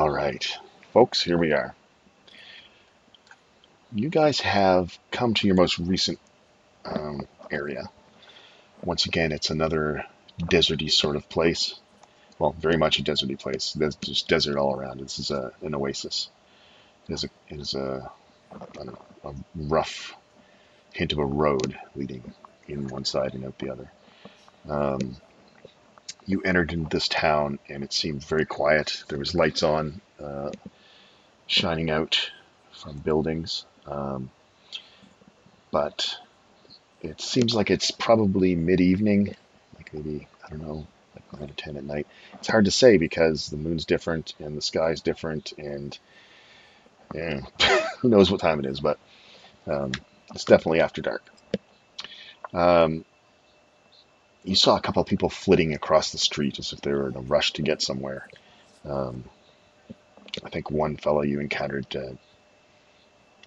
All right, folks, here we are. You guys have come to your most recent area. Once again, it's another deserty sort of place. Well, very much a deserty place. There's just desert all around. This is an oasis. It is I don't know, a rough hint of a road leading in one side and out the other. Um, you entered into this town, and it seemed very quiet. There was lights on, shining out from buildings, but it seems like it's probably mid-evening, like maybe, I don't know, like 9 or 10 at night. It's hard to say because the moon's different and the sky's different, and yeah, who knows what time it is, but um, it's definitely after dark. Um, you saw a couple of people flitting across the street as if they were in a rush to get somewhere. Um, I think one fellow you encountered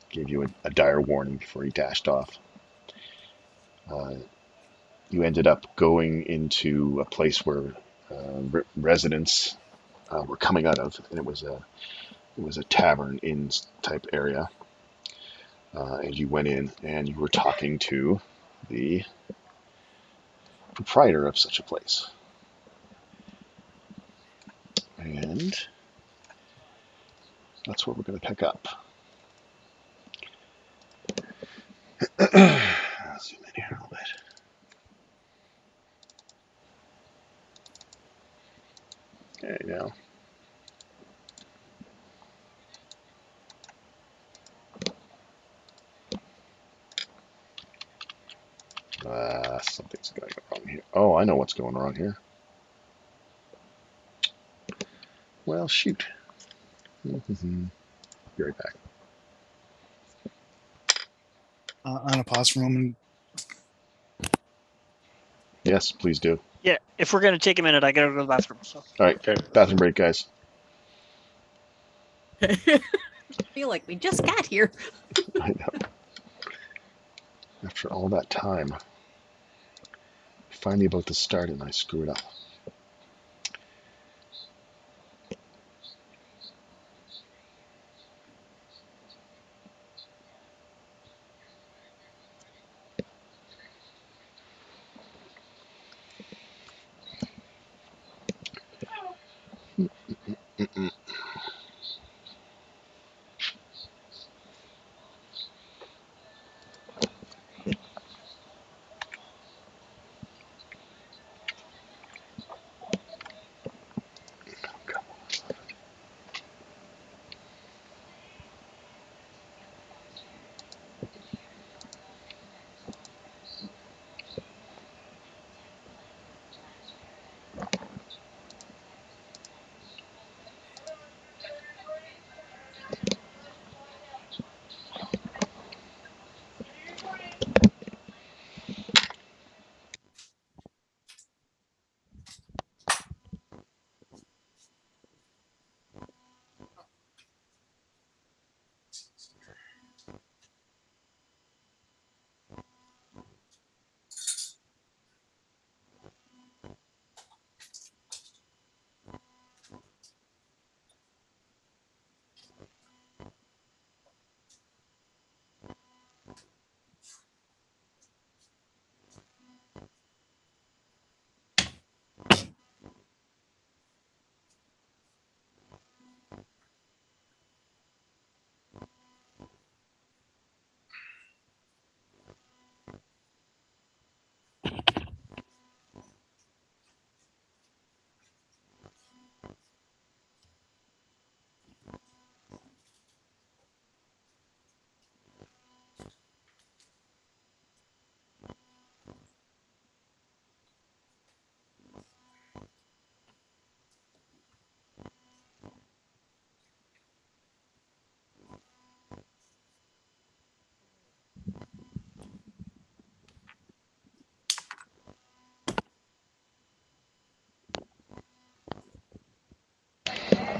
gave you a dire warning before he dashed off. Uh, you ended up going into a place where residents were coming out of, and it was a tavern inn type area. And you went in and you were talking to the proprietor of such a place, and that's where we're going to pick up. Zoom in here a little bit. There you go. Something's going wrong here. Oh, I know what's going wrong here. Well, shoot. Be right back. I'm gonna pause for a moment. Yes, please do. Yeah, if we're gonna take a minute, I gotta go to the bathroom. So. All right, Okay. bathroom break, guys. I feel like we just got here. I know. After all that time, finally about to start and I screw it up. Mm-mm.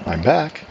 I'm back.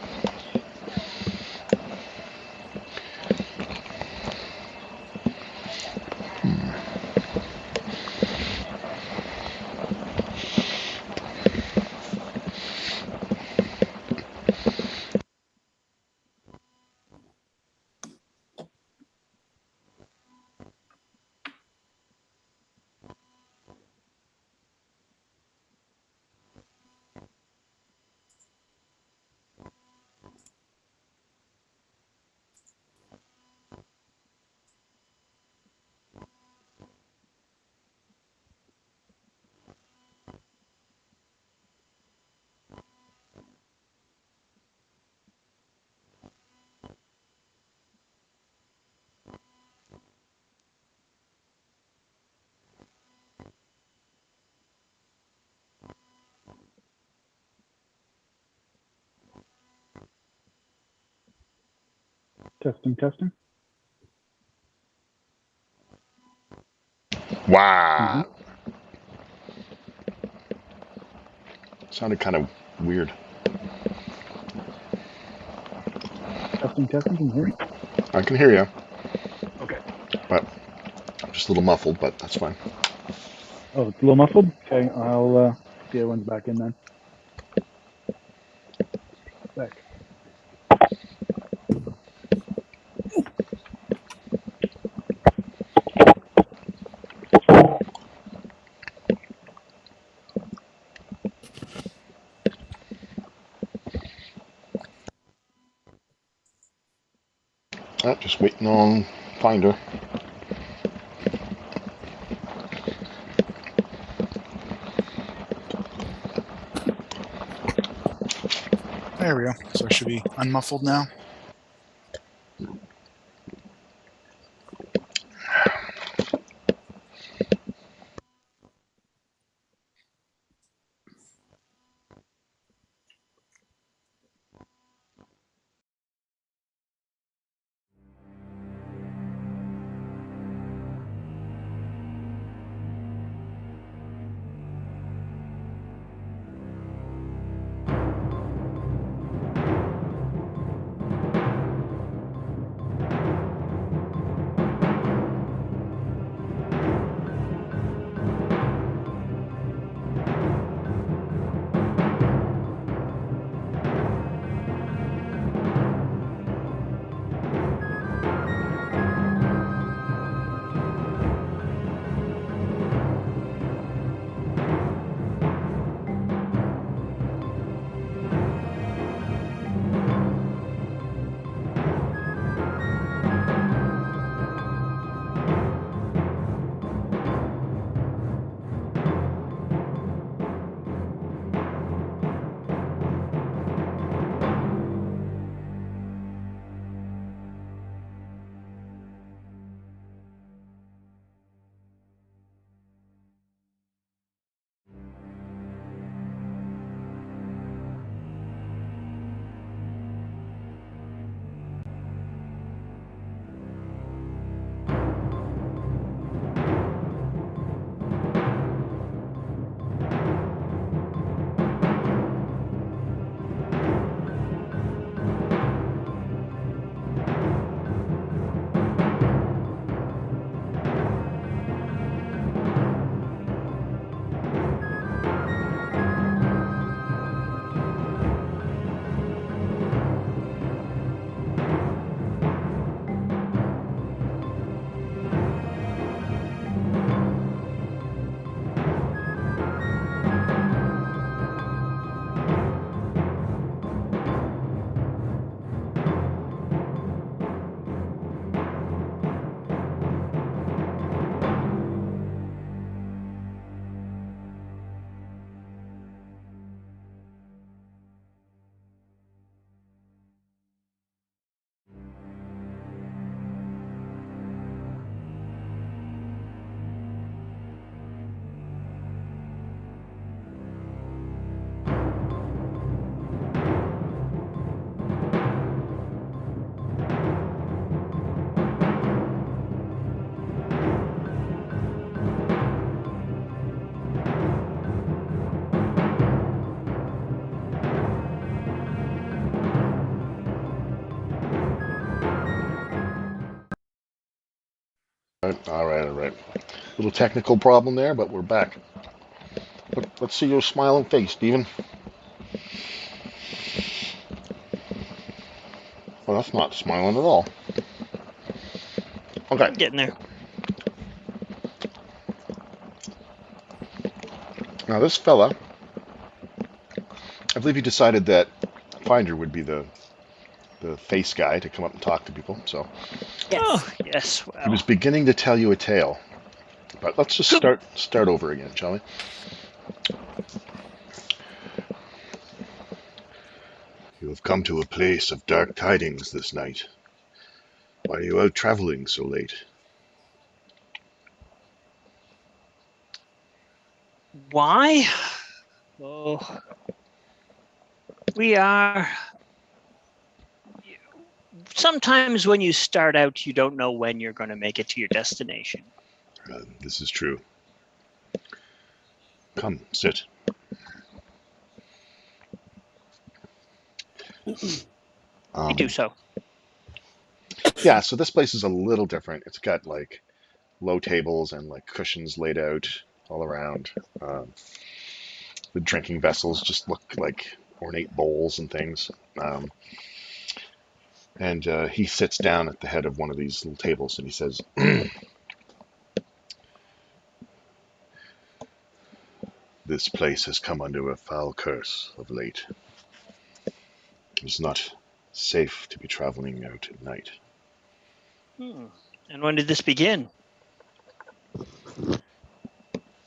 Testing, testing. Wow. Sounded kind of weird. Testing, testing. Can you hear me? I can hear you. Okay. But I'm just a little muffled, but that's fine. Oh, it's a little muffled? Okay, I'll see everyone's back in then. Back. Just waiting on Finder. There we go. So I should be unmuffled now. All right. Little technical problem there, but we're back. Let's see your smiling face, Steven. Well, that's not smiling at all. Okay. I'm getting there. Now this fella, I believe he decided that Finder would be the face guy to come up and talk to people. So Yes. Oh, yes. he Well, was beginning to tell you a tale. But let's just start over again, shall we? You have come to a place of dark tidings this night. Why are you out traveling so late? why? Oh, we are. sometimes when you start out, you don't know when you're going to make it to your destination. This is true. Come, sit. I do so. Yeah, so this place is a little different. It's got like low tables and like cushions laid out all around. The drinking vessels just look like ornate bowls and things. And he sits down at the head of one of these little tables and he says, "This place has come under a foul curse of late. It's not safe to be traveling out at night." And when did this begin?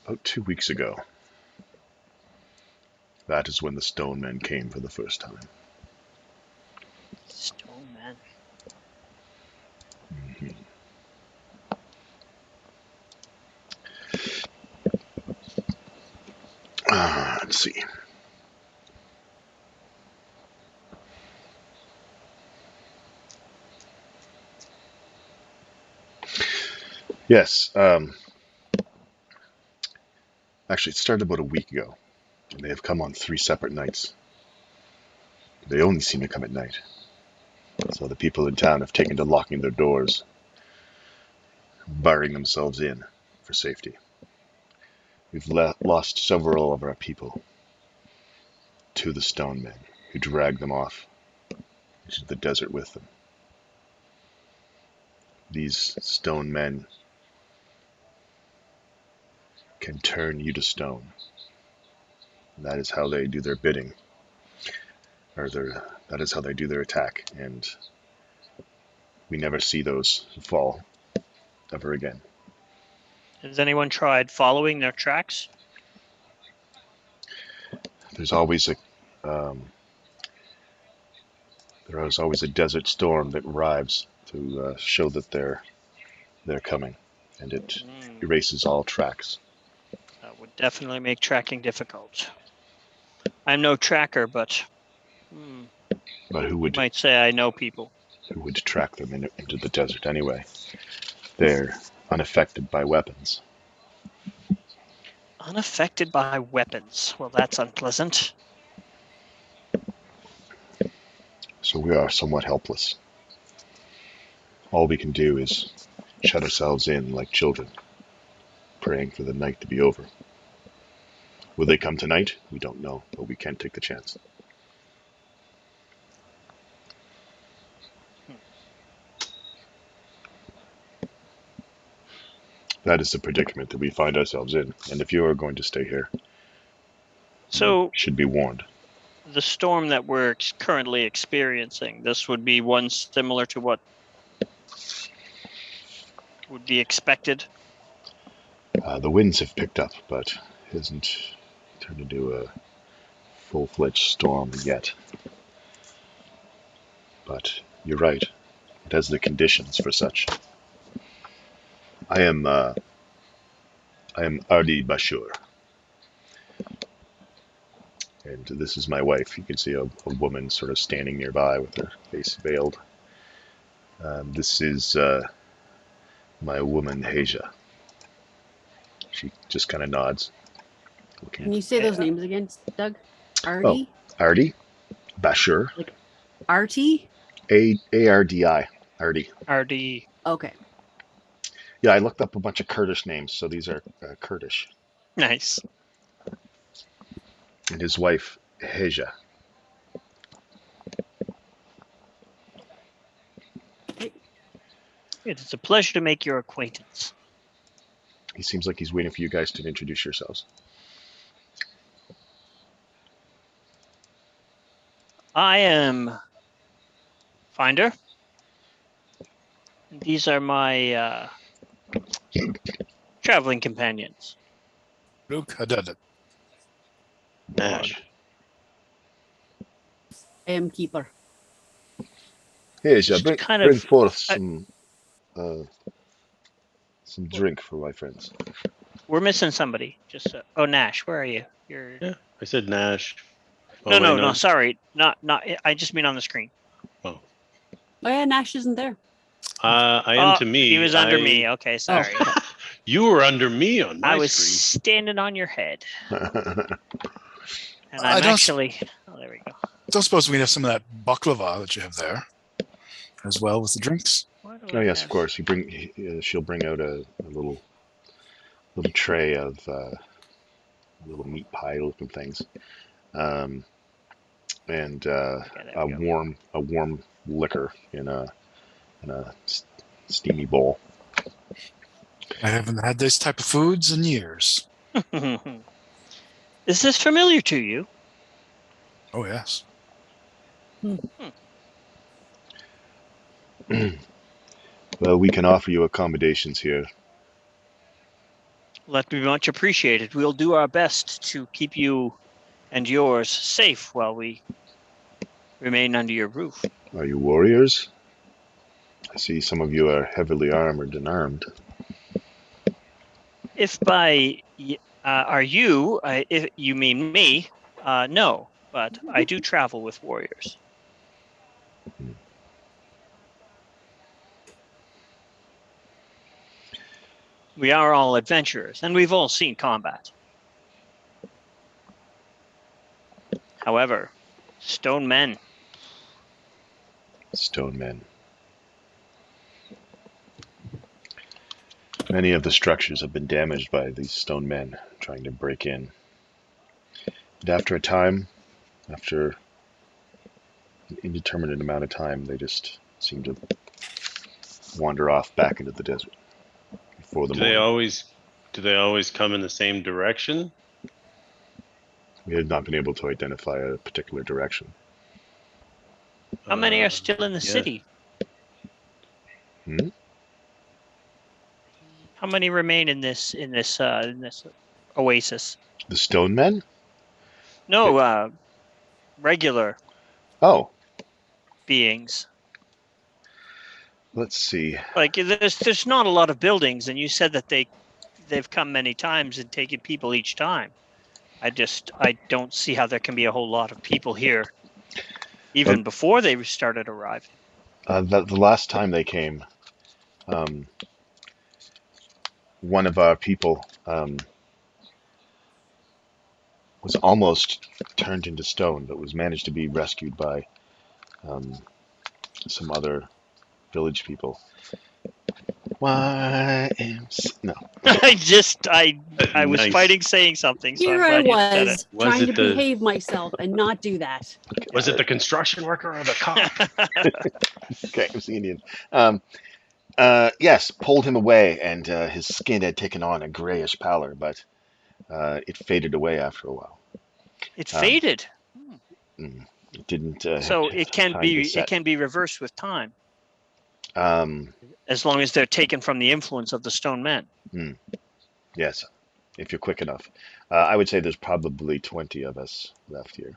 About 2 weeks ago. That is when the stone men came for the first time. Stone man. Mhm. Let's see. Yes. Actually, it started about a week ago, and they have come on 3 separate nights. They only seem to come at night. So the people in town have taken to locking their doors, barring themselves in for safety. We've lost several of our people to the stone men, who dragged them off into the desert with them. These stone men can turn you to stone. That is how they do their bidding, or that is how they do their attack, and we never see those fall ever again. Has anyone tried following their tracks? There's always a desert storm that arrives to show that they're coming, and it erases all tracks. That would definitely make tracking difficult. I'm no tracker, but But who you would might say I know people. track them into the desert anyway? They're unaffected by weapons. Unaffected by weapons. Well, that's unpleasant. So we are somewhat helpless. All we can do is shut ourselves in like children, praying for the night to be over. Will they come tonight? We don't know, but we can't take the chance. That is the predicament that we find ourselves in, and if you are going to stay here, So you should be warned. the storm that we're currently experiencing, this would be one similar to what would be expected. The winds have picked up, but it hasn't turned into a full-fledged storm yet. But you're right. It has the conditions for such. I am Ardi Bashur. And this is my wife. You can see a woman sort of standing nearby with her face veiled. This is my woman, Haja. She just kind of nods. Can you say those names again, Doug? Artie? Ardi Bashur. Like Artie? A-R-D-I. Ardi. RD. Okay. Yeah, I looked up a bunch of Kurdish names, so these are Kurdish. Nice. And his wife, Haja. It's a pleasure to make your acquaintance. He seems like he's waiting for you guys to introduce yourselves. I am Finder. These are my traveling companions. Luke Hadad. Nash. I am Keeper. Haja, Just bring kind of- forth some drink for my friends. We're missing somebody. Just oh, Nash, where are you? You're Yeah, I said Nash. no. Sorry, not. I just mean on the screen. Oh, Oh yeah, Nash isn't there. I am to me. He was under me. Okay, sorry. You were under me on my I was screen. standing on your head. And I I'm don't- actually... Oh, there we go. Don't suppose we have some of that baklava that you have there as well with the drinks? Why do Oh I yes, have- of course. She'll bring out a little tray of little meat pie looking things, and Yeah, there we go. a warm liquor in a steamy bowl. I haven't had this type of foods in years. Is this familiar to you? Oh yes. Well, we can offer you accommodations here. Let me much appreciated. We'll do our best to keep you and yours safe while we remain under your roof. Are you warriors? I see some of you are heavily armored and armed. If by are you, if you mean me, no, but I do travel with warriors. We are all adventurers, and we've all seen combat. However, stone men. Stone men. Many of the structures have been damaged by these stone men trying to break in. And after a time, after an indeterminate amount of time, they just seem to wander off back into the desert before the Do morning. they always come in the same direction? We have not been able to identify a particular direction. How many are still in the yeah. city? Hmm? How many remain in this oasis? The stone men? No, regular Oh, beings. let's see. Like there's not a lot of buildings, and you said that they've come many times and taken people each time. I don't see how there can be a whole lot of people here, even before they started arriving. The last time they came, one of our people was almost turned into stone, but was managed to be rescued by some other village people. No. I was Nice. fighting saying something, so Here I'm I glad you said was Was trying it to the- behave myself and not do that. Was it the construction worker or the cop? Okay, it was the Indian. Yes, pulled him away, and his skin had taken on a grayish pallor, but it faded away after a while. It faded, It didn't. so have it can time be to set. reversed with time, Um, as long as they're taken from the influence of the stone men. yes, if you're quick enough. I would say there's probably 20 of us left here.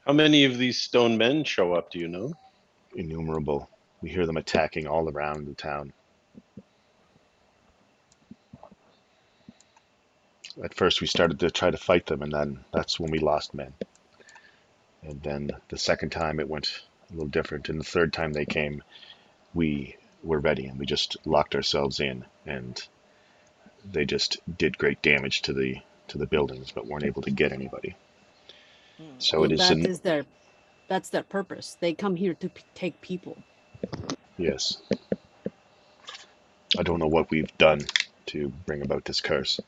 How many of these stone men show up? Do you know? Innumerable. We hear them attacking all around the town. At first, we started to try to fight them, and then that's when we lost men. And then the second time, it went a little different. And the third time they came, we were ready, and we just locked ourselves in, and they just did great damage to the buildings, but weren't able to get anybody. So Well, it is that's their purpose. They come here to take people. yes. I don't know what we've done to bring about this curse.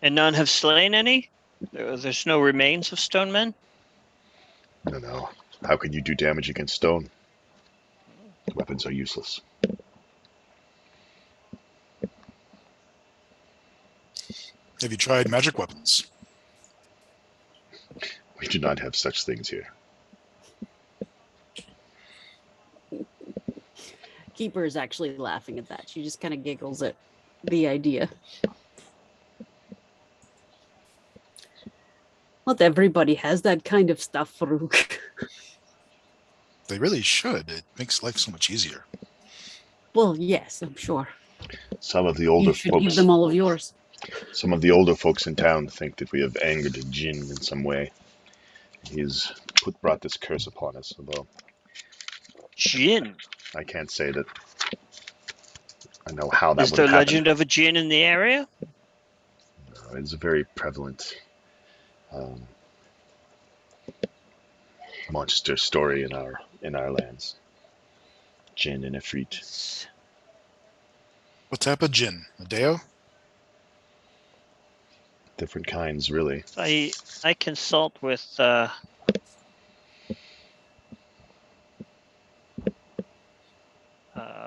And none have slain any? There's no remains of stone men? No. How can you do damage against stone? Weapons are useless. Have you tried magic weapons? We do not have such things here. Keeper is actually laughing at that. She just kind of giggles at the idea. Not everybody has that kind of stuff, Farouk. They really should. It makes life so much easier. Well, yes, I'm sure. Some of the older You should give folks, them all of yours. some of the older folks in town think that we have angered a Jinn in some way. He's brought this curse upon us. Although Jinn. I can't say that I know how that Is would there have happened. legend of a Jinn in the area? It's a very prevalent um, monster story in our lands. Jinn and Ifrit. What type of gin? A Deo? Different kinds, really. I consult with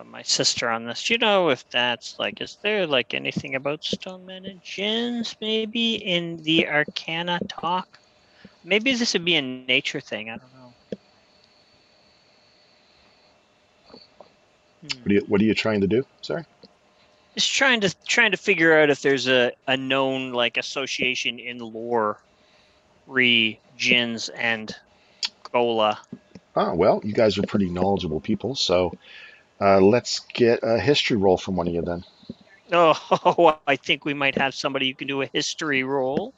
my sister on this. Do you know if that's like, is there like anything about stone men and jinns maybe in the Arcana talk? Maybe this would be a nature thing. I don't know. What are you trying to do? Sorry. Just trying to figure out if there's a known like association in lore re jinns and Gola. Oh, well, you guys are pretty knowledgeable people, so let's get a history roll from one of you then. Oh, I think we might have somebody who can do a history roll.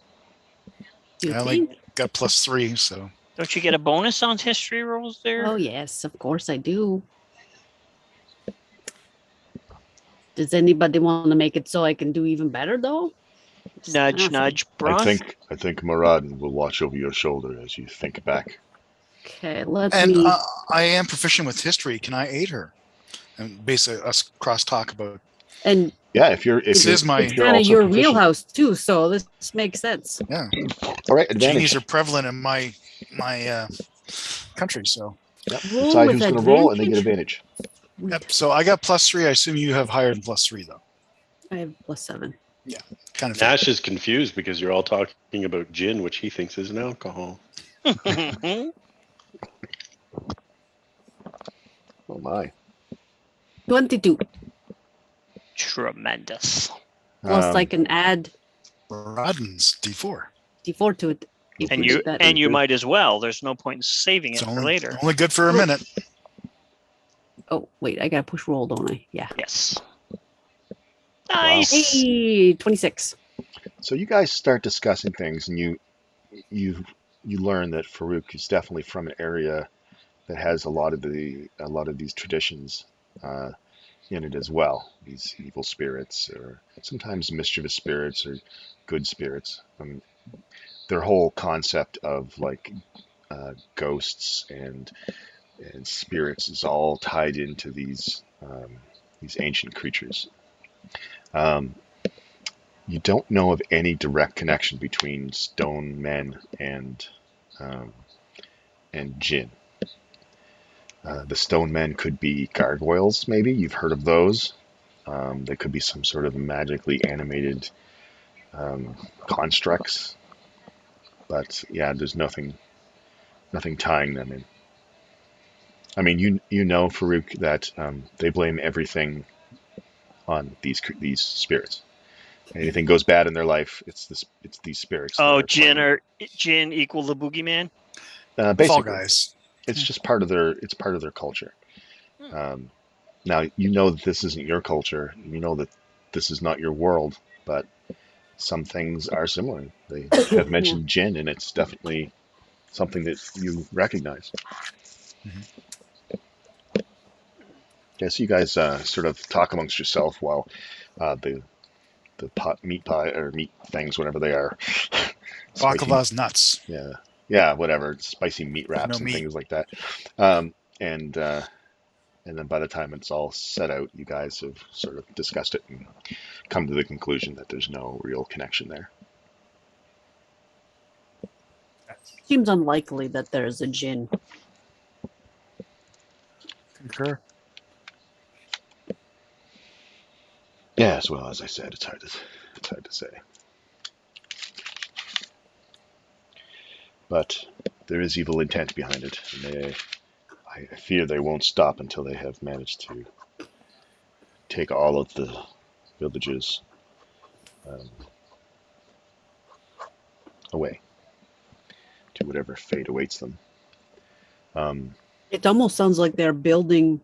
You I only think? got +3, so Don't you get a bonus on history rolls there? Oh yes, of course I do. Does anybody want to make it so I can do even better though? Just Nudge, asking. nudge, I Bronth. think Muradin will watch over your shoulder as you think back. Okay, let and me. I am proficient with history. Can I aid her? And basically, us cross talk about. And Yeah, if you're This is my- if it's you're kind of also your proficient. wheelhouse too, so this makes sense. Yeah, All right, advantage. genies are prevalent in my country. So Yep. Roll Decide with who's going to roll, and they get advantage? advantage. yep. So I got +3. I assume you have higher than +3 though. I have +7. Kind of. Nash is confused because you're all talking about gin, which he thinks is an alcohol. Oh my. 22. Tremendous. Plus, I can add Rodden's D4. D4 to it. if And we you did that. and you might as well. There's no point in saving it It's for later. only good for a minute. Oh wait, I gotta push roll, don't I? Yeah. Yes. Nice. Hey, 26. So you guys start discussing things, and you learn that Farouk is definitely from an area that has a lot of these traditions in it as well. These evil spirits, or sometimes mischievous spirits, or good spirits. Their whole concept of like ghosts and spirits is all tied into these ancient creatures. You don't know of any direct connection between stone men and jinn. The stone men could be gargoyles, maybe. You've heard of those. They could be some sort of magically animated constructs. But yeah, there's nothing tying them in. I mean, you know, Farouk, that they blame everything on these spirits. Anything goes bad in their life, it's these spirits. Oh, that are Jinn equal the boogeyman. Fall basically, Guys. it's just part of their culture. Now you know that this isn't your culture. You know that this is not your world, but some things are similar. They have mentioned jinn, and it's definitely something that you recognize. Yeah, so you guys sort of talk amongst yourself while the meat pie or meat things, whatever they are. Baklava's nuts. Yeah, whatever. Spicy meat wraps No and meat. things like that. And then by the time it's all set out, you guys have sort of discussed it and come to the conclusion that there's no real connection there. Seems unlikely that there's a Jinn. Concur. Yeah, as well as I said, it's hard to say. But there is evil intent behind it, and I fear they won't stop until they have managed to take all of the villages away to whatever fate awaits them. It almost sounds like they're building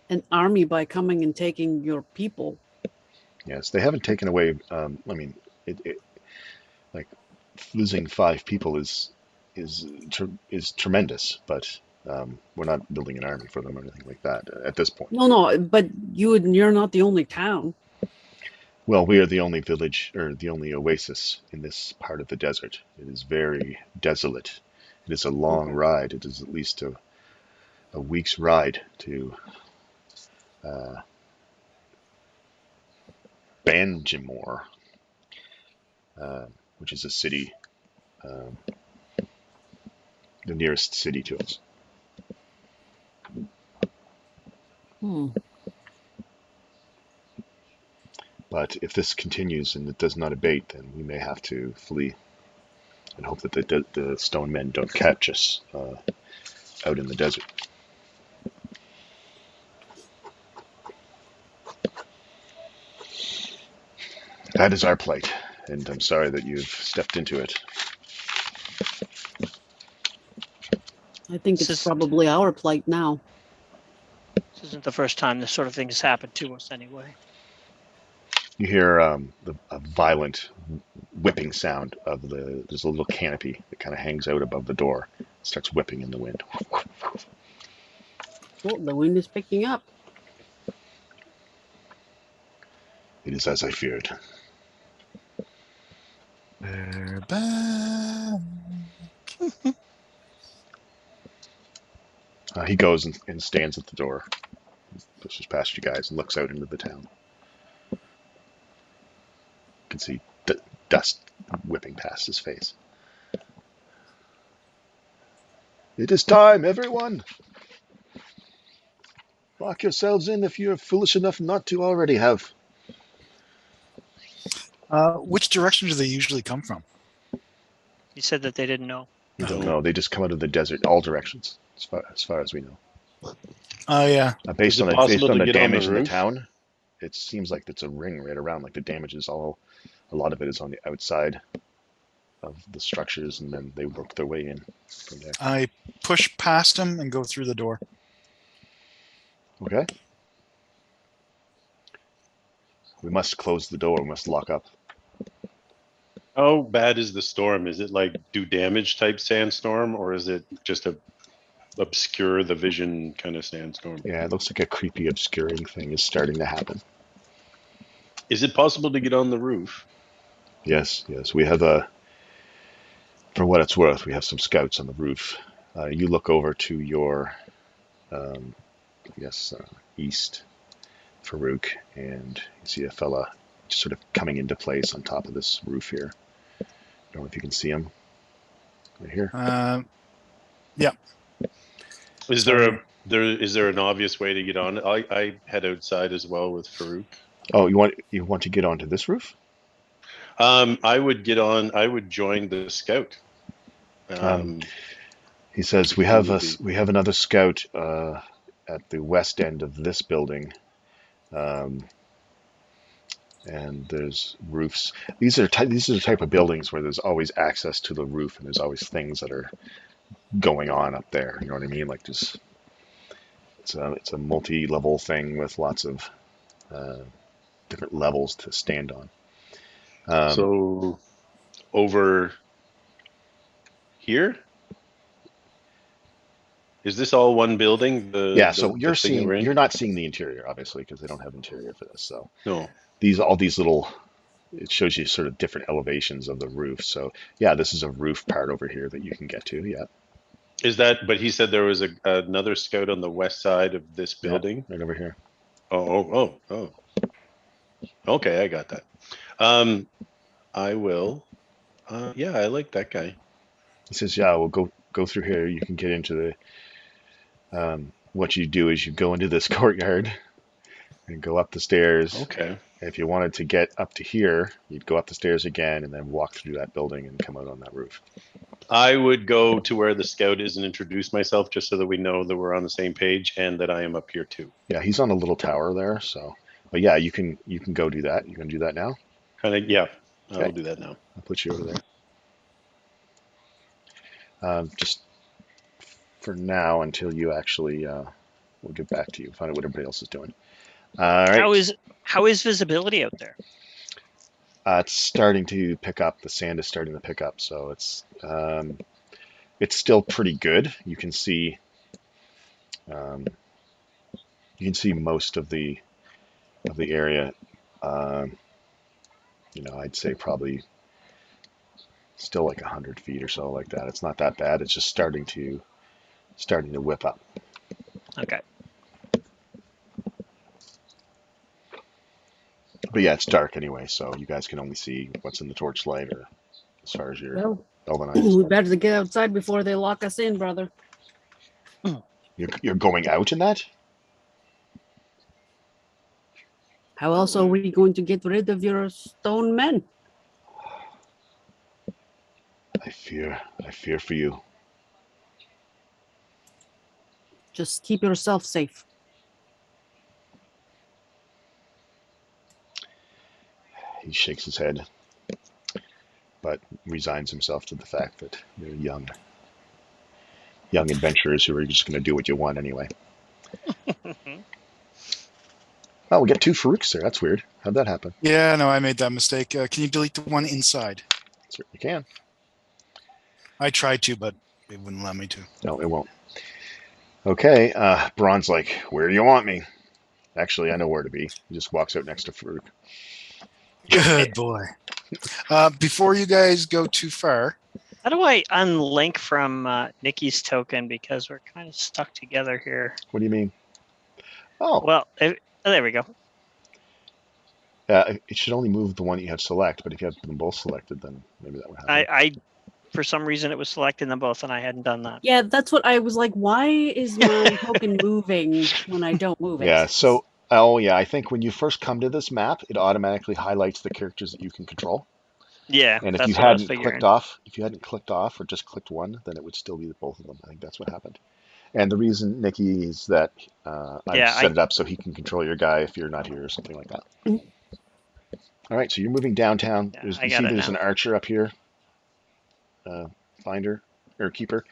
an army by coming and taking your people. Yes, they haven't taken away. I mean, like losing 5 people is tremendous, but We're not building an army for them or anything like that at this point. No, but you're not the only town. Well, we are the only village or the only oasis in this part of the desert. It is very desolate. It is a long ride. It is at least a week's ride to Banjimore, which is a city, the nearest city to us. Hmm. But if this continues and it does not abate, then we may have to flee and hope that the stone men don't catch us out in the desert. That is our plight, and I'm sorry that you've stepped into it. I think This it's is- probably our plight now. This isn't the first time this sort of thing has happened to us anyway. You hear a violent whipping sound of there's a little canopy that kind of hangs out above the door. It starts whipping in the wind. Oh, the wind is picking up. It is as I feared. They're back. He goes and stands at the door, pushes past you guys, and looks out into the town. You can see dust whipping past his face. It is time, everyone! Lock yourselves in if you're foolish enough not to already have. Which direction do they usually come from? You said that they didn't know. You don't know. They just come out of the desert, all directions, as far as we know. Oh, yeah. Based Is it on possible the to get on the damage in the roof? town, it seems like it's a ring right around. Like the damage is a lot of it is on the outside of the structures, and then they work their way in from there. I push past them and go through the door. Okay. We must close the door. We must lock up. How bad is the storm? Is it like do damage type sandstorm, or is it just a obscure the vision kind of sandstorm? Yeah, it looks like a creepy, obscuring thing is starting to happen. Is it possible to get on the roof? Yes. We have for what it's worth, we have some scouts on the roof. You look over to your, east, Farouk, and you see a fella just sort of coming into place on top of this roof here. I don't know if you can see him. Right here. Is there an obvious way to get on? I head outside as well with Farouk. Oh, you want to get onto this roof? I would get on. I would join the scout. He says we have another scout at the west end of this building, and there's roofs. These are the type of buildings where there's always access to the roof, and there's always things that are going on up there. You know what I mean? Like just it's a multi-level thing with lots of different levels to stand on. So over here. Is this all one building? So you're not seeing the interior, obviously, because they don't have interior for this. So no. all these little, it shows you sort of different elevations of the roof. So yeah, this is a roof part over here that you can get to. Yeah. Is that? But he said there was another scout on the west side of this building. Yeah, right over here. Oh. Okay, I got that. I will. I like that guy. He says, "Yeah, we'll go through here. You can get into the. What you do is you go into this courtyard and go up the stairs. Okay. And if you wanted to get up to here, you'd go up the stairs again and then walk through that building and come out on that roof. I would go to where the scout is and introduce myself, just so that we know that we're on the same page and that I am up here too. Yeah, he's on a little tower there. So, but yeah, you can go do that. You can do that now. Kind of. Yeah. Okay. I'll do that now. I'll put you over there. Just for now, until you actually, we'll get back to you, find out what everybody else is doing. All right. How is visibility out there? It's starting to pick up. The sand is starting to pick up, so it's still pretty good. You can see Um, you can see most of the area. Um, I'd say probably still like 100 feet or so, like that. It's not that bad. It's just starting to whip up. Okay. But yeah, it's dark anyway, so you guys can only see what's in the torchlight, or as far as your Well, Elven eyes. we better get outside before they lock us in, brother. You're going out in that? How else are we going to get rid of your stone men? I fear for you. Just keep yourself safe. He shakes his head, but resigns himself to the fact that they're young adventurers who are just going to do what you want anyway. Oh, we get 2 Farouks there. That's weird. How'd that happen? Yeah, no, I made that mistake. Can you delete the one inside? Certainly can. I tried to, but it wouldn't let me to. No, it won't. Okay, Braun's like, where do you want me? Actually, I know where to be. He just walks out next to Farouk. Good boy. Before you guys go too far, How do I unlink from Nikki's token, because we're kind of stuck together here? What do you mean? Oh, Well, there we go. it should only move the one you have select, but if you have them both selected, then maybe that would happen. I for some reason it was selecting them both, and I hadn't done that. Yeah, that's what I was like. Why is my token moving when I don't move it? Yeah, so, I think when you first come to this map, it automatically highlights the characters that you can control. Yeah, And if that's you what I was hadn't figuring. clicked off or just clicked one, then it would still be both of them. I think that's what happened. And the reason, Nikki, is that I set it up so he can control your guy if you're not here or something like that. Mhm. All right, so you're moving downtown. Yeah, You I see got it there's now. an archer up here, finder or keeper,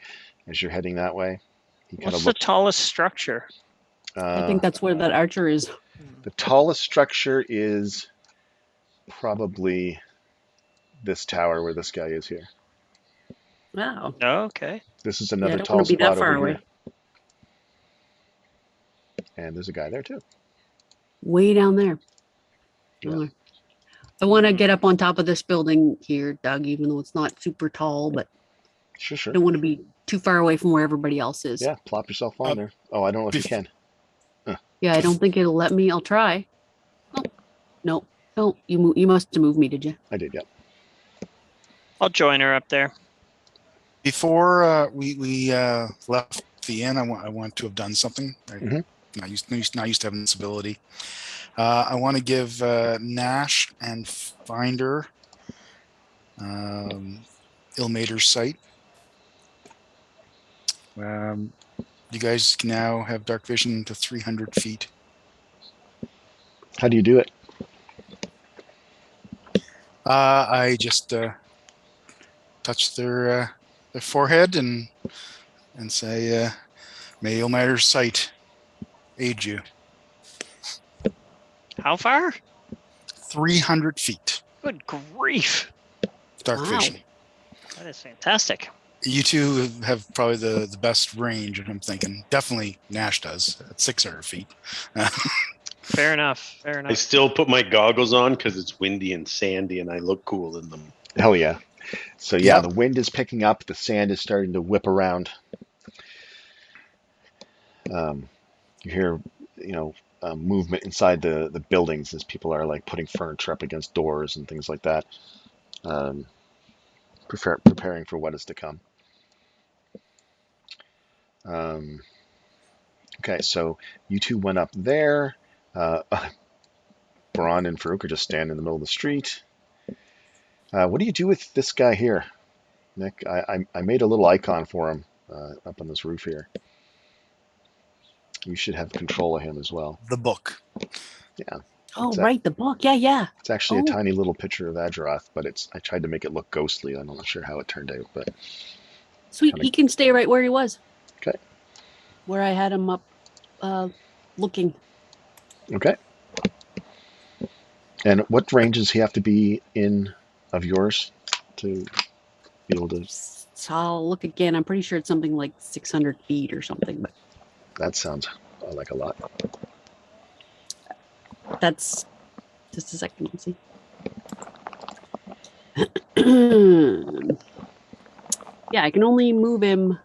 as you're heading that way. He kind What's of the looks. tallest structure? I think that's where that archer is. The tallest structure is probably this tower where this guy is here. Wow. Oh, okay. This is Yeah, another I don't tall want to be spot that far over away. here. And there's a guy there too. Way down there. Yeah. I want to get up on top of this building here, Doug, even though it's not super tall, but Sure. I don't want to be too far away from where everybody else is. Yeah, plop yourself on there. Oh, I don't know if you can. Yeah, I don't think it'll let me. I'll try. Oh, no, you must have moved me, did you? I did, yeah. I'll join her up there. before we left the inn, I want to have done something. Mhm. Not used to having this ability. I want to give Nash and Finder Ilmater's sight. You guys can now have dark vision to 300 feet. How do you do it? I just touch their forehead and say, "May Ilmater's sight aid you." How far? 300 feet. Good grief. Dark Wow. vision. That is fantastic. You two have probably the best range, and I'm thinking definitely Nash does at 600 feet. Fair enough. Fair I enough. still put my goggles on because it's windy and sandy and I look cool in them. Hell yeah. So yeah, Yep. the wind is picking up. The sand is starting to whip around. You hear, movement inside the buildings as people are like putting furniture up against doors and things like that. Preparing for what is to come. Okay, so you two went up there. Braun and Farouk are just standing in the middle of the street. What do you do with this guy here, Nick? I made a little icon for him up on this roof here. You should have control of him as well. The book. Yeah. Oh, Is that- right, the book. Yeah. It's actually a Oh. tiny little picture of Azeroth, but I tried to make it look ghostly. I'm not sure how it turned out, but Sweet. Kinda- He can stay right where he was. Okay. Where I had him up looking. okay. And what range does he have to be in of yours to be able to? So I'll look again. I'm pretty sure it's something like 600 feet or something. But That sounds like a lot. That's just a second. Let's see. Yeah, I can only move him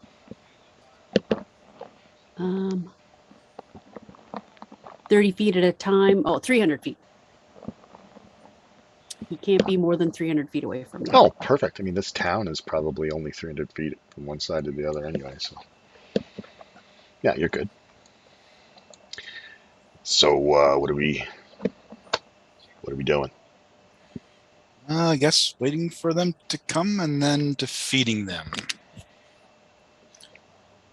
30 feet at a time. Oh, 300 feet. He can't be more than 300 feet away from me. Oh, perfect. I mean, this town is probably only 300 feet from one side to the other anyway, so yeah, you're good. So what are we doing? I guess waiting for them to come and then defeating them.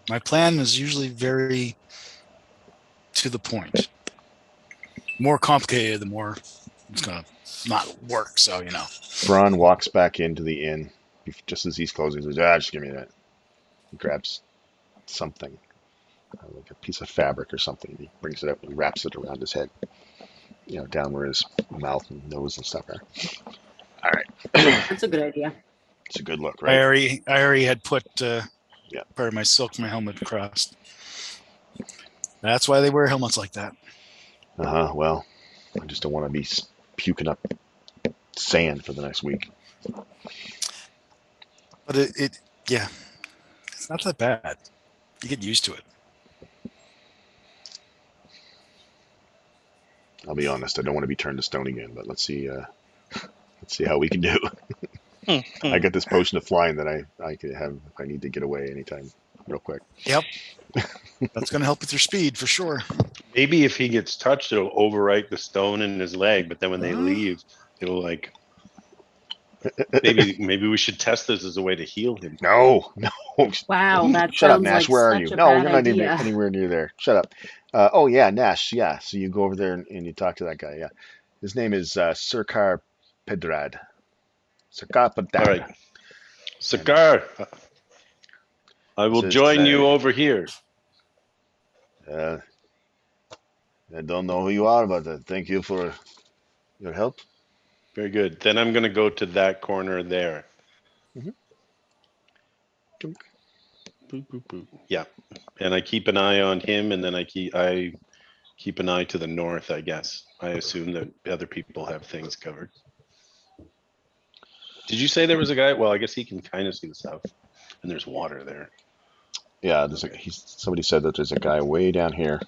My plan is usually very to the point. More complicated, the more it's gonna not work. So Braun walks back into the inn just as he's closing. He says, just give me that. He grabs something, like a piece of fabric or something. He brings it up and he wraps it around his head, down where his mouth and nose and stuff are. All right. That's a good idea. It's a good look, I right? already had put Yeah. part of my silk from my helmet across. That's why they wear helmets like that. Well, I just don't want to be puking up sand for the next week. But it's not that bad. You get used to it. I'll be honest, I don't want to be turned to stone again, but let's see how we can do. I got this potion of flying that I could have if I need to get away anytime real quick. Yep. That's going to help with your speed for sure. Maybe if he gets touched, it'll overwrite the stone in his leg. But then when they leave, it'll like. Maybe we should test this as a way to heal him. No. Wow, that Shut up, sounds Nash. like Where are such you? a No, bad you're not idea. anywhere near there. Shut up. Oh yeah, Nash. Yeah. So you go over there and you talk to that guy. Yeah. His name is Sirkar Pedrad. Sirkar Pedrad. All right, Sakar, I will Says join today, you over here. I don't know who you are, but thank you for your help. Very good. Then I'm going to go to that corner there. Mhm. Boop, boop, boop. Yeah, and I keep an eye on him, and then I keep an eye to the north. I guess I assume that other people have things covered. Did you say there was a guy? Well, I guess he can kind of see the south, and there's water there. Yeah, somebody said that there's a guy way down here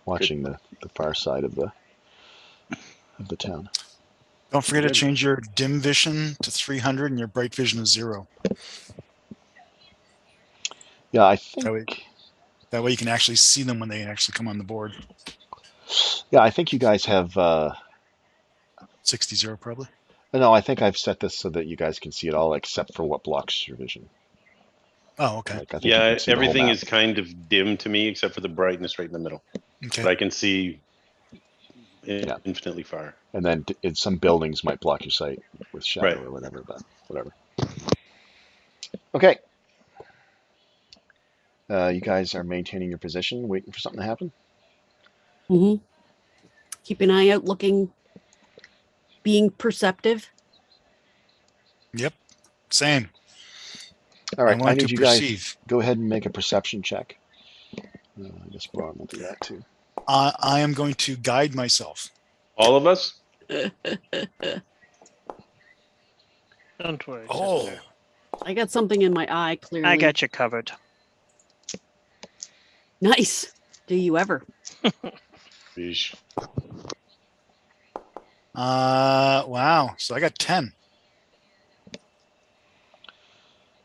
watching the far side of the town. Don't forget to change your dim vision to 300 and your bright vision is 0. Yeah, I think. That way you can actually see them when they actually come on the board. Yeah, I think you guys have. 60-0 probably. No, I think I've set this so that you guys can see it all except for what blocks your vision. Oh, okay. Like, I think you can see everything the whole is kind of dim to me except for the brightness right in the middle. Okay. But I can see infinitely far. And then some buildings might block your sight with shadow or whatever, but whatever. Okay. You guys are maintaining your position, waiting for something to happen? Mm-hmm. Keep an eye out, being perceptive. Yep. Same. All right. I need you guys perceive. go ahead and make a perception check. I guess Braun will do that too. I am going to guide myself. All of us? Don't worry. Oh. Sister. I got something in my eye, clearly. I got you covered. Nice. Do you ever? Yeesh. Wow. So I got 10.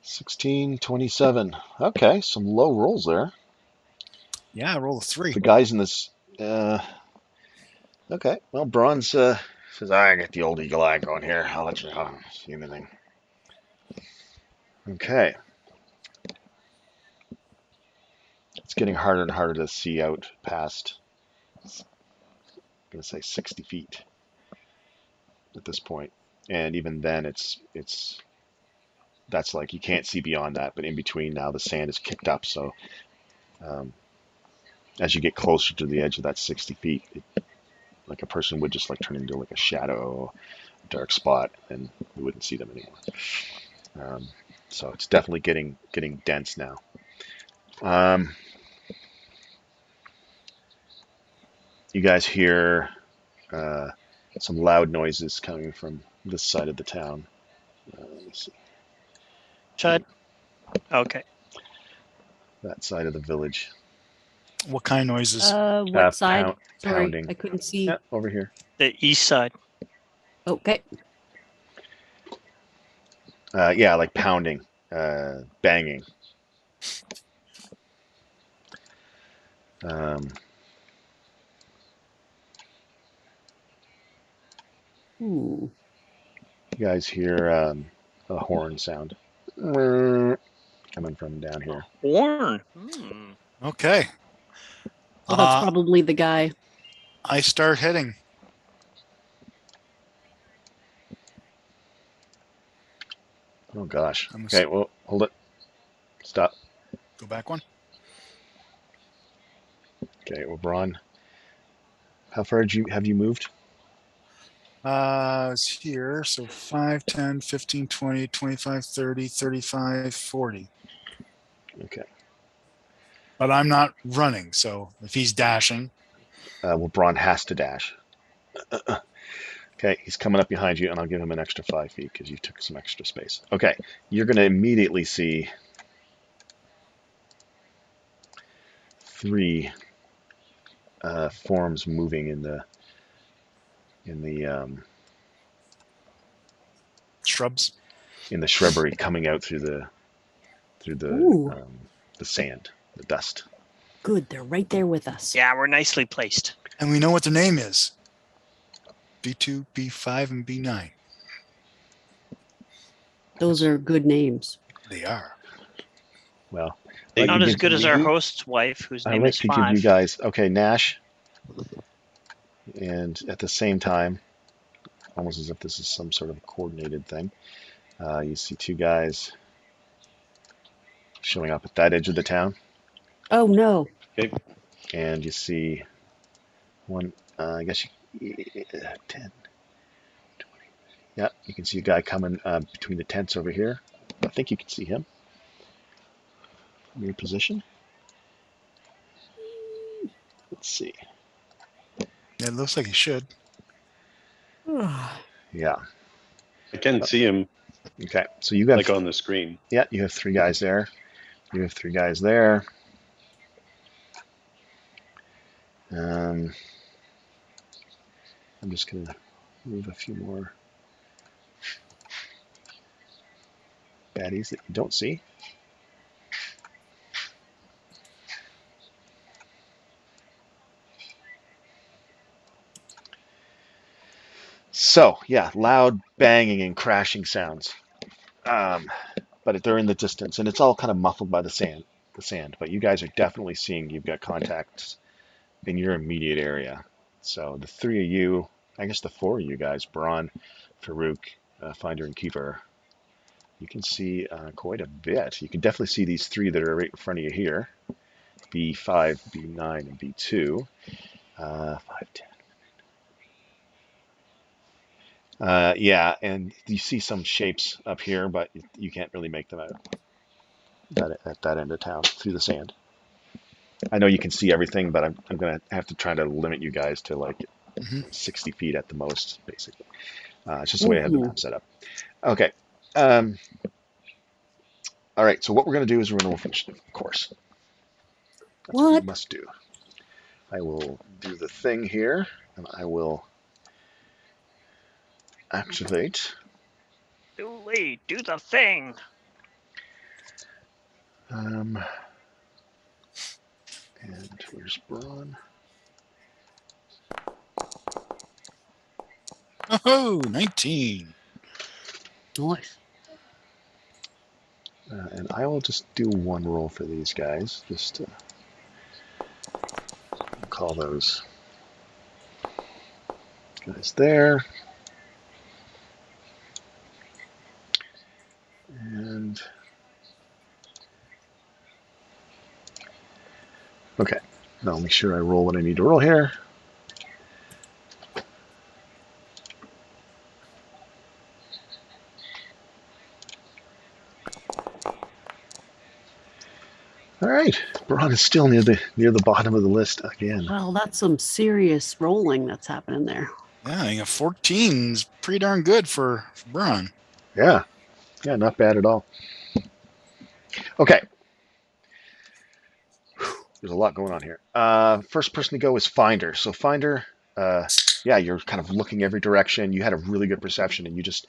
16, 27. Okay, some low rolls there. Yeah, I rolled a 3. The guys in this. Okay, well, Braun says, I got the old eagle eye going here. I'll let you know. See anything. Okay. It's getting harder and harder to see out past, I'm going to say 60 feet at this point. And even then, that's like you can't see beyond that. But in between now, the sand is kicked up. So as you get closer to the edge of that 60 feet, like a person would just like turn into like a shadow, a dark spot, and you wouldn't see them anymore. So it's definitely getting dense now. You guys hear some loud noises coming from this side of the town. Let's see, Chud. Okay. that side of the village. What kind of noises? What side? Sorry, Pounding. I couldn't see. Yeah, over here. The east side. Okay. Yeah, like pounding, banging. Um, Hmm. you guys hear a horn sound coming from down here. Horn. Okay. Well, that's probably the guy. I start heading. Oh gosh. I'm Okay, well, hold it. Stop. Go back one. Okay, well, Braun, how far have you moved? I was here. So 5, 10, 15, 20, 25, 30, 35, 40. Okay. But I'm not running. So if he's dashing, Well, Braun has to dash. Okay, he's coming up behind you, and I'll give him an extra 5 feet because you took some extra space. Okay, you're going to immediately see 3 forms moving in the shrubs. in the shrubbery, coming out through the Ooh. sand, the dust. Good. They're right there with us. Yeah, we're nicely placed. And we know what their name is. B2, B5, and B9. Those are good names. They are. Well, Hey, Not you as give good as our me- host's wife, whose I name like is to give you 5. guys, okay, Nash, and at the same time, almost as if this is some sort of coordinated thing, you see 2 guys showing up at that edge of the town, Oh no. Okay. and you see one, I guess, 10, 20. Yeah, you can see a guy coming between the tents over here. I think you can see him from your position. Let's see. It looks like he should. Yeah. I can see him Okay. So you got like on the screen. yeah, you have 3 guys there. You have 3 guys there. I'm just gonna move a few more baddies that you don't see. So yeah, loud banging and crashing sounds. But they're in the distance, and it's all kind of muffled by the sand. But you guys are definitely seeing you've got contacts in your immediate area. So the 3 of you, I guess the 4 of you guys, Braun, Farouk, Finder, and Keeper, you can see quite a bit. You can definitely see these 3 that are right in front of you here. B5, B9, and B2. 5, 10. Yeah, and you see some shapes up here, but you can't really make them out at that end of town through the sand. I know you can see everything, but I'm going to have to try to limit you guys to like 60 feet at the most, basically. It's just the way I have the map set up. Okay. All right, so what we're going to do is we're going to finish the course. That's what we must do. I will do the thing here, and I will activate. Dooley, do the thing. And where's Braun? Oh, 19. Nice. And I will just do 1 roll for these guys, just to call those guys there. And okay, now I'll make sure I roll what I need to roll here. All right, Braun is still near the bottom of the list again. Well, that's some serious rolling that's happening there. Yeah, I think a 14 is pretty darn good for Braun. Yeah, not bad at all. Okay, there's a lot going on here. First person to go is Finder. So Finder, yeah, you're kind of looking every direction. You had a really good perception, and you just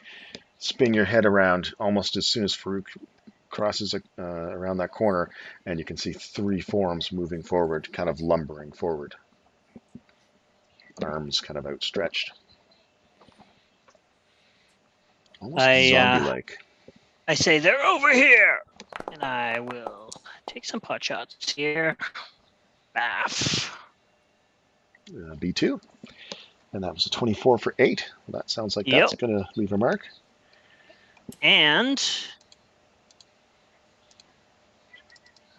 spin your head around almost as soon as Farouk crosses around that corner, and you can see 3 forms moving forward, kind of lumbering forward, arms kind of outstretched, almost zombie-like. I say they're over here, and I will take some pot shots here. Baff. B2, and that was a 24 for 8. That sounds like that's going to leave a mark. And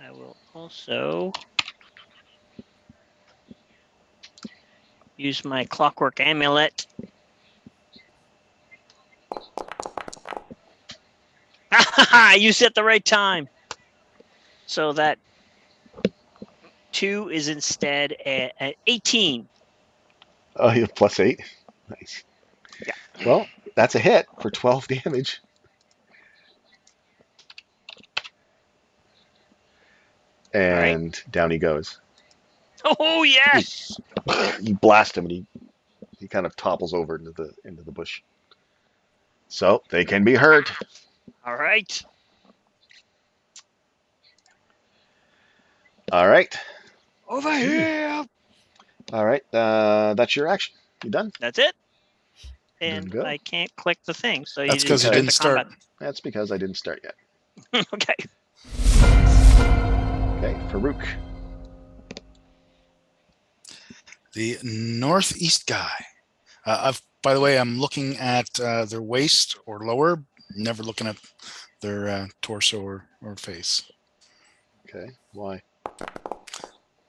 I will also use my clockwork amulet. I used it at the right time. So that 2 is instead at 18. Oh, you have plus 8. Nice. Yeah. Well, that's a hit for 12 damage. And down he goes. Oh yes! You blast him, and he kind of topples over into the bush. So they can be hurt. All right. All right. Over here. All right. That's your action. You done? That's it. Good And to go. I can't click the thing, so That's you because you start didn't the start. combat. That's because I didn't start yet. Okay. Okay, Farouk. The northeast guy. By the way, I'm looking at their waist or lower, never looking at their torso or face. Okay, why? In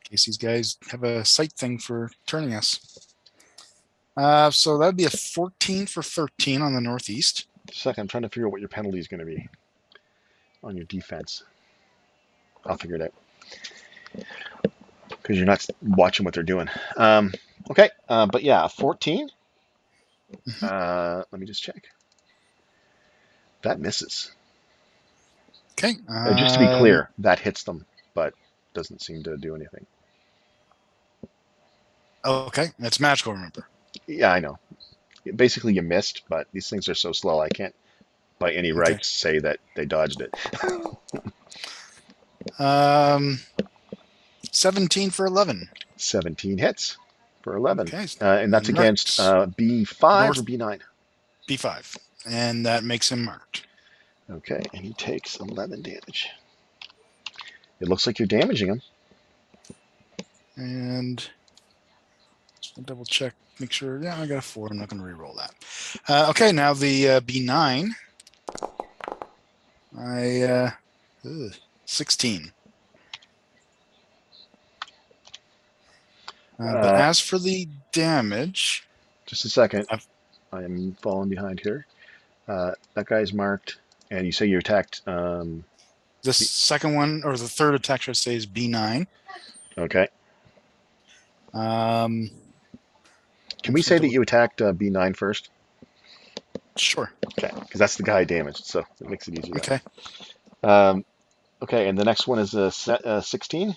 case these guys have a sight thing for turning us. So that'd be a 14 for 13 on the northeast. Just a second, I'm trying to figure out what your penalty is going to be on your defense. I'll figure it out. Because you're not watching what they're doing. Okay, but yeah, 14. Let me just check. That misses. Okay. Just to be clear, that hits them, but doesn't seem to do anything. Okay, that's magical, remember. Yeah, I know. Basically, you missed, but these things are so slow, I can't, by any rights, say that they dodged it. 17 for 11. 17 hits for 11. Okay. And that's against B5 or B9? B5. And that makes him marked. Okay, and he takes 11 damage. It looks like you're damaging him. And just double check, make sure. Yeah, I got a 4. I'm not going to re-roll that. Okay, now the B9. 16. But as for the damage... Just a second. I am falling behind here. That guy's marked. And you say you attacked... the second one, or the third attack, should I say, is B9. Okay. Can we say that you attacked B9 first? Sure. Okay, because that's the guy damaged, so it makes it easier. Okay. Okay, and the next one is a 16?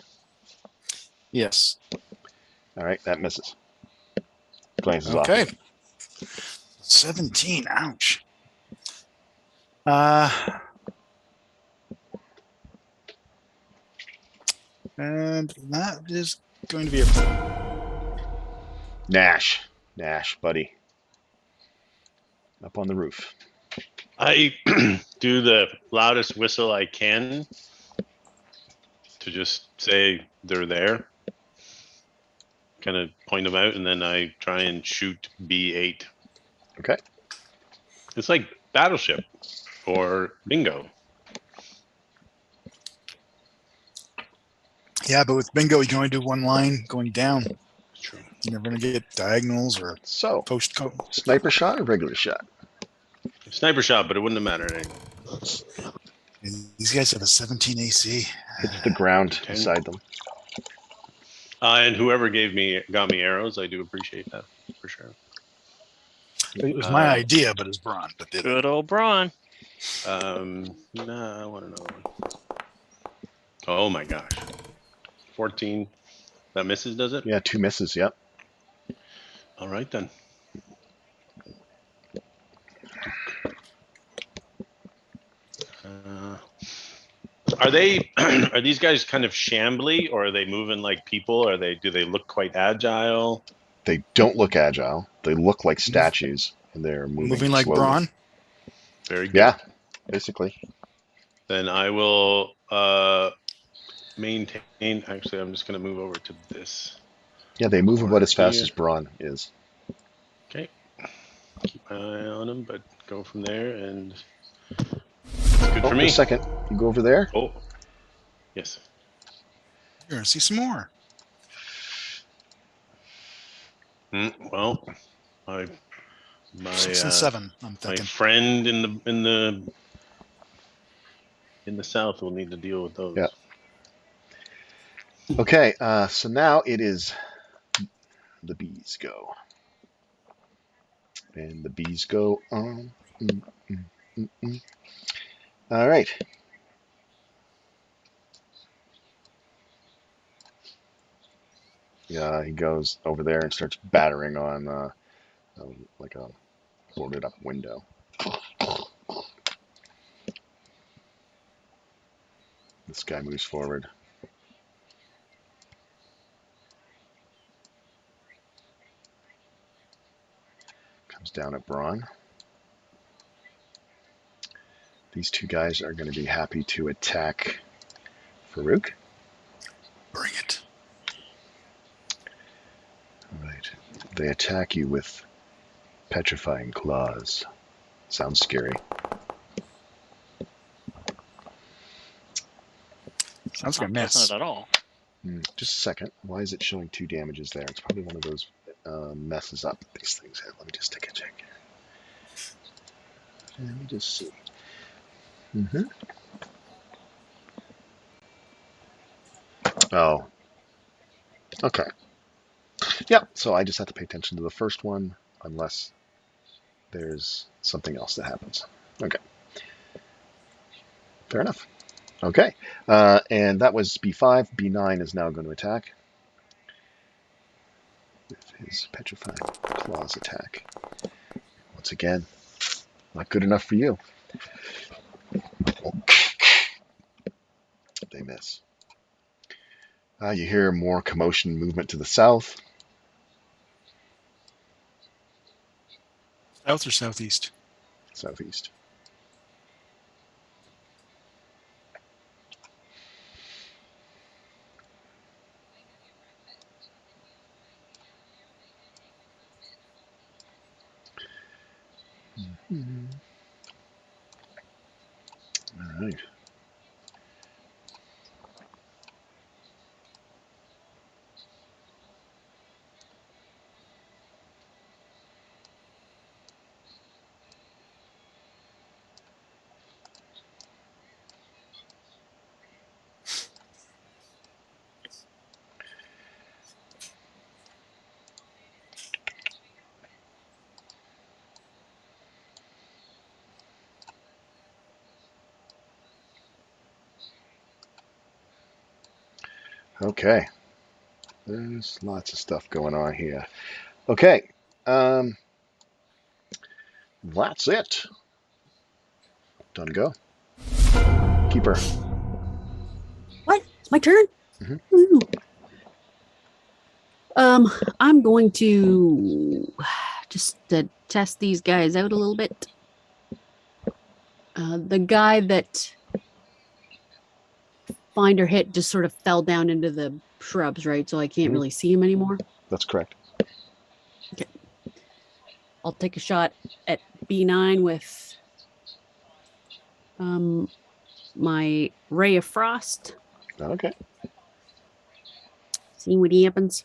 Yes. All right, that misses. Glances off. Okay. 17, ouch. And that is going to be a... Nash, buddy. Up on the roof. I do the loudest whistle I can to just say they're there. Kind of point them out, and then I try and shoot B8. Okay. It's like Battleship or Bingo. Yeah, but with Bingo, you can only do one line going down. True. You're never going to get diagonals or So, post code. sniper shot or regular shot? Sniper shot, but it wouldn't have mattered anyway. These guys have a 17 AC. Hits the ground Okay. beside them. And whoever got me arrows, I do appreciate that for sure. It was my idea, but it's Braun. But did it. Good old Braun. No, I want another one. Oh my gosh. 14. That misses, does it? Yeah, 2 misses. Yep. All right then. Are these guys kind of shambly, or are they moving like people? Do they look quite agile? They don't look agile. They look like statues, and they're moving Moving like slowly. Braun. Very good. Yeah, basically. Then I will maintain. Actually, I'm just going to move over to this. Yeah, they move about as fast Here. as Braun is. Okay. Keep my eye on them, but go from there, and good for me. Just a second. You go over there. Oh, yes. You're gonna see some more. Well, my 6 and 7. I'm my thinking. friend in the south will need to deal with those. Yeah. Okay, so now it is the bees go. And the bees go on. All right. Yeah, he goes over there and starts battering on like a boarded up window. This guy moves forward. Comes down at Braun. These 2 guys are going to be happy to attack Farouk. Bring it. All right. They attack you with petrifying claws. Sounds scary. Sounds like a Not miss. pleasant at all. Just a second. Why is it showing 2 damages there? It's probably one of those messes up these things. Let me just take a check. Let me just see. Oh. Okay. Yeah, so I just have to pay attention to the first one unless there's something else that happens. Okay. Fair enough. Okay. And that was B5. B9 is now going to attack with his petrifying claws attack. Once again, not good enough for you. They miss. You hear more commotion, movement to the south. South or southeast? Southeast. All right. Okay. There's lots of stuff going on here. Okay. That's it. Done go. Keeper. What? It's my turn? Mhm. Woo. I'm going to just test these guys out a little bit. The guy that Finder hit just sort of fell down into the shrubs, right? So I can't Mhm. really see him anymore. That's correct. I'll take a shot at B9 with my Ray of Frost. Okay. See what happens.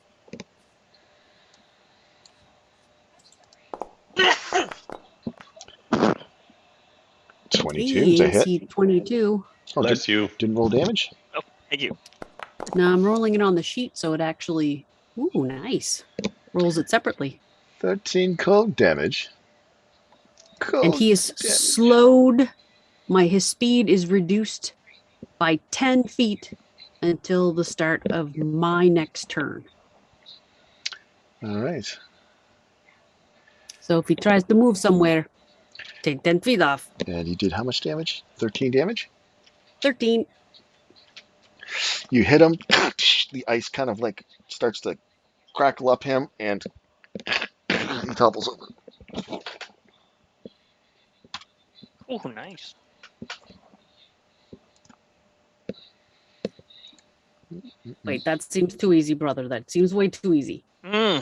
22 Hey, to I hit. see 22. Oh, Bless you. didn't roll damage? Thank you. Now I'm rolling it on the sheet, so it actually, ooh, nice. Rolls it separately. 13 cold damage. Cold And he is damage. slowed. His speed is reduced by 10 feet until the start of my next turn. All right. So if he tries to move somewhere, take 10 feet off. And you did how much damage? 13 damage? 13. You hit him. The ice kind of like starts to crackle up him, and he topples over. Oh, nice. Wait, that seems too easy, brother. That seems way too easy.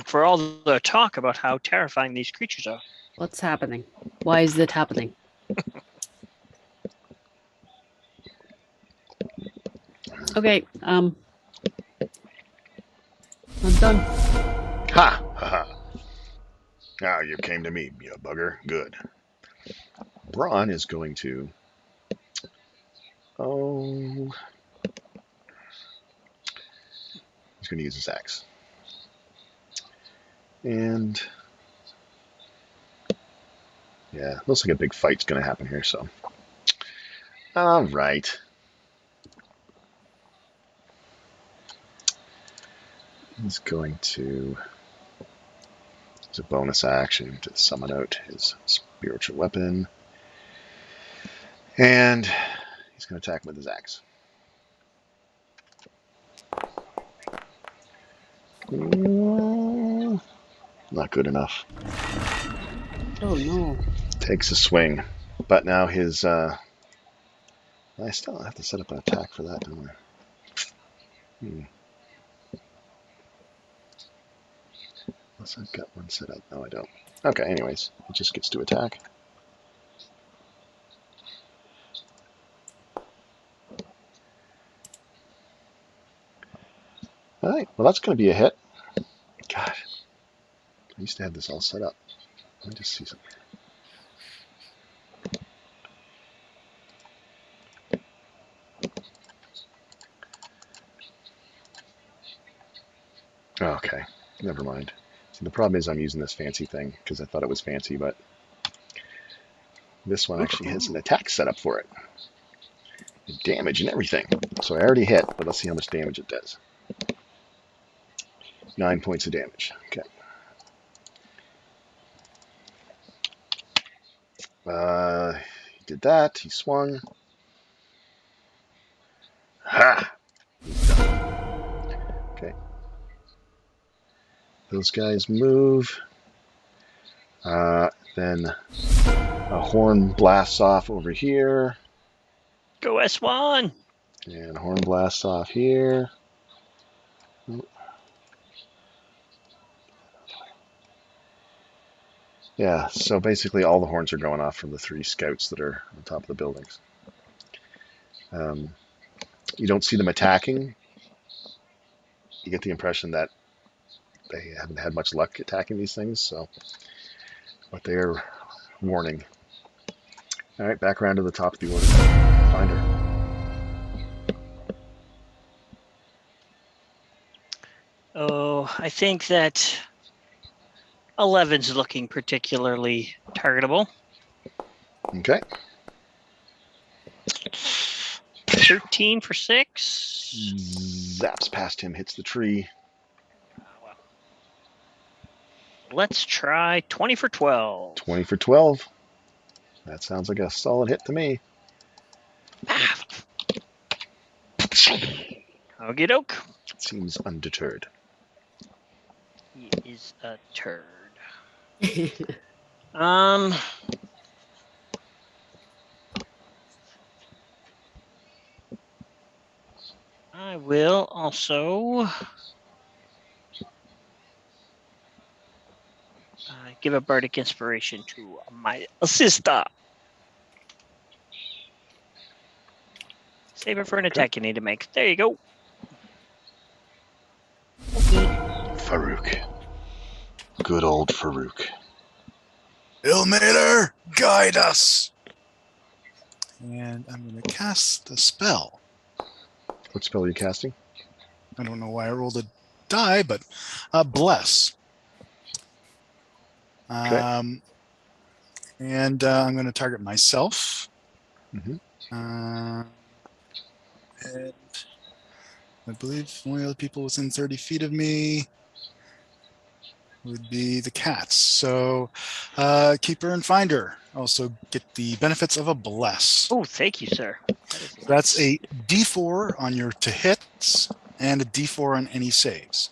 For all the talk about how terrifying these creatures are. What's happening? Why is it happening? Okay, I'm done. Ha! Ha ha. Now you came to me, you bugger. Good. Braun is going to... Oh... He's going to use his axe. And... Yeah, looks like a big fight's going to happen here, so... Alright. He's going to... As a bonus action to summon out his spiritual weapon. And he's going to attack him with his axe. Not good enough. Oh no. Takes a swing. But now his... I still have to set up an attack for that, don't I? Unless I've got one set up. No, I don't. Okay, anyways. He just gets to attack. Alright, well that's going to be a hit. God. I used to have this all set up. Let me just see something. Okay, never mind. See, the problem is I'm using this fancy thing because I thought it was fancy, but this one actually has an attack set up for it. Damage and everything. So I already hit, but let's see how much damage it does. 9 points of damage. Okay. He did that. He swung. Ha! He's done. Okay. Those guys move. Then a horn blasts off over here. Go S1. And a horn blasts off here. Yeah, so basically all the horns are going off from the 3 scouts that are on top of the buildings. You don't see them attacking. You get the impression that they haven't had much luck attacking these things, so but they're warning. All right, back around to the top of the order. Find her. Oh, I think that 11's looking particularly targetable. Okay. 13 for 6. Zaps past him, hits the tree. Let's try 20 for 12. 20 for 12. That sounds like a solid hit to me. Okie doke. Seems undeterred. He is a turd. I will also give a bardic inspiration to my sister. Save it for an attack you need to make. There you go. Farouk. Good old Farouk. Ilmater, guide us. And I'm going to cast the spell. What spell are you casting? I don't know why I rolled a die, but bless. Okay. And I'm going to target myself. Mhm. And I believe only other people within 30 feet of me would be the cats. So Keeper and Finder also get the benefits of a bless. Oh, thank you, sir. That is That's nice. a D4 on your to hits and a D4 on any saves.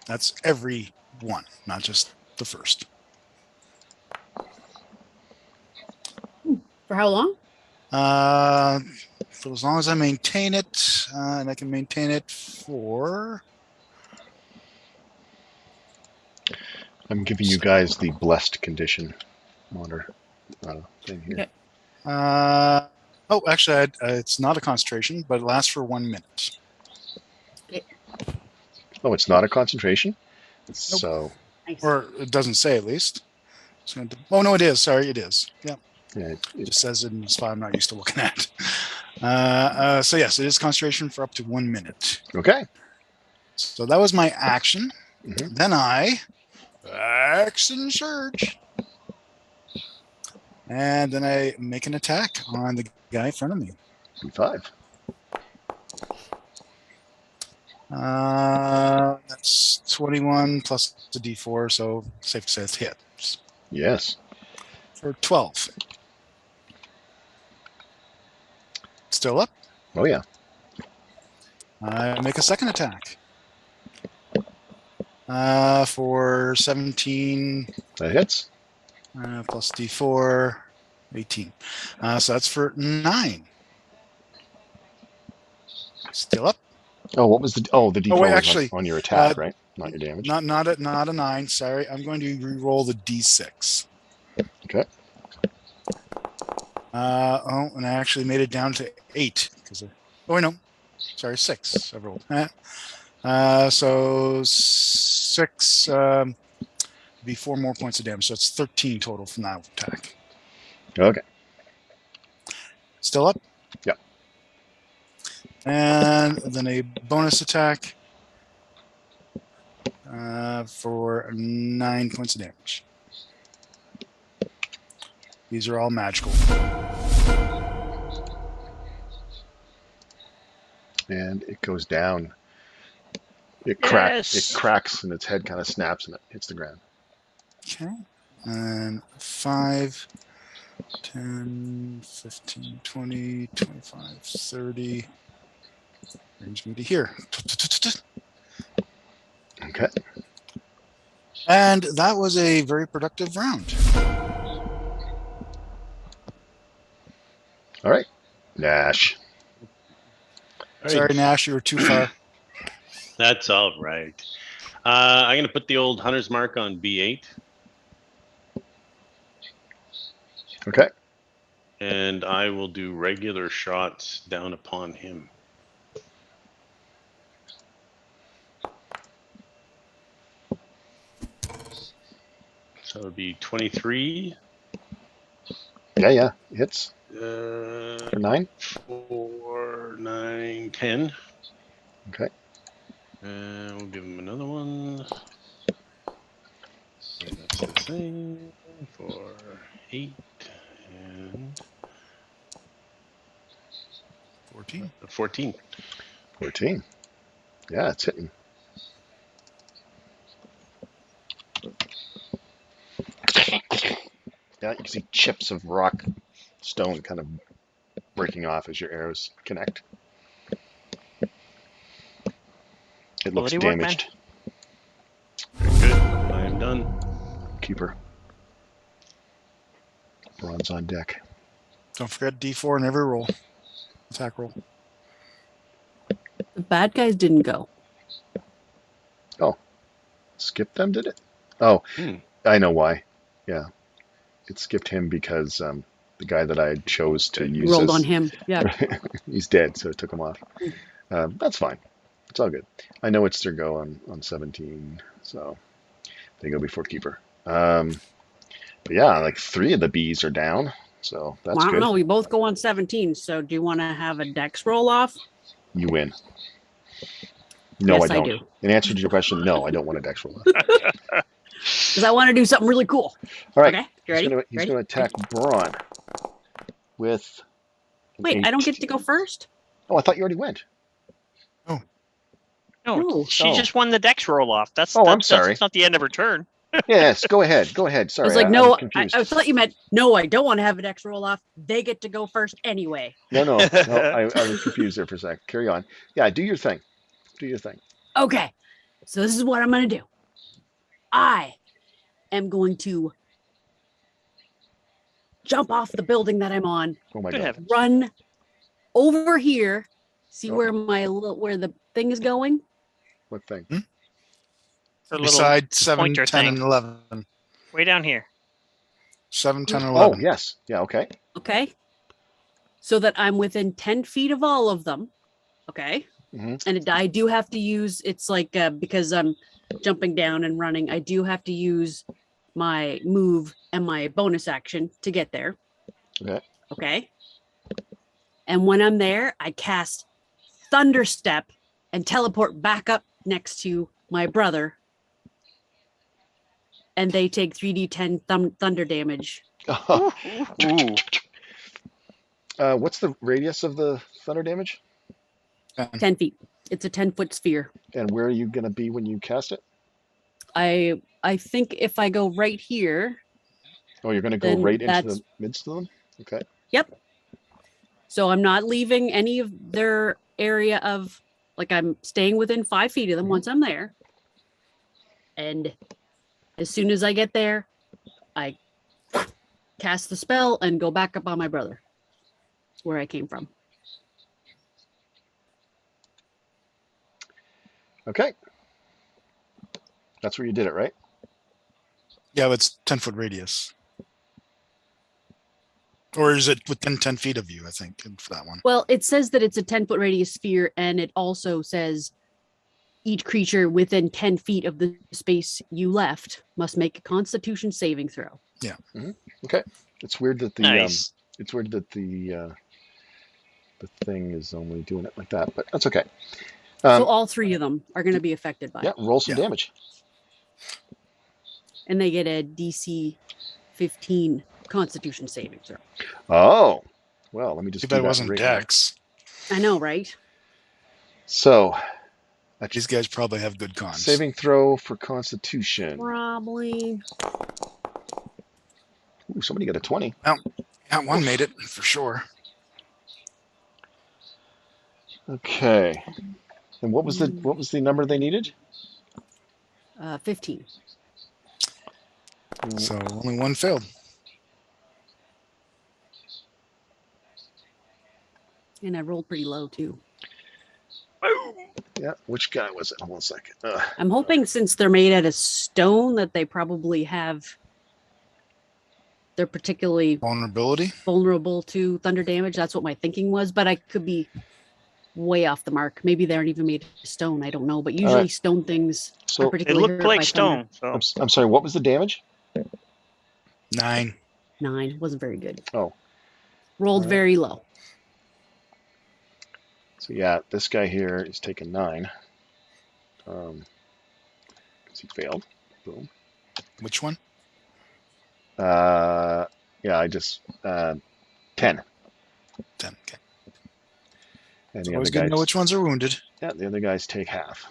That's every one, not just the first. For how long? For as long as I maintain it, and I can maintain it for. I'm giving you guys the blessed condition monitor thing here. Okay. Oh, actually, it's not a concentration, but it lasts for 1 minute. Oh, it's not a concentration? So, Nice. Or it doesn't say, at least. Oh, no, it is. Sorry, it is. Yeah. yeah, It just says it in a spot I'm not used to looking at. So, yes, it is concentration for up to 1 minute. okay. So that was my action. Mhm. Then I action surge. And then I make an attack on the guy in front of me. D5. That's 21 plus the D4, so safe to say it's hits. Yes. For 12. Still up. Oh, yeah. I make a second attack. For 17 That hits. plus D4, 18. So that's for 9. Still up. Oh, what was the D4 Oh, wait, was actually, on your attack, right? Not your damage. Not a 9. Sorry, I'm going to re-roll the D6. Okay. And I actually made it down to 8 because. Oh wait, no, sorry, 6. I rolled. So 6 be 4 more points of damage. So it's 13 total from that attack. Okay. Still up. Yep. And then a bonus attack for 9 points of damage. These are all magical. And it goes down. It cracks. Yes. It cracks, and its head kind of snaps, and it hits the ground. Okay. And 5, 10, 15, 20, 25, 30. Brings me to here. Okay. And that was a very productive round. All right. Nash. All Sorry, right. Nash, you were too far. That's all right. I'm going to put the old hunter's mark on B8. Okay. And I will do regular shots down upon him. So it'll be 23. Yeah. Hits. For For 9. 4, 9, 10. Okay. And we'll give him another one. And that's the same for 8 and 14. 14. 14. Yeah, it's hitting. Yeah, you can see chips of rock stone kind of breaking off as your arrows connect. It looks Quality work, man. damaged. Very good. I am done. Keeper. Bronze on deck. Don't forget D4 in every roll. Attack roll. The bad guys didn't go. Skipped them, did it? Oh, Hmm. I know why. Yeah. It skipped him because the guy that I chose to use Rolled as- on him. Yeah. he's dead, so it took him off. That's fine. It's all good. I know it's their go on 17, so they go before Keeper. But yeah, like 3 of the bees are down, So that's Well, I don't good. know. We both go on 17. So do you want to have a dex roll off? You win. No, Yes, I I don't. do. In answer to your question, no, I don't want a dex roll. Because I want to do something really cool. All right. Okay. You ready? He's Ready? going to attack Braun with. an Wait, I don't get to 18. go first? Oh, I thought you already went. No, No. she Oh. just won the dex roll off. Oh, I'm sorry. That's not the end of her turn. Yes, go ahead. Go ahead. I Sorry, was like, I'm no, I confused. thought you meant, no, I don't want to have a dex roll off. They get to go first anyway. No. I was confused there for a sec. Carry on. Yeah, do your thing. Do your thing. Okay. So this is what I'm going to do. I am going to jump off the building that I'm on, Oh my Good God. heavens. run over here, see Oh. where where the thing is going. What thing? Her little Beside 7, pointer 10, thing. and 11. way down here. 7, 10, and Oh, 11. yes. Yeah, okay. Okay. So that I'm within 10 feet of all of them. Okay. Mhm. And I do have to use, it's like, because I'm jumping down and running, I do have to use my move and my bonus action to get there. Okay. Okay. And when I'm there, I cast Thunder Step and teleport back up next to my brother. And they take 3d10 thunder damage. Ooh. What's the radius of the thunder damage? 10 feet. It's a 10-foot sphere. And where are you going to be when you cast it? I think if I go right here, Oh, you're going to go Then right into that's- the midst of them? Okay. yep. So I'm not leaving any of their area of, like, I'm staying within 5 feet of them once I'm there. And as soon as I get there, I cast the spell and go back up on my brother where I came from. Okay. That's where you did it, right? Yeah, but it's 10-foot radius. Or is it within 10 feet of you, I think, for that one? Well, it says that it's a 10-foot radius sphere, and it also says each creature within 10 feet of the space you left must make a Constitution saving throw. Okay. It's weird that the Nice. it's weird that the thing is only doing it like that, but that's okay. So all three of them are going to be affected by Yeah, it, roll some Yeah. damage. and they get a DC 15 Constitution saving throw. Oh. Well, let me just Too do bad it that wasn't right now. Dex. I know, right? So, These guys probably have good cons. saving throw for Constitution. Probably. Ooh, somebody got a 20. Yeah, one made it for sure. Okay. And what was the number they needed? 15. So only one failed. And I rolled pretty low too. Yeah, which guy was it? Hold on a second. I'm hoping since they're made out of stone that they probably they're particularly Vulnerability. vulnerable to thunder damage. That's what my thinking was, but I could be way off the mark. Maybe they aren't even made of stone. I don't know. But usually right. stone things are So They particularly look hurt like by thunder. stone. So I'm sorry, what was the damage? 9. 9 wasn't very good. Oh. Rolled Alright. very low. So yeah, this guy here is taking 9. Because he failed. Boom. Which one? Yeah, I just 10. 10. Okay. And the Always other good to know guys, which ones are wounded. yeah, the other guys take half.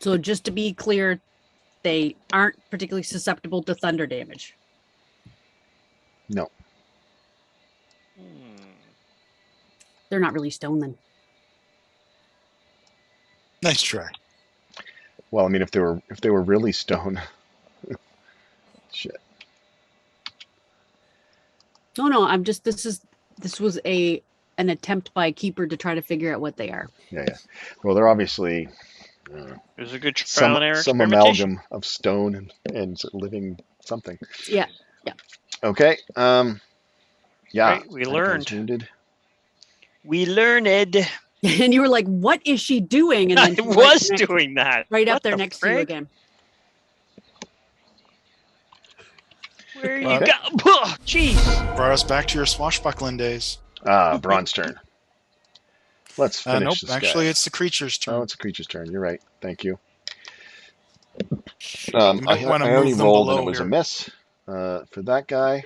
So just to be clear, they aren't particularly susceptible to thunder damage. No. They're not really stone then. Nice try. Well, I mean, if they were really stone, shit. No, I'm just this was an attempt by a keeper to try to figure out what they are. Yeah. Well, they're obviously it was a good trial some and error some experimentation. amalgam of stone and living something. Yeah. Okay. Yeah. Right, we that guy's learned. wounded. We learned. And you were like, "What is she doing?" And I then she's was next, doing that. right up What there the next to you frig? again. Where you Okay. go? Oh, jeez. Brought us back to your swashbuckling days. Braun's turn. Let's finish Nope, this actually, guy. it's the creature's turn. Oh, it's a creature's turn. You're right. Thank you. You might wanna already move them rolled and below it was a here. miss. For that guy,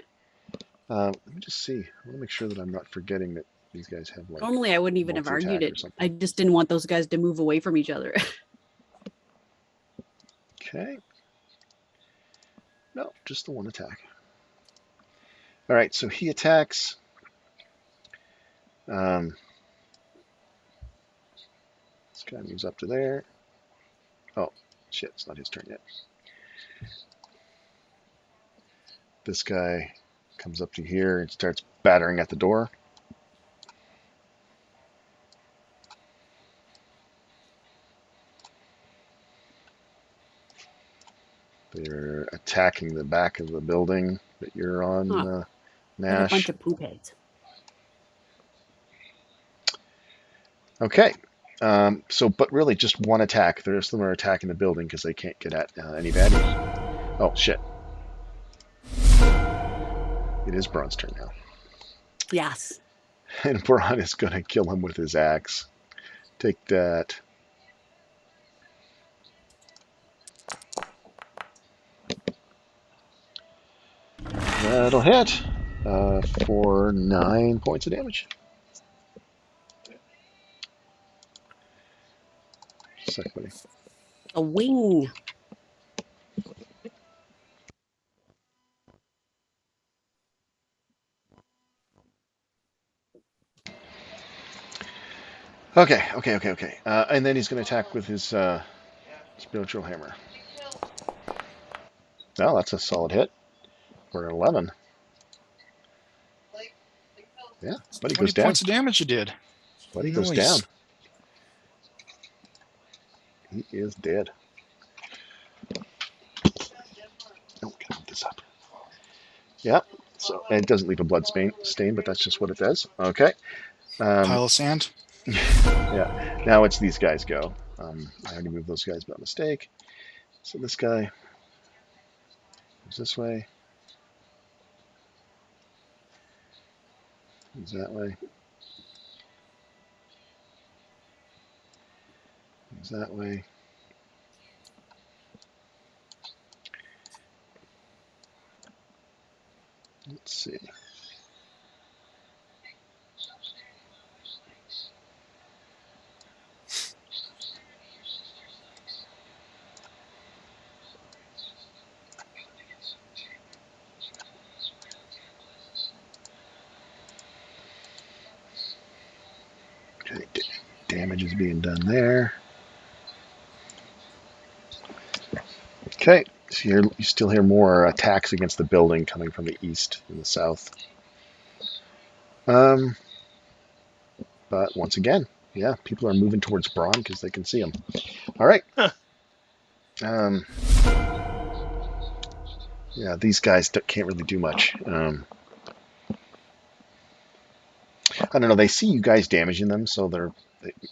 let me just see. I want to make sure that I'm not forgetting that these guys have like. Normally, I wouldn't even have multi-attack argued or it. something. I just didn't want those guys to move away from each other. Okay. No, just the one attack. All right, so he attacks. This guy moves up to there. Oh, shit, it's not his turn yet. This guy comes up to here and starts battering at the door. They're attacking the back of the building that you're on, Huh. What a Nash. bunch of poop heads. Okay. But really just one attack. The rest of them are attacking the building because they can't get at any baddies. Oh, shit. It is Braun's turn now. Yes. And Braun is going to kill him with his axe. Take that. That'll hit for 9 points of damage. Sec, buddy. A wing. Okay. And then he's going to attack with his spiritual hammer. Well, that's a solid hit for 11. Yeah, buddy 20 goes down. points of damage you did. Buddy goes Nice. down. He is dead. Oh, can I move this up? Yeah. So and it doesn't leave a blood stain, but that's just what it does. Okay. Pile of sand. Yeah. Now it's these guys go. I already moved those guys by mistake. So this guy goes this way. Moves that way. Moves that way. Let's see. Okay, damage is being done there. Okay, so you still hear more attacks against the building coming from the east and the south. But once again, yeah, people are moving towards Braun because they can see him. All right. Huh. Yeah, these guys can't really do much. I don't know. They see you guys damaging them, so they're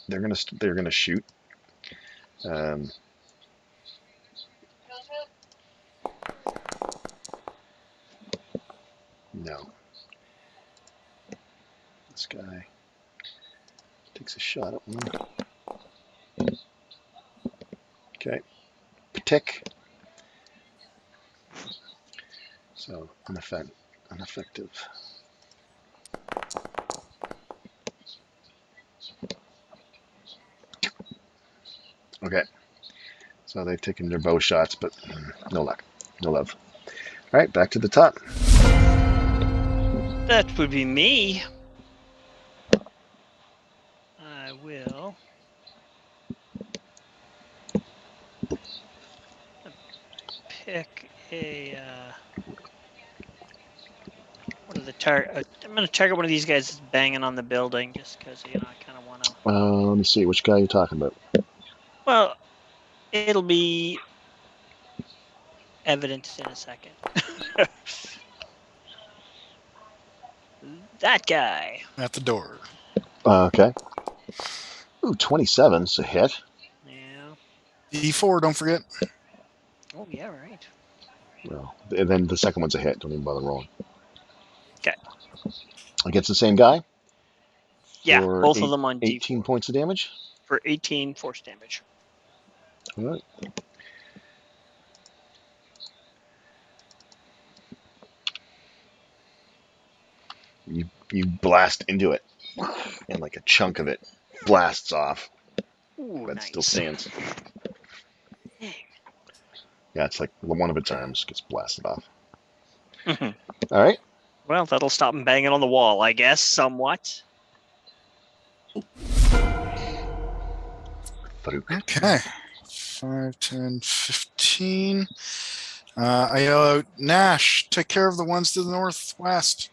gonna shoot. No. This guy takes a shot at one. Okay. Tick. So ineffective. Okay. So they've taken their bow shots, but no luck. No love. All right, back to the top. That would be me. I will pick a. What are the target? I'm going to target one of these guys that's banging on the building, just because I kind of want to. Let me see. Which guy are you talking about? Well, it'll be evident in a second. That guy. At the door. Okay. Ooh, 27's a hit. Yeah. E4, don't forget. Oh yeah, right. Well, and then the second one's a hit. Don't even bother rolling. 'Kay. Against the same guy Yeah, for both of them on 18 D4 points of damage. for 18 force damage. All right. You blast into it, and like a chunk of it blasts off, Ooh, but nice. still stands. Dang. Yeah, it's like one of its arms gets blasted off. Mhm. All right. Well, that'll stop him banging on the wall, I guess, somewhat. Farouk. Okay. 5, 10, 15. I yell out, Nash, take care of the ones to the northwest.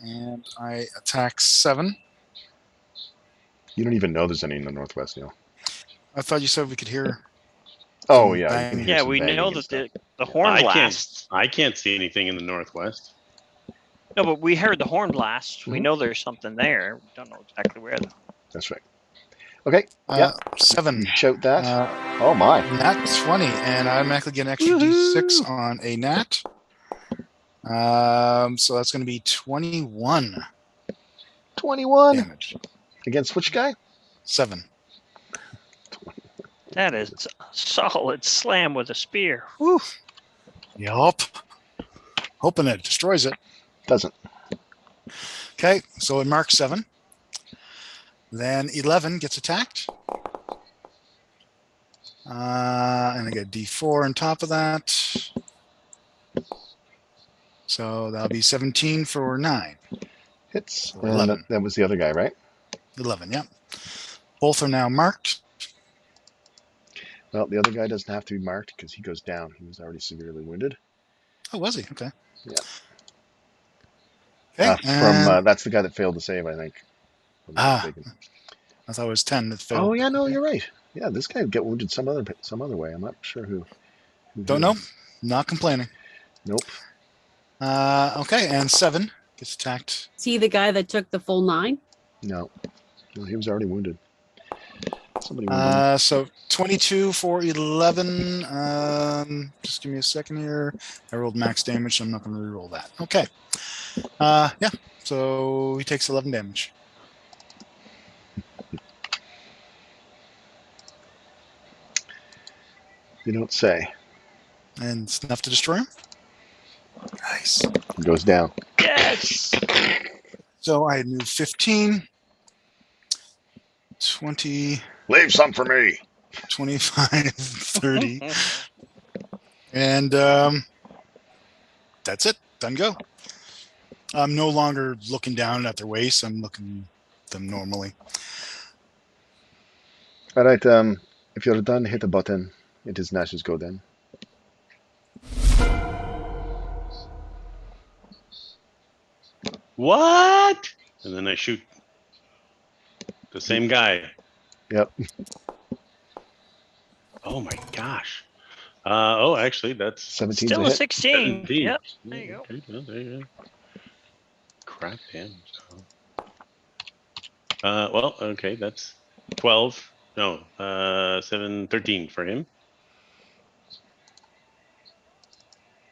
And I attack 7. You don't even know there's any in the northwest, Neil. I thought you said we could hear. Oh Some yeah, you can banging. hear Yeah, some we banging know and that stuff. the horn blast. I can't see anything in the northwest. No, but we heard the horn blast. We Mhm. know there's something there. We don't know exactly where, though. That's right. Okay. Yeah. 7. You shout that. Uh, Oh my. Nat 20, and I automatically get an extra D6 on a nat. So that's going to be 21 21 damage. against which guy? 7. That is a solid slam with a spear. Woo. Yup. Hoping it destroys it. Doesn't. Okay, so it marks 7. Then 11 gets attacked. And I get D4 on top of that. So that'll be 17 for 9. Hits. So And 11. that was the other guy, right? 11, yep. Both are now marked. Well, the other guy doesn't have to be marked because he goes down. He was already severely wounded. Oh, was he? Okay. Yeah. Okay. and That's the guy that failed to save, I think. If I'm not Ah. mistaken. I thought it was 10 that failed. Oh yeah, no, Okay. you're right. Yeah, this guy would get wounded some other way. I'm not sure who Don't know. Not complaining. Nope. Okay, and 7 gets attacked. See the guy that took the full 9? No, he was already wounded. Somebody wounded him. So 22 for 11. Just give me a second here. I rolled max damage, so I'm not going to reroll that. Okay. Yeah. So he takes 11 damage. You don't say. And it's enough to destroy him. Nice. He goes down. Yes. So I had moved 15, 20, Leave some for me. 25, 30. And that's it. Done go. I'm no longer looking down at their waist. I'm looking at them normally. All right. If you're done, hit the button. It is Nash's go then. What? And then I shoot the same guy. Yep. Oh my gosh. Actually, that's 17's Still a a hit. 16. 17. Yep. There you go. Okay, well, there you go. Crap damage. Okay, that's 12. No, 7, 13 for him.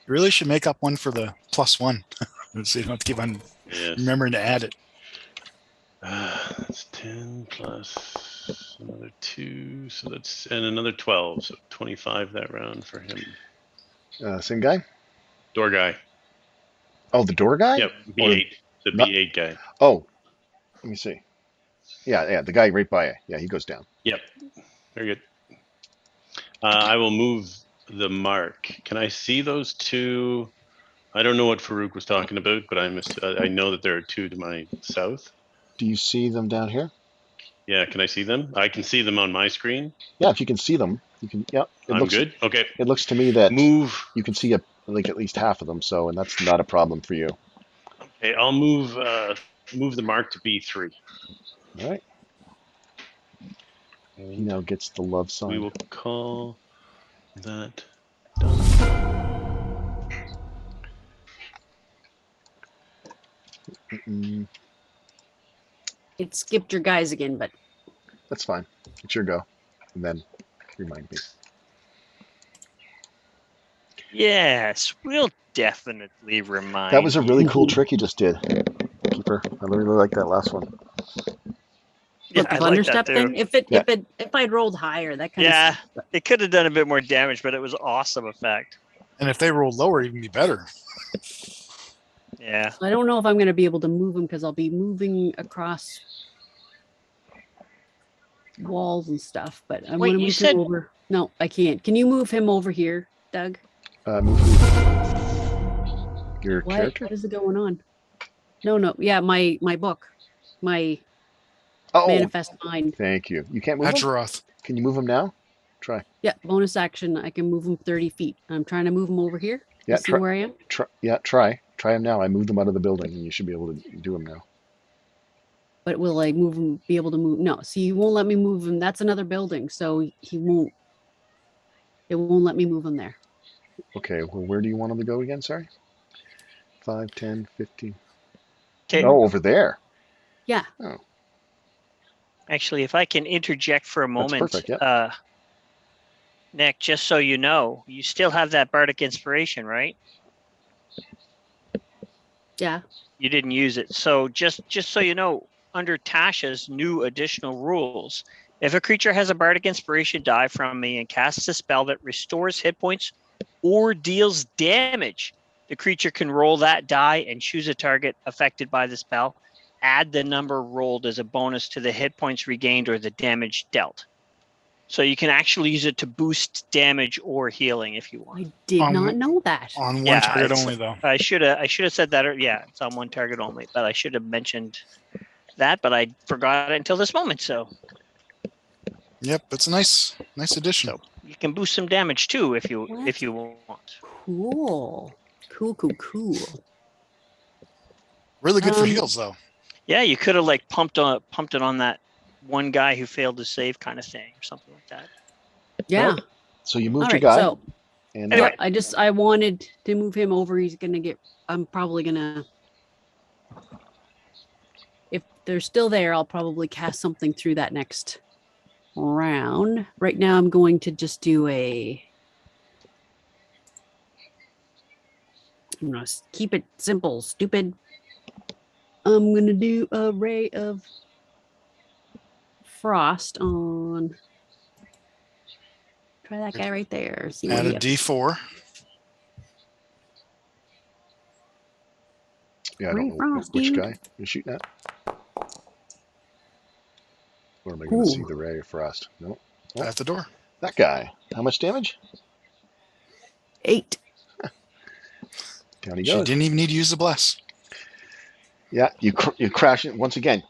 You really should make up one for the +1. So you don't have to keep on Yes. remembering to add it. That's 10 plus another 2, so that's and another 12, so 25 that round for him. Same guy. Door guy. Oh, the door guy. Yep, B8. The not- B8 guy. Oh, let me see. Yeah, the guy right by you. Yeah, he goes down. Yep. Very good. I will move the mark. Can I see those two? I don't know what Farouk was talking about, but I know that there are two to my south. Do you see them down here? Yeah, can I see them? I can see them on my screen. Yeah, if you can see them, you can. Yeah, I'm good. Okay. It looks to me that Move. you can see at least half of them. So, and that's not a problem for you. Okay, I'll move the mark to B3. All right. He now gets the love sign. We will call that done. Mm-mm. It skipped your guys again, but That's fine. It's your go. And then remind me. Yes, we'll definitely remind That was a really you. cool trick you just did, Keeper. I really like that last one. Yeah, What, the I like that thunderstep too. thing? If Yeah. I'd rolled higher, that kind of Yeah, sucked. it could have done a bit more damage, but it was awesome effect. And if they roll lower, even be better. Yeah. I don't know if I'm going to be able to move him because I'll be moving across walls and stuff. But I Wait, want to you move said- him over. No, I can't. Can you move him over here, Doug? Move who? Your What? character? What is it going on? No. Yeah, my book, my Oh, manifest mind. thank you. You can't move him? Acheroth. Can you move him now? Try. Yeah, bonus action. I can move him 30 feet. I'm trying to move him over here. Yeah, You see where I am? try. Try him now. I moved him out of the building, and you should be able to do him now. But will I move him? Be able to move? No. See, he won't let me move him. That's another building, so he won't. It won't let me move him there. Okay, well, where do you want him to go again? Sorry. 5, 10, 15. Okay. Oh, over there. Yeah. Oh, Actually, if I can interject for a that's moment, perfect. Yeah. Nick, just so you know, you still have that bardic inspiration, right? Yeah. You didn't use it. So just so you know, under Tasha's new additional rules, if a creature has a bardic inspiration die from me and casts a spell that restores hit points or deals damage, the creature can roll that die and choose a target affected by the spell. Add the number rolled as a bonus to the hit points regained or the damage dealt. So you can actually use it to boost damage or healing if you want. I did On not w- know that. On one Yeah, target it's- only, though. I should have said that. Yeah, it's on one target only, but I should have mentioned that, but I forgot it until this moment. So Yep, it's a nice addition. So you can boost some damage too if you What? want. Cool. Cool. Really good for Um, heals, though. Yeah, you could have like pumped it on that one guy who failed to save kind of thing or something like that. Yeah. So you All moved your right. guy. So And Anyway. I wanted to move him over. He's gonna get. I'm probably gonna. If they're still there, I'll probably cast something through that next round. Right now, I'm going to just do a. I'm gonna keep it simple, stupid. I'm gonna do a ray of frost on. Try that guy right there. See what Add he a up. D4. yeah, I Ray don't know Frost, which dude. guy you're shooting at. Or am I going to see Ooh. the ray of frost? No, Oh. At the door. that guy. How much damage? 8. Down he She goes. didn't even need to use the bless. Yeah, you crash it once again.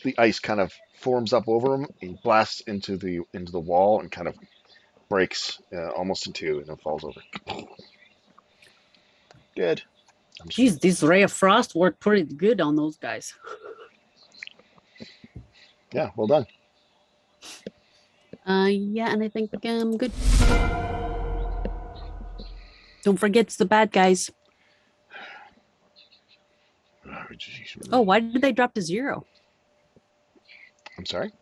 The ice kind of forms up over him. He blasts into the wall and kind of breaks almost in two, and then falls over. Good. I'm just- Jeez, this ray of frost worked pretty good on those guys. Yeah, well done. Yeah, and I think I'm good. Don't forget it's the bad guys. Oh, why did they drop to 0? I'm sorry.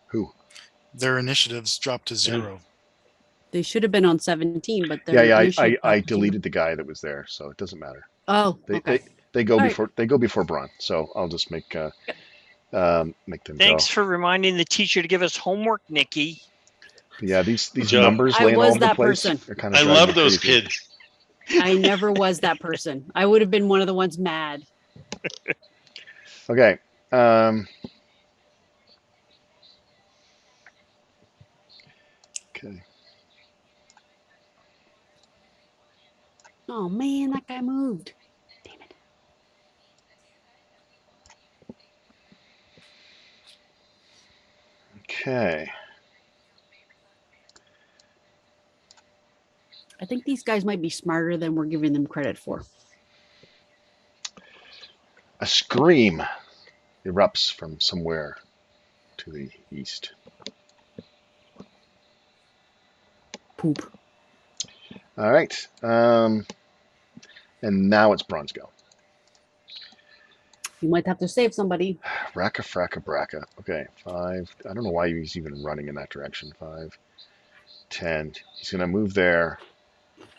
Who? Their initiatives dropped to 0. They should have been on 17, but Yeah, they're I deleted the guy that was there, so it doesn't matter. Oh, They okay. they go All right. before Braun, so I'll just make them Thanks go. for reminding the teacher to give us homework, Nikki. But yeah, these job. numbers I laying all was over the that place person. are kind of I driving love me those crazy. kids. I never was that person. I would have been one of the ones mad. Okay. Okay. Oh man, that guy moved. Damn it. Okay. I think these guys might be smarter than we're giving them credit for. A scream erupts from somewhere to the east. Poop. All right. And now it's Braun's go. You might have to save somebody. Raka fracka bracka. Okay, 5. I don't know why he's even running in that direction. 5, 10. He's going to move there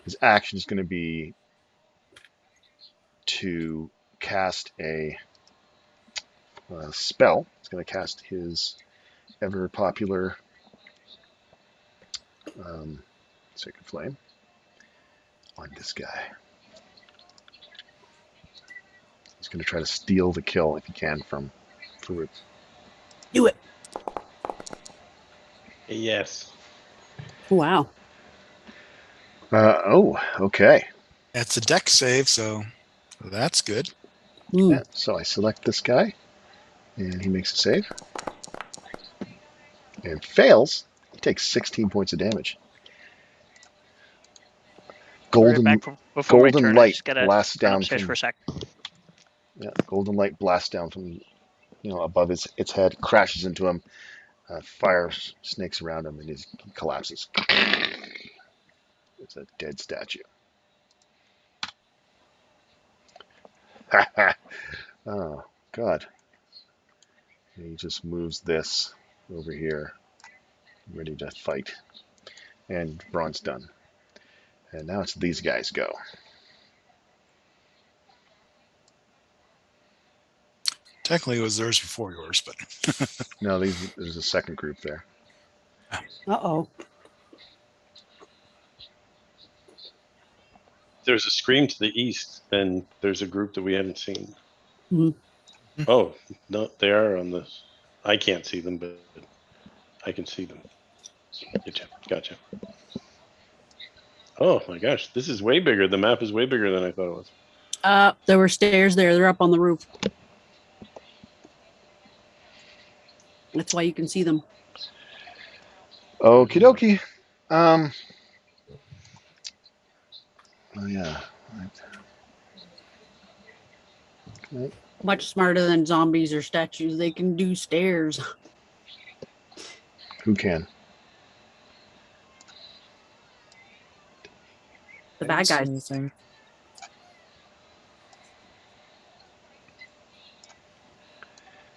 His action is going to be to cast a spell. He's going to cast his ever popular Sacred Flame on this guy. He's going to try to steal the kill if he can from Farouk. Do it. Yes. Wow. Okay. That's a deck save, so that's good. Hmm. Yeah, so I select this guy, and he makes a save. And fails. He takes 16 points of damage. Be right Golden back before my golden turn. I light just gotta blasts run down upstairs from for a sec. golden light blasts down from above its head, crashes into him, fire snakes around him, and he collapses. It's a dead statue. Oh God! He just moves this over here, ready to fight, and Braun's done. And now it's these guys go. Technically, it was theirs before yours, but No, there's a second group there. Uh-oh. There's a scream to the east, and there's a group that we haven't seen. Mhm. Oh, no, they are on this. I can't see them, but I can see them. Gotcha. Oh my gosh, this is way bigger. The map is way bigger than I thought it was. There were stairs there. They're up on the roof. That's why you can see them. Okie dokie. Oh yeah. Okay. Much smarter than zombies or statues. They can do stairs. Who can? The I bad didn't see guys. anything.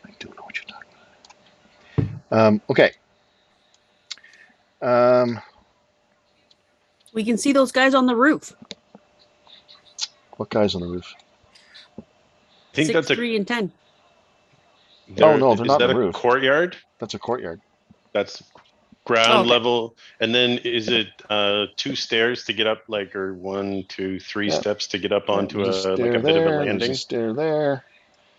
I don't know what you're talking about. Okay. We can see those guys on the roof. What guys on the roof? I think 6, that's a. 3, and 10. Oh, no, they're is not that on the a roof. courtyard? That's a courtyard. That's ground Okay. level, and then is it 2 stairs to get up, like, or 1, 2, 3 Yeah. steps to get up onto There's a like stair a bit of a there, landing, There's a stair there.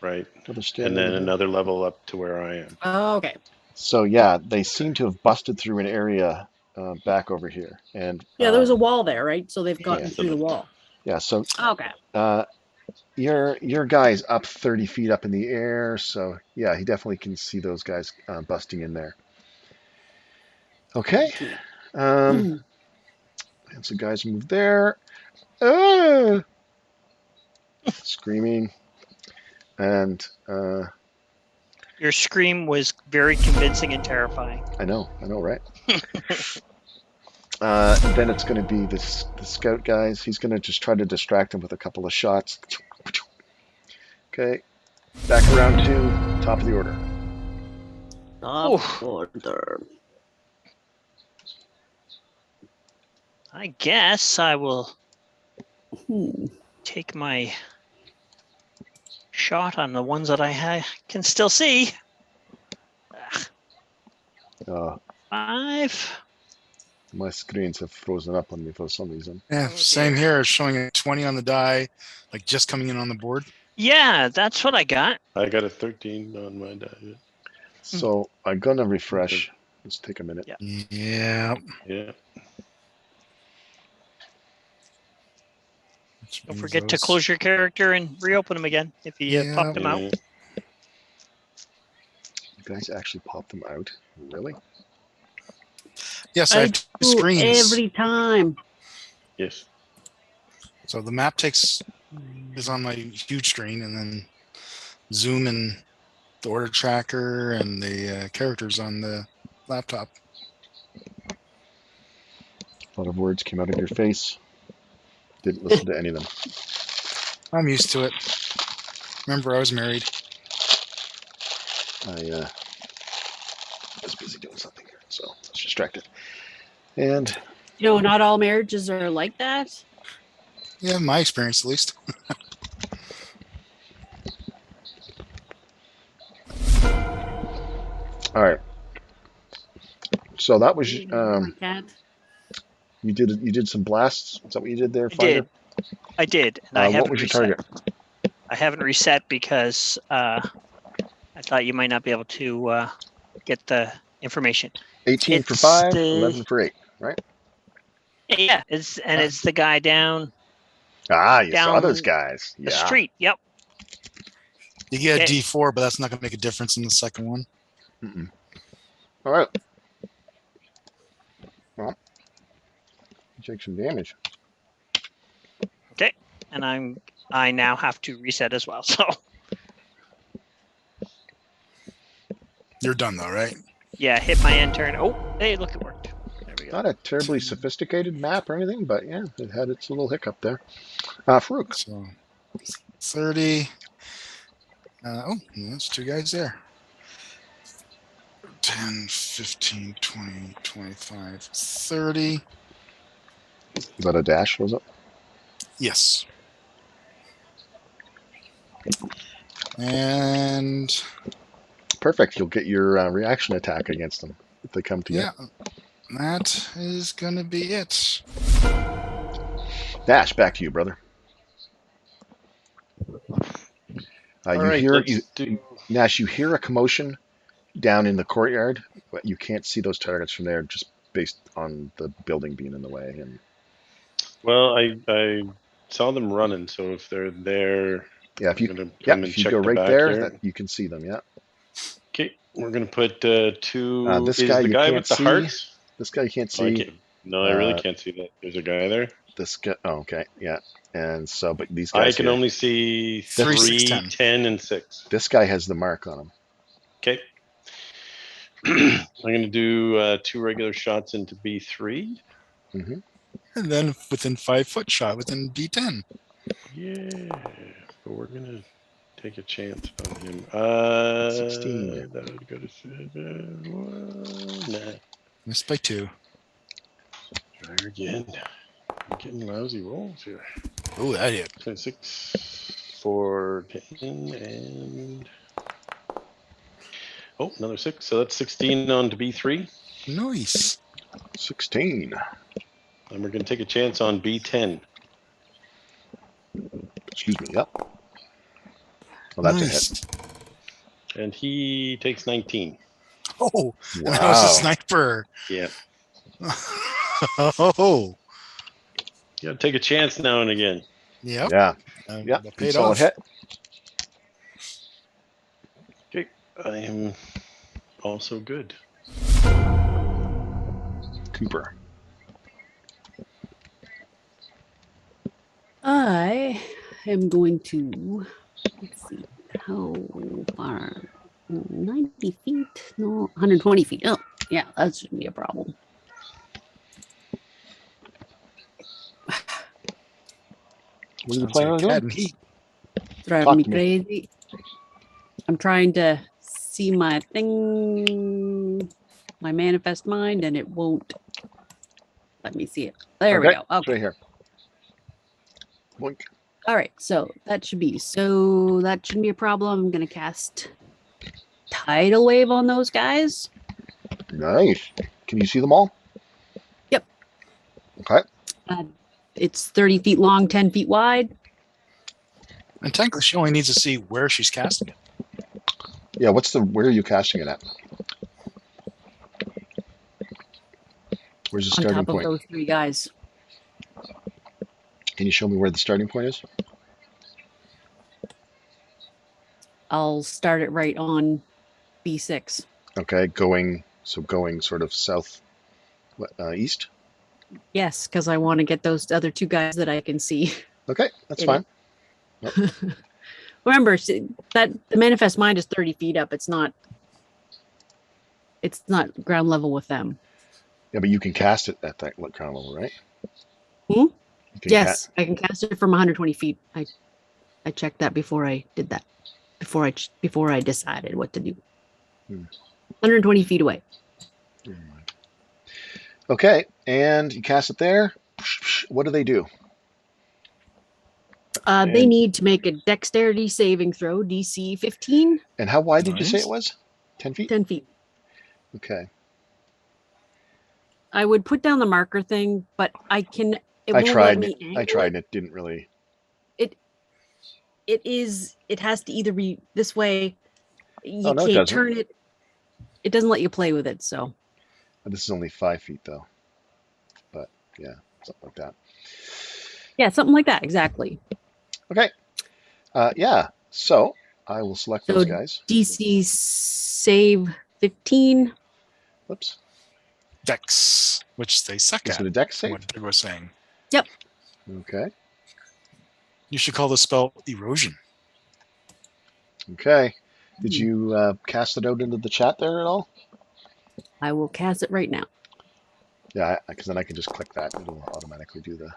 right? Another stair And then there. another level up to where I am. Oh, okay. So yeah, they seem to have busted through an area back over here, and Yeah, there was a wall there, right? So they've gotten Yeah. through the wall. yeah. So Okay. your guy's up 30 feet up in the air, so yeah, he definitely can see those guys busting in there. Okay. And so guys move there. Screaming. And Your scream was very convincing and terrifying. I know, right? Then it's going to be the scout guys. He's going to just try to distract him with a couple of shots. Okay. Back around to top of the order. Order. I guess I will Hmm. take my shot on the ones that I can still see. Uh, 5. my screens have frozen up on me for some reason. Yeah, Oh, same dear. here. Showing a 20 on the die, like just coming in on the board. Yeah, that's what I got. I got a 13 on my die. So I'm going to refresh. Let's take a minute. Yeah. Yeah. Yeah. Which Don't means forget to those- close your character and reopen them again if you Yeah. popped them out. Yeah. You guys actually pop them out? Really? Yes, I I have two do screens. every time. Yes. So the map is on my huge screen, and then Zoom and the order tracker and the characters on the laptop. A lot of words came out of your face. Didn't listen to any of them. I'm used to it. Remember, I was married. I was busy doing something, so I was distracted. And not all marriages are like that. Yeah, my experience at least. All right. So that was My cat. you did some blasts. Is that what you did there, I Finder? did. I did, and I What haven't was your reset. target? I haven't reset because I thought you might not be able to get the information. 18 for It's 5, the 11 for 8, right? yeah, it's the guy down Ah, you saw down those guys. the Yeah. street. Yep. You get a Okay. D4, but that's not going to make a difference in the second one. Mm-mm. All right. Well, you take some damage. Okay, and I now have to reset as well. So You're done though, right? yeah, hit my end turn. Oh, hey, look, it worked. There we go. Not a terribly sophisticated map or anything, but yeah, it had its little hiccup there. Farouk. So 30. Oh, there's two guys there. 10, 15, 20, 25, 30. Is that a dash, was it? Yes. And Perfect. You'll get your reaction attack against them if they come to you. yeah, that is going to be it. Dash, back to you, brother. All You right, hear let's do. Nash, you hear a commotion down in the courtyard, but you can't see those targets from there just based on the building being in the way. And Well, I saw them running, so if they're there, yeah, if I'm you gonna come and if you check go the right there, backyard. you can see them. Yeah. Okay, we're gonna put two. This Is guy the you guy can't with the see. hearts? This guy you can't Oh, I see. can't. No, I really Uh, can't see that. There's a guy there. This guy. Oh, okay. Yeah. And so, but these I guys can here. only see 3, 6, 3, 10. 10, and 6. This guy has the mark on him. Okay. I'm gonna do 2 regular shots into B3. Hmm. And then within 5-foot shot within D10. Yeah, but we're gonna take a chance on him. 16. That would go to 7. Nah, Missed by 2. try her again. I'm getting lousy rolls here. Oh, that hit. 26 for 10 and another 6. So that's 16 on to B3. Nice. 16. And we're gonna take a chance on B10. Excuse me. Yep. Well, that's a hit. Nice. And he takes 19. Oh, and that was a Wow. sniper. Yeah. Oh, You gotta take a chance now and again. yep. Yeah. Yeah. That Good paid solid off. hit. Okay. I am also good. Cooper. I am going to, let's see, how far? 90 feet? No, 120 feet. Oh, yeah, that shouldn't be a problem. What are you Sounds planning like on cat doing? and heat. Driving Talk me to me. crazy. I'm trying to see my thing, my manifest mind, and it won't let me see it. There we go. It's Okay. right here. Boink. All right. So that shouldn't be a problem. I'm going to cast Tidal Wave on those guys. Nice. Can you see them all? Yep. Okay. It's 30 feet long, 10 feet wide. And technically, she only needs to see where she's casting it. Yeah. Where are you casting it at? Where's the On starting top of point? those 3 guys. Can you show me where the starting point is? I'll start it right on B6. Okay. Going sort of south, east. Yes, because I want to get those other 2 guys that I can see. Okay. That's It fine. Remember that the manifest mind is 30 feet up. It's not ground level with them. Yeah, but you can cast it at that ground level, right? Hmm? You can Yes, I can cast it from 120 feet. I checked that before I did that. Before I decided what to do. 120 feet away. Okay, and you cast it there. What do they do? They And- need to make a dexterity saving throw, DC 15, And how wide did you say Nice. it was? 10 feet? 10 feet. Okay. I would put down the marker thing, but I can. It I won't tried. let me. I angle tried, it. and it didn't really. It is. It has to either be this way. You Oh, no, it can't doesn't. turn it. It doesn't let you play with it. So This is only 5 feet, though. But yeah, something like that. yeah, something like that. Exactly. Okay. Yeah. So I will select So those guys. DC save 15. Whoops. Dex, which they suck Is at. it a dex from save? What Doug was saying. Okay. You should call the spell erosion. Okay. Did you cast it out into the chat there at all? I will cast it right now. Yeah, because then I can just click that. It'll automatically do the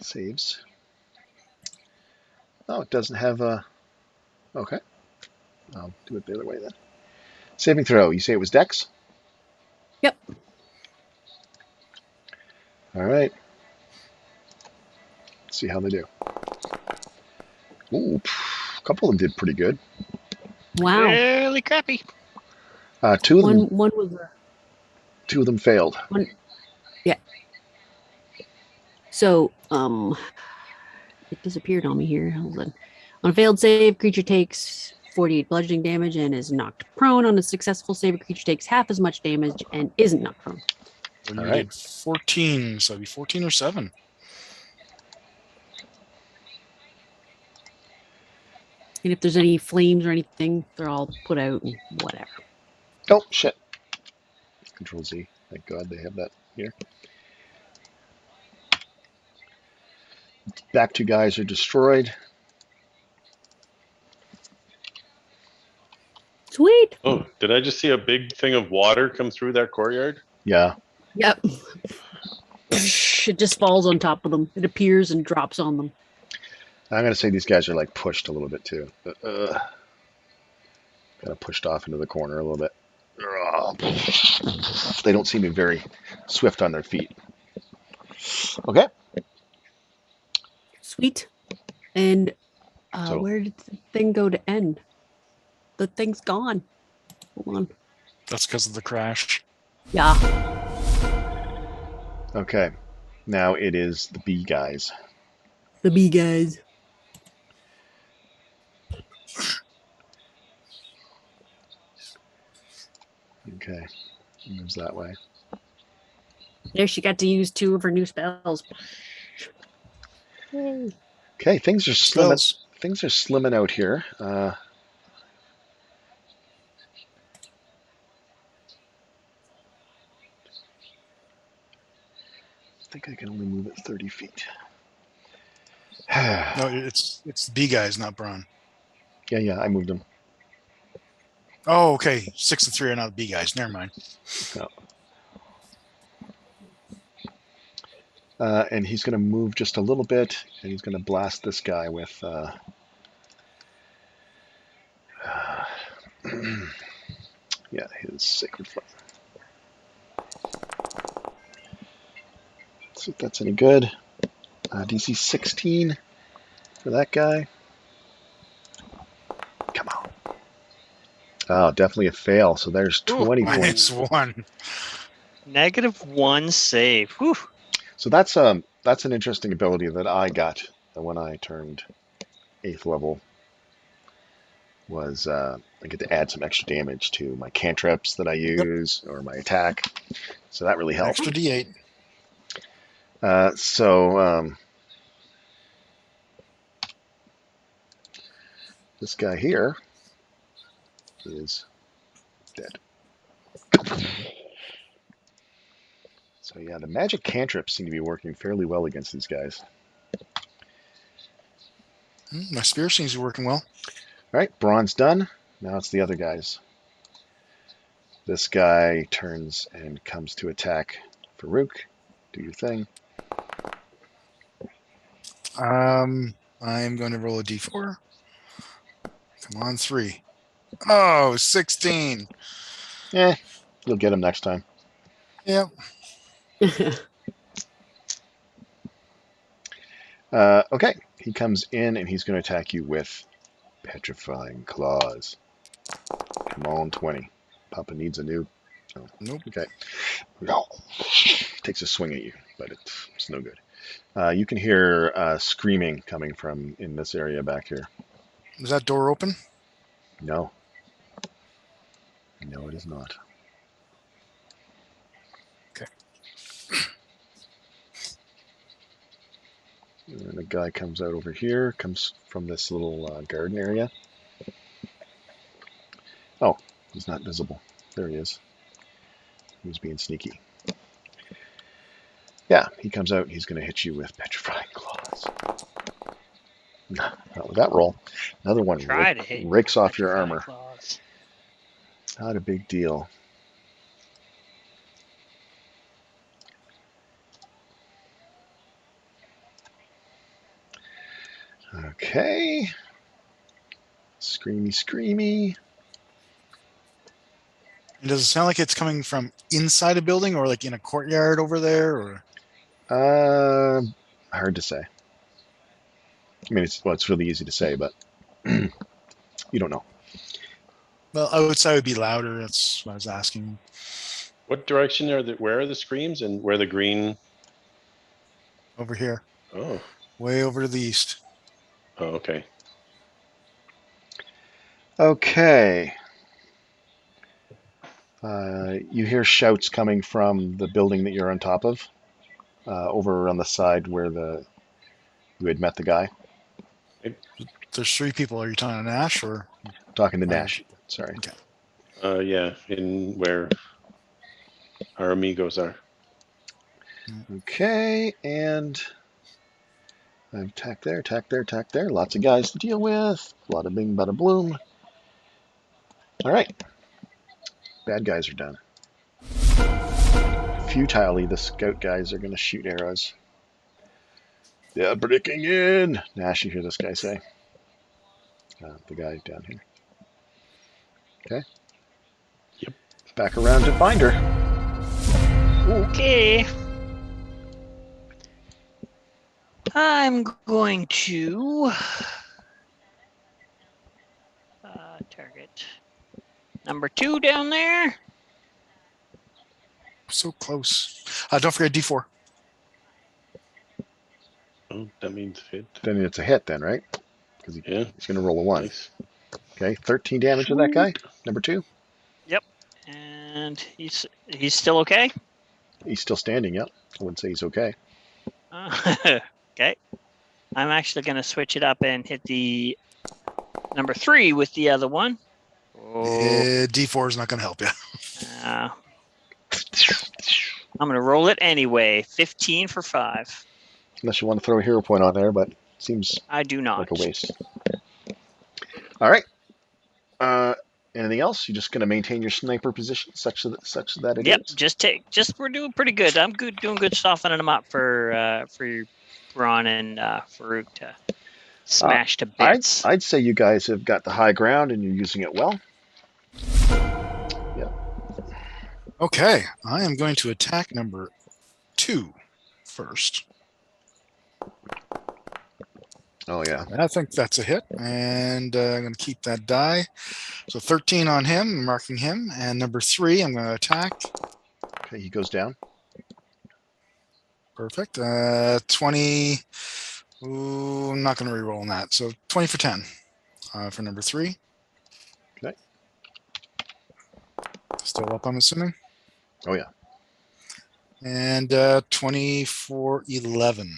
saves. Oh, it doesn't have a... Okay. I'll do it the other way then. Saving throw. You say it was dex? Yep. All right. Let's see how they do. Ooh, a couple of them did pretty good. Wow. Really crappy. Two of them One was a Two of them failed. one. Yeah. So it disappeared on me here. Hold on. On a failed save, creature takes 48 bludgeoning damage and is knocked prone. On a successful save, a creature takes half as much damage and isn't knocked prone. So you All right. did 14, so it'd be 14 or 7. And if there's any flames or anything, they're all put out and whatever. Oh, shit. Control Z. Thank God they have that here. Back two guys are destroyed. Sweet. Oh, did I just see a big thing of water come through that courtyard? Yeah. Yep. It just falls on top of them. It appears and drops on them. I'm going to say these guys are like pushed a little bit too. Kind of pushed off into the corner a little bit. They don't seem to be very swift on their feet. Okay. Sweet. And So- where did the thing go to end? The thing's gone. Hold on. That's because of the crash. Yeah. Okay. Now it is the B guys. The bee guys. Okay. Moves that way. There, she got to use 2 of her new spells. Yay. Okay. Things are slimming. Spells. Things are slimming out here. I think I can only move it 30 feet. No, it's the B guys, not Braun. Yeah, I moved them. Oh, okay. 6 and 3 are not the B guys. Never mind. And he's going to move just a little bit, and he's going to blast this guy with. Yeah, his sacred flame. Let's see if that's any good. DC 16 for that guy. Come on. Oh, definitely a fail. So there's 20 points. -1. -1 save. Whew. So that's an interesting ability that I got when I turned 8th level. Was I get to add some extra damage to my cantrips that I use or my attack. So that really helps. Extra D8. This guy here is dead. So yeah, the magic cantrips seem to be working fairly well against these guys. My spear seems to be working well. All right, Braun's done. Now it's the other guys. This guy turns and comes to attack Farouk. Do your thing. I am going to roll a D4. Come on, 3. Oh, 16. You'll get him next time. Yeah. Okay, he comes in and he's going to attack you with petrifying claws. Come on, 20. Papa needs a new. Oh, Nope. okay. No. Takes a swing at you, but it's no good. You can hear screaming coming from in this area back here. Is that door open? No. No, it is not. Okay. And the guy comes out over here, comes from this little garden area. Oh, he's not visible. There he is. He was being sneaky. Yeah, he comes out and he's going to hit you with petrifying claws. Not with that roll. Another one Try to hit rakes off your petrifying armor. claws. Not a big deal. Okay. Screamy, screamy. And does it sound like it's coming from inside a building or like in a courtyard over there? Or Hard to say. I mean, it's really easy to say, but you don't know. well, outside would be louder. That's what I was asking. What direction where are the screams and where the green? Over here, Oh, way over to the east. oh, okay. Okay. You hear shouts coming from the building that you're on top of, over on the side where you had met the guy. There's 3 people. Are you talking to Nash or? Talking to Nash. Sorry. Okay. Yeah, in where our amigos are. Okay, and attack there, attack there, attack there. Lots of guys to deal with. Bada bing, bada bloom. All right. Bad guys are done. Futilely, the scout guys are going to shoot arrows. They're breaking in. Nash, you hear this guy say. The guy down here. Okay. Yep. Back around to Binder. Okay. I'm going to target number 2 down there. So close. Don't forget D4. Oh, that means hit. Then it's a hit then, right? Because Yeah, he's going to roll a 1. nice. Okay, 13 damage to that guy. Number 2. And he's still okay. He's still standing, yep. I wouldn't say he's okay. Okay. I'm actually going to switch it up and hit the number 3 with the other one. Oh, D4 is not going to help you. I'm going to roll it anyway. 15 for 5. Unless you want to throw a hero point on there, but seems I do not. like a waste. All right. Anything else? You're just going to maintain your sniper position such that it Yep. is? We're doing pretty good. I'm doing good softening them up for Ron and Farouk to smash to bits. I'd say you guys have got the high ground and you're using it well. Okay, I am going to attack number 2 first. Oh, yeah. I think that's a hit, and I'm going to keep that die. So 13 on him, marking him, and number 3, I'm going to attack. Okay, he goes down. Perfect. 20. Ooh, I'm not going to reroll on that. So 20 for 10 for number 3. Okay. Still up, I'm assuming. Oh, yeah. And 20 for 11.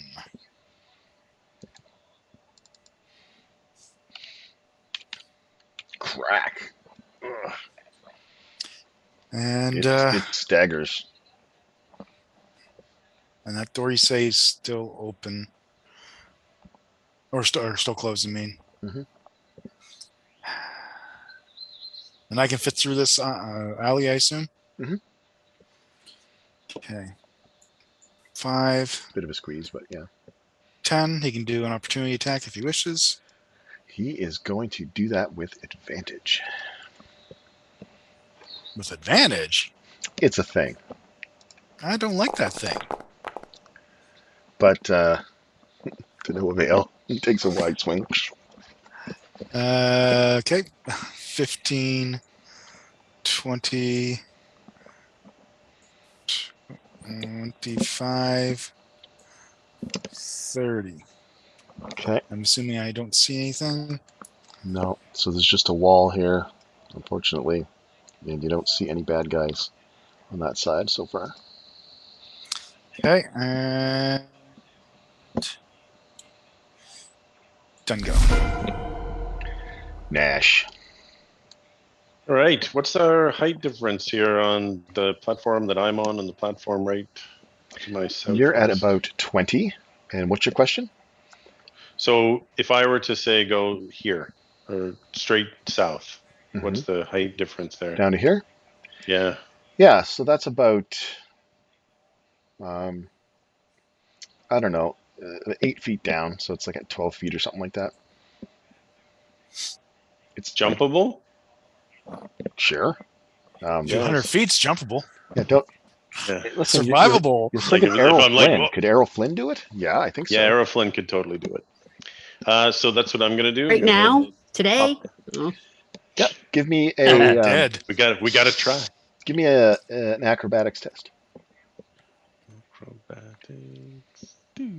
Crack. Ugh. And It staggers. and that door you say is still open. Or still closed, I mean. Mhm. And I can fit through this alley, I assume? Mhm. Okay. 5, Bit of a squeeze, but yeah. 10. He can do an opportunity attack if he wishes. He is going to do that with advantage. With advantage? It's a thing. I don't like that thing. But to no avail. He takes a wide swing. Okay. 15, 20, 25, 30. Okay. I'm assuming I don't see anything. No. So there's just a wall here, unfortunately. And you don't see any bad guys on that side so far. Okay. And done go. Nash. All right, what's our height difference here on the platform that I'm on and the platform right to my south? You're at about 20. And what's your question? So if I were to say go here or straight south, what's the height difference there? Down to here? Yeah. Yeah, so that's about, I don't know, 8 feet down. So it's like at 12 feet or something like that. It's Jumpable? Sure. Yeah. 200 feet's jumpable. Yeah, don't. Yeah. Listen, Survivable. You're Like, thinking if Errol I'm like, Flynn. well- Could Errol Flynn do it? Yeah, I think so. Yeah, Errol Flynn could totally do it. So that's what I'm gonna do. Right I'm gonna now, head today. up. Oh, Yeah, give me Oh, a dead. We got to try. give me an acrobatics test. Acrobatics. This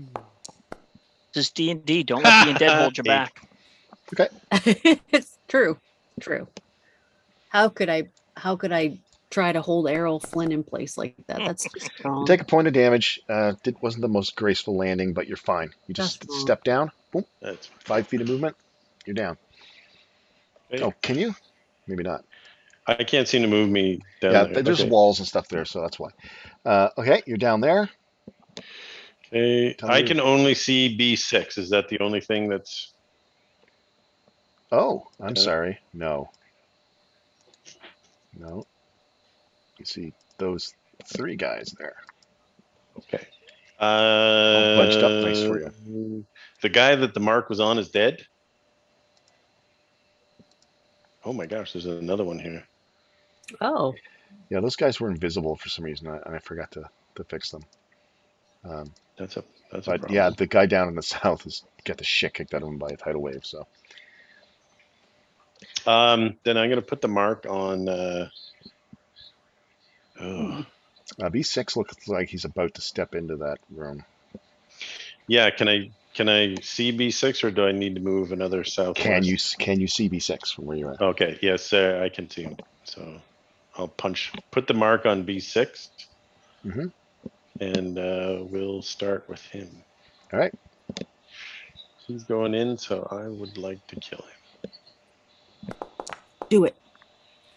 is D&D. Don't let being dead hold you Eight. back. it's true. True. How could I try to hold Errol Flynn in place like that? That's just wrong. You take a point of damage. It wasn't the most graceful landing, but you're fine. You just That's wrong. step down. Boom. That's 5 feet of movement. You're down. okay. Oh, can you? Maybe not. I can't seem to move me down Yeah, there. there's Okay. walls and stuff there, so that's why. Okay, you're down there. Okay. Tell I me- can only see B6. Is that the only thing that's Oh, I'm Yeah. sorry. No. No. You see those 3 guys there. okay? bunched up nice for you. The guy that the mark was on is dead. Oh my gosh, there's another one here. Oh, Yeah, those guys were invisible for some reason, and I forgot to fix them. That's a But problem. yeah, the guy down in the south has got the shit kicked out of him by a tidal wave. So Then I'm gonna put the mark on. B6 looks like he's about to step into that room. Yeah, can I see B6 or do I need to move another southwest? Can you see B6 from where you're at? Okay, yes, I can see him. So I'll put the mark on B6, Mhm. and we'll start with him. All right. He's going in, so I would like to kill him. do it.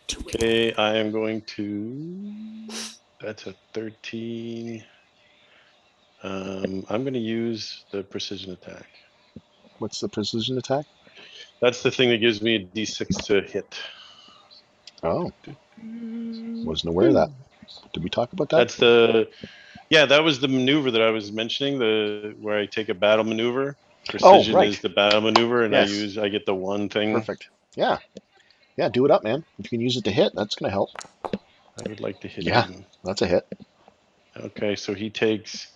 Do it. Okay, I am going to. That's a 13. I'm going to use the precision attack. What's the precision attack? That's the thing that gives me a D6 to hit. Oh, wasn't aware of that. Did we talk about that? That's that was the maneuver that I was mentioning, where I take a battle maneuver. Precision right. is the battle maneuver, and Yes. I get the one thing. Perfect. Yeah. Yeah, do it up, man. If you can use it to hit, that's going to help. I would like to hit Yeah. him. That's a hit. Okay, so he takes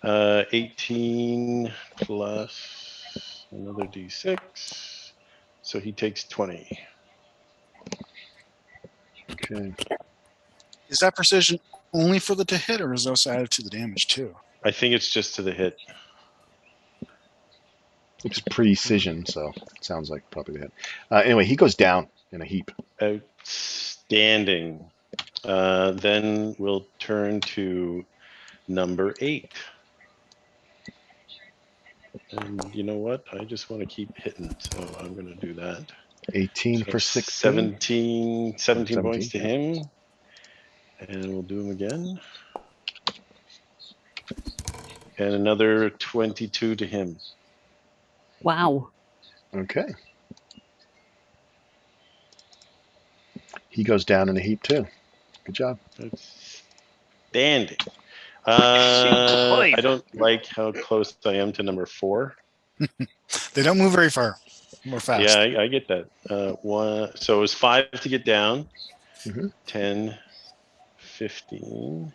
18 plus another D6. So he takes 20. Okay. Is that precision only for the to hit, or is it also added to the damage too? I think it's just to the hit. It's precision, so it sounds like probably the hit. Anyway, he goes down in a heap. Outstanding. Then we'll turn to number 8. And you know what? I just want to keep hitting, so I'm going to do that. 18 So for 16. 17 points to yeah. him. And we'll do him again. And another 22 to him. Wow. Okay. He goes down in a heap too. Good job. Outstanding. Superb. I don't like how close I am to number 4. They don't move very far or fast. Yeah, I get that. So it was 5 to get down. Mhm. 10, 15,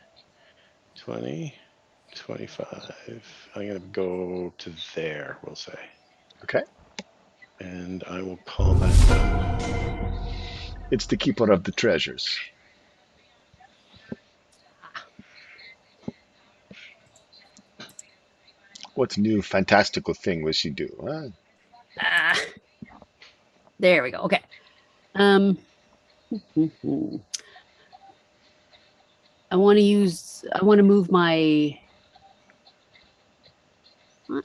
20, 25. I'm gonna go to there, we'll say. Okay. And I will call that done. It's the keeper of the treasures. What new fantastical thing will she do? Ah, there we go. Okay. I want to move my.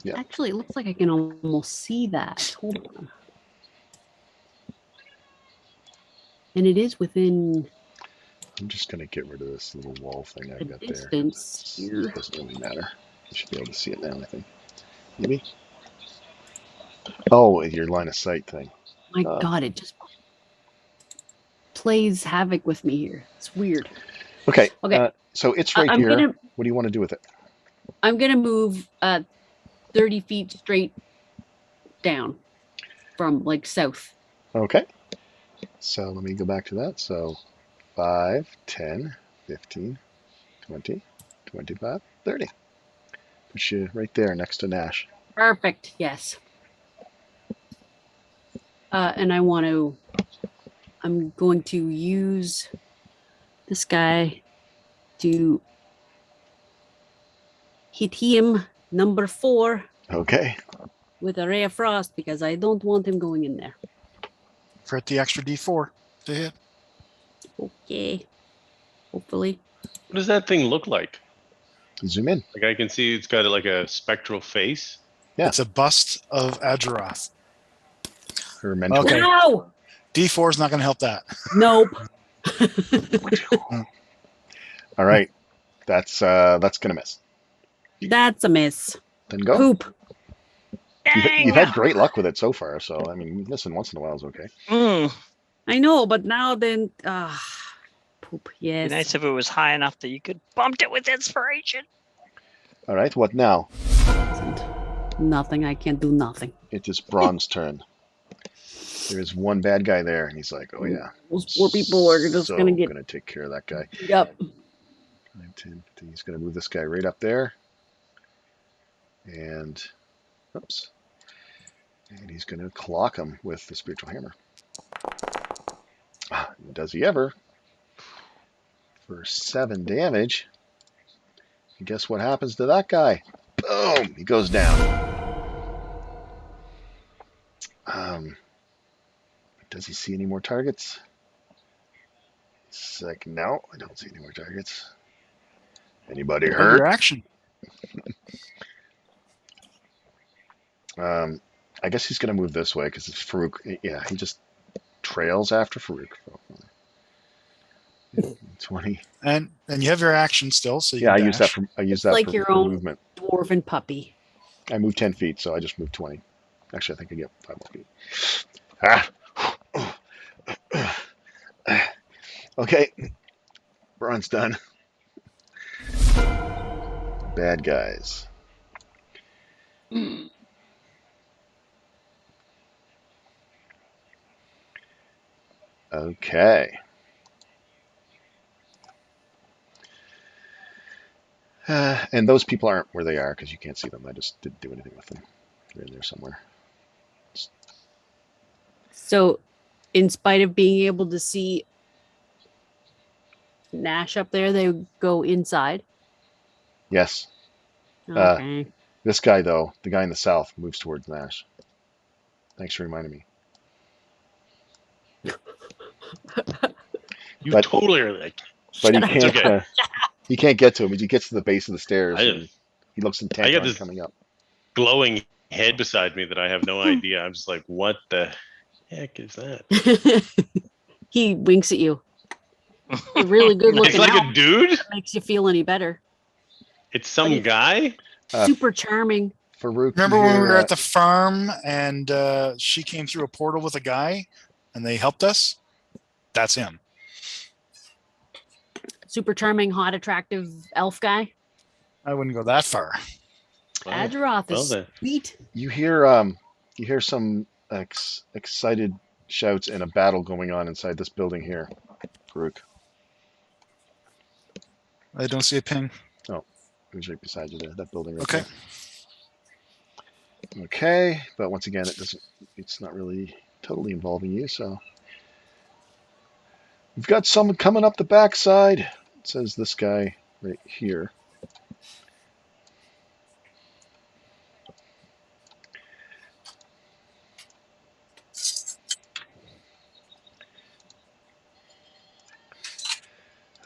Yeah. Actually, it looks like I can almost see that. Hold on. And it is within I'm just going to get rid of this little wall thing I've a got there. distance here. It doesn't really matter. You should be able to see it now, I think. Maybe? Oh, your line of sight thing. My God, it just plays havoc with me here. It's weird. Okay. Okay. So it's right I'm here. gonna What do you want to do with it? I'm gonna move 30 feet straight down from like south. Okay. So let me go back to that. So 5, 10, 15, 20, 25, 30. Put you right there next to Nash. Perfect. Yes. And I'm going to use this guy to hit him number 4 Okay. with a ray of frost because I don't want him going in there. For the extra D4 to hit. Okay. Hopefully. What does that thing look like? Zoom in. Like I can see it's got like a spectral face. Yeah. It's a bust of Azeroth. Her mentor. Okay. Wow. D4 is not going to help that. Nope. All right. That's gonna miss. That's a miss. Then go. Poop. You've had great luck with it so far, so I mean, missing once in a while is okay. I know, but now then, poop. Be Yes. nice if it was high enough that you could bumped it with inspiration. All right. What now? Nothing. I can't do nothing. It is Braun's turn. There is one bad guy there, and he's like, "Oh yeah, Those poor people are just so gonna get. gonna take care of that guy." Yep. 9, 10, 15. He's gonna move this guy right up there, and oops, and he's gonna clock him with the spiritual hammer. Does he ever? For 7 damage. And guess what happens to that guy? Boom! He goes down. Does he see any more targets? It's like, no, I don't see any more targets. Anybody Your hurt? action. I guess he's going to move this way because it's Farouk. Yeah, he just trails after Farouk. 20. And you have your action still, so you Yeah, I can use that dash. for like for, your for own- movement. Dwarven puppy. I moved 10 feet, so I just moved 20. Actually, I think I get 5 more feet. Ah. Okay. Braun's done. Bad guys. Okay. And those people aren't where they are because you can't see them. I just didn't do anything with them. They're in there somewhere. So, in spite of being able to see Nash up there, they go inside. Yes. Okay. This guy, though, the guy in the south, moves towards Nash. Thanks for reminding me. You But- totally are like, But he Shut up. can't. okay. He can't get to him. He gets to the base of the stairs. I- And he looks I intent got on this- coming up. glowing head beside me that I have no idea. I'm just like, what the heck is that? He winks at you. A really good It's looking like elf. a dude. Makes you feel any better. It's some guy. Super charming. Farouk. Remember you when we hear, were at the farm and she came through a portal with a guy and they helped us? That's him. Super charming, hot, attractive elf guy. I wouldn't go that far. Wow. Adroth well is then. sweet. You hear some excited shouts and a battle going on inside this building here, Farouk. I don't see a ping. Oh, He's right beside you there, that building right Okay. there. Okay, but once again, it's not really totally involving you, so. We've got someone coming up the backside. It says this guy right here.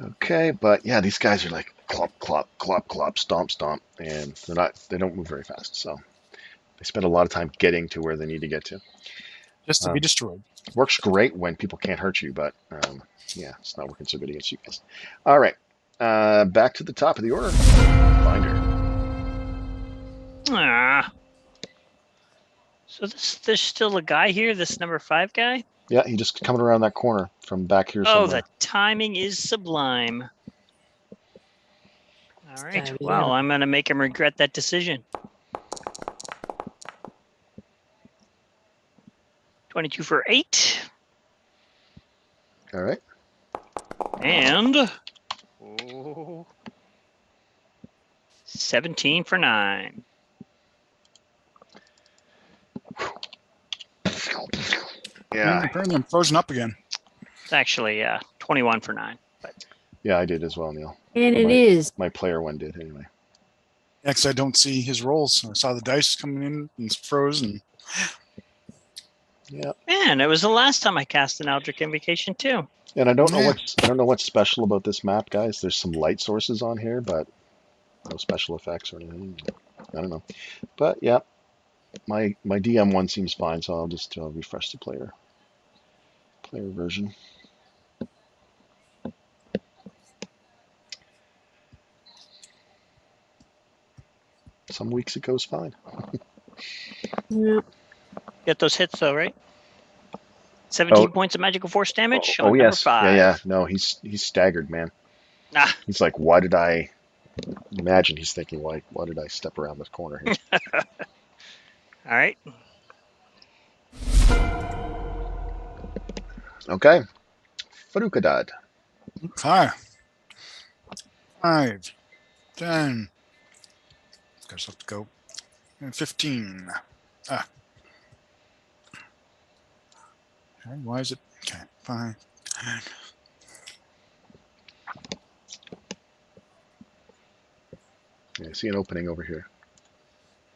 Okay, but yeah, these guys are like clop, clop, clop, clop, stomp, stomp, and they don't move very fast. So they spend a lot of time getting to where they need to get to. Just to be destroyed. Works great when people can't hurt you, but yeah, it's not working so good against you guys. All right, back to the top of the order. Finder. Ah. So there's still a guy here, this number 5 guy? Yeah, he just coming around that corner from back here Oh, somewhere. the timing is sublime. All right. Time Well, here. I'm going to make him regret that decision. 22 for 8. All right. And 17 for 9. Yeah, Apparently I'm frozen up again. It's actually 21 for 9. yeah, I did as well, Neil. And it Right. is. My player one did anyway. Next, I don't see his rolls. I saw the dice coming in and it's frozen. Yeah, Man, it was the last time I cast an Eldritch Invocation too. and I don't know Yeah. what's special about this map, guys. There's some light sources on here, but no special effects or anything. I don't know, but yeah, my DM one seems fine, so I'll just refresh the player version. Some weeks it goes fine. Yeah. Get those hits though, right? 17 Oh. points of magical force damage Oh on number yes, 5. yeah. No, he's staggered, man. Ah, He's like, why did I? Imagine he's thinking, why did I step around this corner here? all right. Okay, Farukadad. Okay. 5, 10. Guys have to go. And 15. Ah. Okay, why is it? Okay, 5, 10. Yeah, I see an opening over here.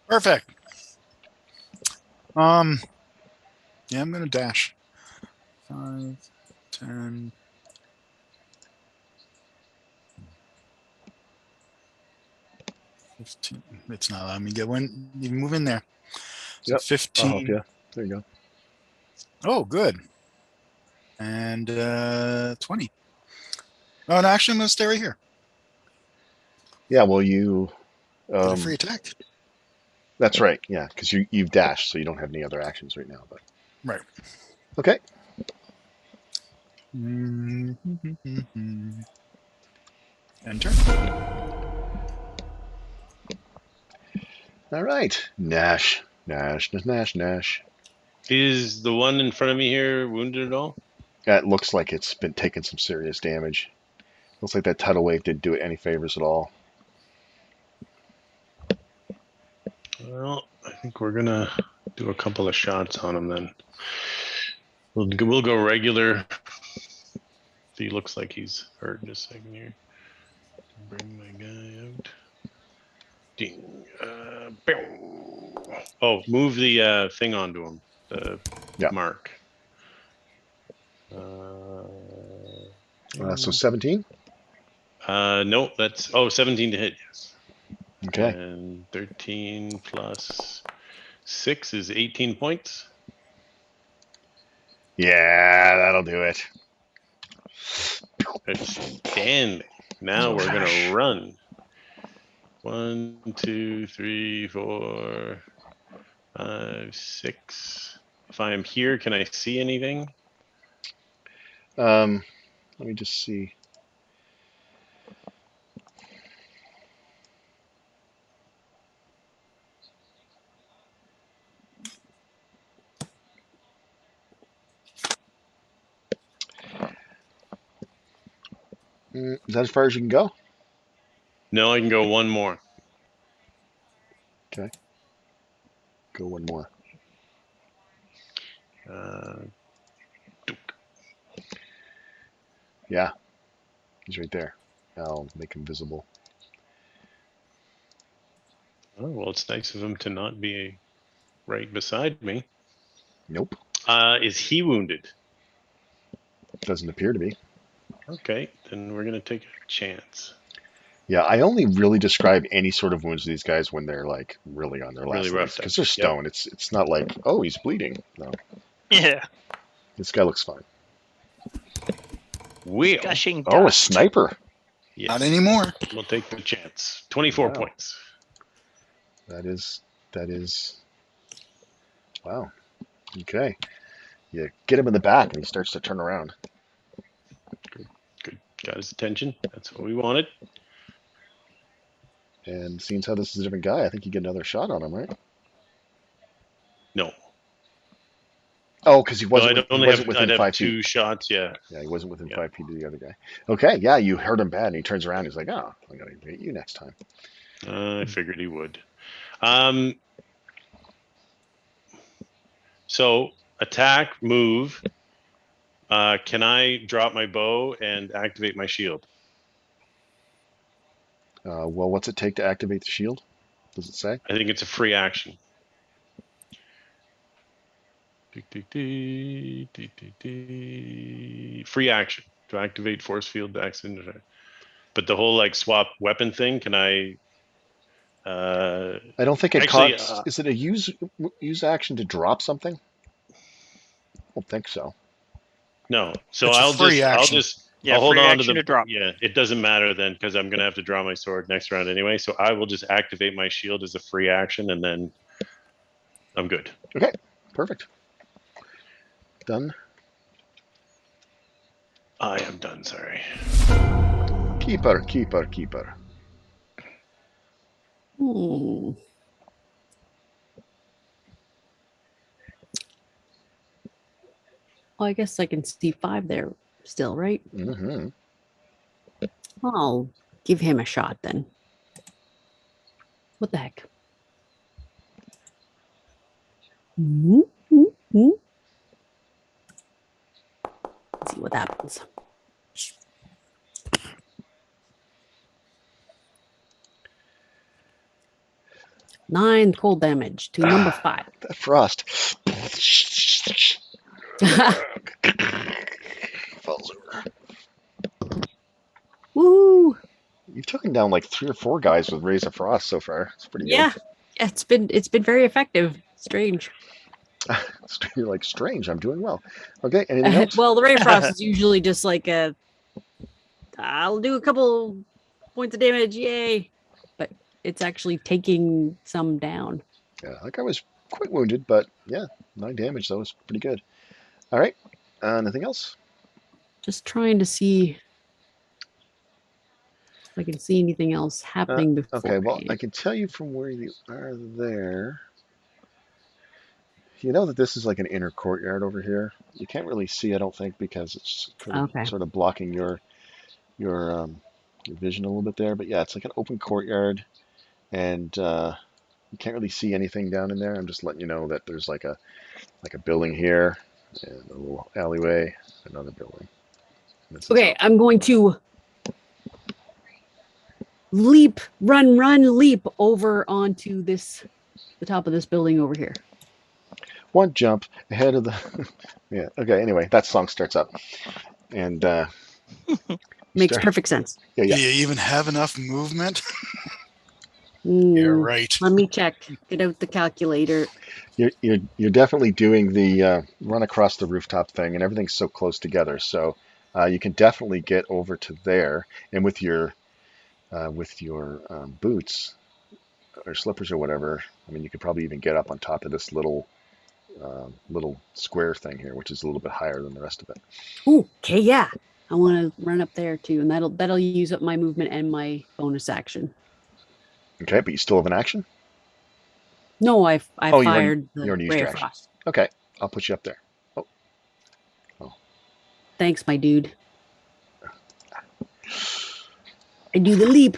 Perfect. Yeah, I'm gonna dash. 5, 10. It's not allowing me to get one. You move in there. So Yep, 15. I'll help you. There you go. Oh, good. And 20. Oh, no, actually, I'm gonna stay right here. Yeah, well, you. Get a free attack. That's right. Yeah, because you've dashed, so you don't have any other actions right now. But Right. okay. Enter. All right. Nash. Is the one in front of me here wounded at all? That looks like it's been taking some serious damage. Looks like that tidal wave didn't do it any favors at all. Well, I think we're gonna do a couple of shots on him then. We'll go regular. He looks like he's hurt in a second here. Bring my guy out. Ding. Oh, move the thing onto him. The Yeah. mark. So 17. No, that's 17 to hit. Yes. Okay. And 13 plus 6 is 18 points. Yeah, that'll do it. Outstanding. Now we're gonna run. 1, 2, 3, 4, 5, 6. If I am here, can I see anything? Let me just see. Is that as far as you can go? No, I can go one more. Go one more. Uh, Yeah, he's right there. I'll make him visible. oh, well, it's nice of him to not be right beside me. Nope, Is he wounded? doesn't appear to be. Okay, then we're gonna take a chance. Yeah, I only really describe any sort of wounds to these guys when they're like really on their last Really legs roughed up. because they're Yep. stone. It's not like, oh, he's bleeding. No, Yeah. this guy looks fine. We'll Gushing Oh, a dust. sniper. yes, Not anymore. we'll take the chance. 24 Wow. points. That is. Wow. Okay. You get him in the back and he starts to turn around. Good. Got his attention. That's what we wanted. And seeing as how this is a different guy, I think you get another shot on him, right? No. Oh, because he No, wasn't, I'd he only wasn't have, within I'd have 5 two feet. shots. Yeah. Yeah, he wasn't within Yeah. 5 feet of the other guy. Okay, yeah, you hurt him bad, and he turns around. He's like, "Oh, I'm gonna hit you next time." I figured he would. So attack, move. Can I drop my bow and activate my shield? Well, what's it take to activate the shield? Does it say? I think it's a free action. Free action to activate force field action. But the whole like swap weapon thing, can I? I don't think it Actually, costs. Is it a use action to drop something? I don't think so. No. So It's a I'll free action. Yeah, I'll hold free on to action the to drop. Yeah, it doesn't matter then because I'm gonna have to draw my sword next round anyway. So I will just activate my shield as a free action and then I'm good. Okay, perfect. Done. I am done, sorry. Keeper. Hmm. Well, I guess I can see 5 there still, right? Mm-hmm. I'll give him a shot then. What the heck? Let's see what happens. 9 cold damage to number 5. That frost. Falls over. Woo! You've taken down like 3 or 4 guys with Rays of Frost so far. It's pretty Yeah, it's been very effective. Strange. good. You're like, strange. I'm doing well. Okay, anything else? Well, the Ray of Frost is usually just like I'll do a couple points of damage, yay! But it's actually taking some down. Yeah, that guy was quite wounded, but yeah, 9 damage. That was pretty good. All right. Anything else? Just trying to see if I can see anything else happening before. Okay, well, I can tell you from where you are there. You know that this is like an inner courtyard over here. You can't really see, I don't think, because it's Okay. sort of blocking your vision a little bit there. But yeah, it's like an open courtyard, and you can't really see anything down in there. I'm just letting you know that there's like a building here, and a little alleyway, another building. And this is Okay, up. I'm going to run, leap over onto the top of this building over here. One jump ahead of the. Yeah. Okay. Anyway, that song starts up, and Makes perfect sense. Yeah. Do you even have enough movement? Mm, Yeah, right. Let me check. Get out the calculator. You're definitely doing the run across the rooftop thing, and everything's so close together. So you can definitely get over to there, and with your boots or slippers or whatever. I mean, you could probably even get up on top of this little square thing here, which is a little bit higher than the rest of it. Ooh, okay, yeah. I want to run up there too, and that'll use up my movement and my bonus action. Okay, but you still have an action? No, I Oh, fired you the already used Ray your of action. Frost. Okay, I'll put you up there. Thanks, my dude. I do the leap.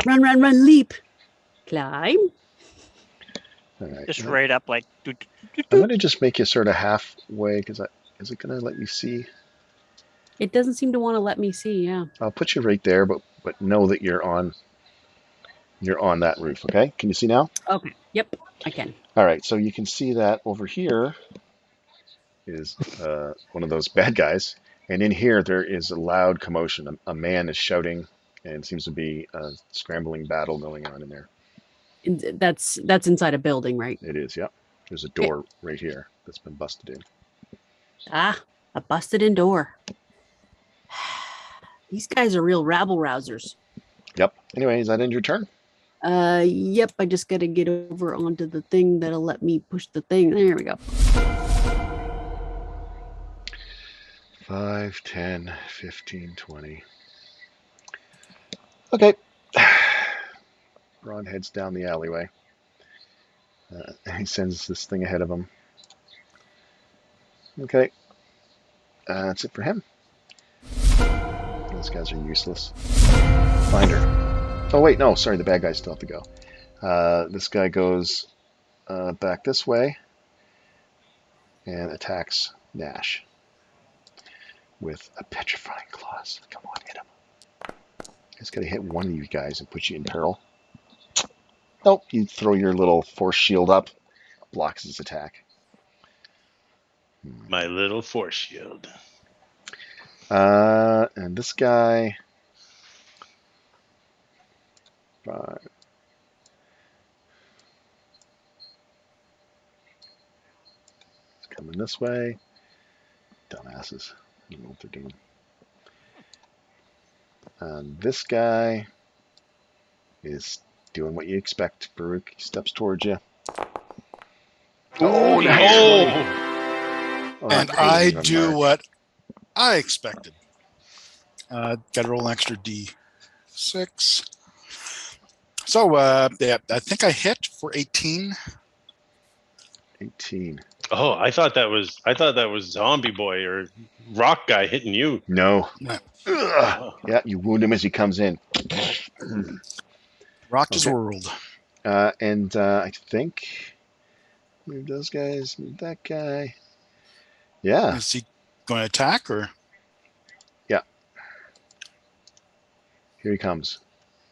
Run, run, run, leap. Climb. All right. Just I'm right up like. going to just make you sort of halfway because is it going to let you see? It doesn't seem to want to let me see. Yeah. I'll put you right there, but know that you're on that roof. Okay. Can you see now? Okay. Yep. I can. All right. So you can see that over here is one of those bad guys, and in here there is a loud commotion. A man is shouting, and seems to be a scrambling battle going on in there. That's inside a building, right? It is. Yep. There's a door right here that's been busted in. Ah, a busted in door. These guys are real rabble rousers. Yep. Anyway, is that end your turn? Yep. I just got to get over onto the thing that'll let me push the thing. There we go. 5, 10, 15, 20. Okay. Ron heads down the alleyway. He sends this thing ahead of him. Okay. That's it for him. Those guys are useless. Finder. Oh, wait, no, sorry, the bad guys still have to go. This guy goes back this way and attacks Nash with a petrifying claws. Come on, hit him. It's got to hit one of you guys and put you in peril. Nope, you throw your little force shield up, blocks his attack. My little force shield. And this guy, 5. It's coming this way. Dumbasses. I don't know what they're doing. And this guy is doing what you expect, Baruch. He steps towards you. Oh, Oh, And that I doesn't even do mark. what I expected. Got to roll an extra D6. So, yeah, I think I hit for 18. 18. Oh, I thought that was Zombie Boy or Rock Guy hitting you. No. No. Ugh. Oh. Yeah, you wound him as he comes in. Rocked his Okay. world. And I think move those guys, move that guy. Yeah. Is he going to attack or? Here he comes.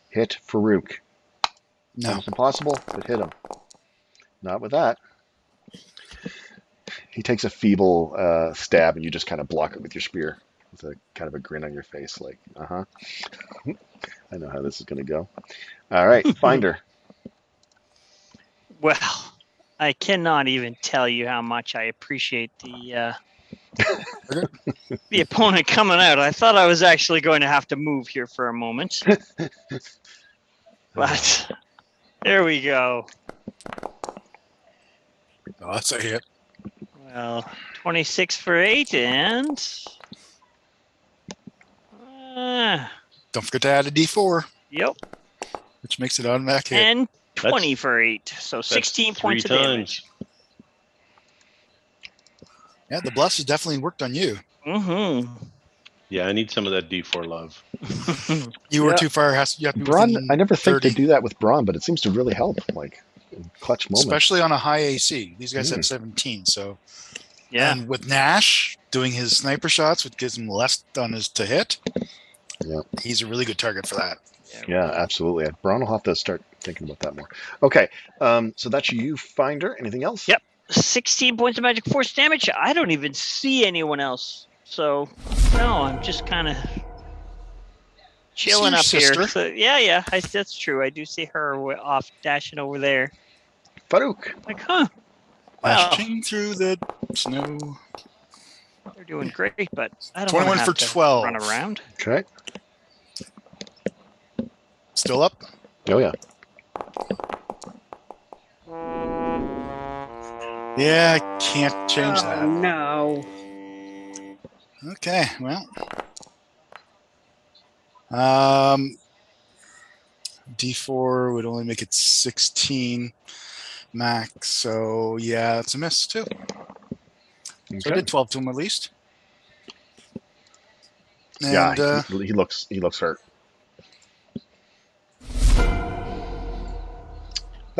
Hit Farouk. No. Almost impossible, but hit him. Not with that. He takes a feeble stab, and you just kind of block it with your spear, with a kind of a grin on your face, like, I know how this is going to go. All right, Finder. Well, I cannot even tell you how much I appreciate the opponent coming out. I thought I was actually going to have to move here for a moment, but there we go. Oh, that's a hit. Well, 26 for 8 and Don't forget to add a D4, yep, which makes it automatic hit. and 20 That's- for 8. So 16 That's points of 3 damage. times. Yeah, the bless has definitely worked on you. Mm-hmm. Yeah, I need some of that D4 love. You were Yeah. too far. You have to be Braun, within I never think 30, they do that with Braun, but it seems to really help, like, in clutch moments. especially on a high AC. These guys Mm. have 17, so. Yeah. And with Nash doing his sniper shots, which gives him less on his to hit, Yeah. he's a really good target for that. Yeah, absolutely. Braun will have to start thinking about that more. Okay, so that's you, Finder. Anything else? Yep. 16 points of magic force damage. I don't even see anyone else. So, no, I'm just kind of chilling your up sister. here. So, yeah, that's true. I do see her off dashing over there. Farouk. Like, huh? Wow, Dashing through the snow. they're doing great, but I don't 21 want for to 12. run around. Okay. Still up? Oh, yeah. Yeah, I can't change Oh, that. no. Okay, well. D4 would only make it 16 max, so yeah, it's a miss too. So I Okay. did 12 to him at least. And Yeah, he looks hurt.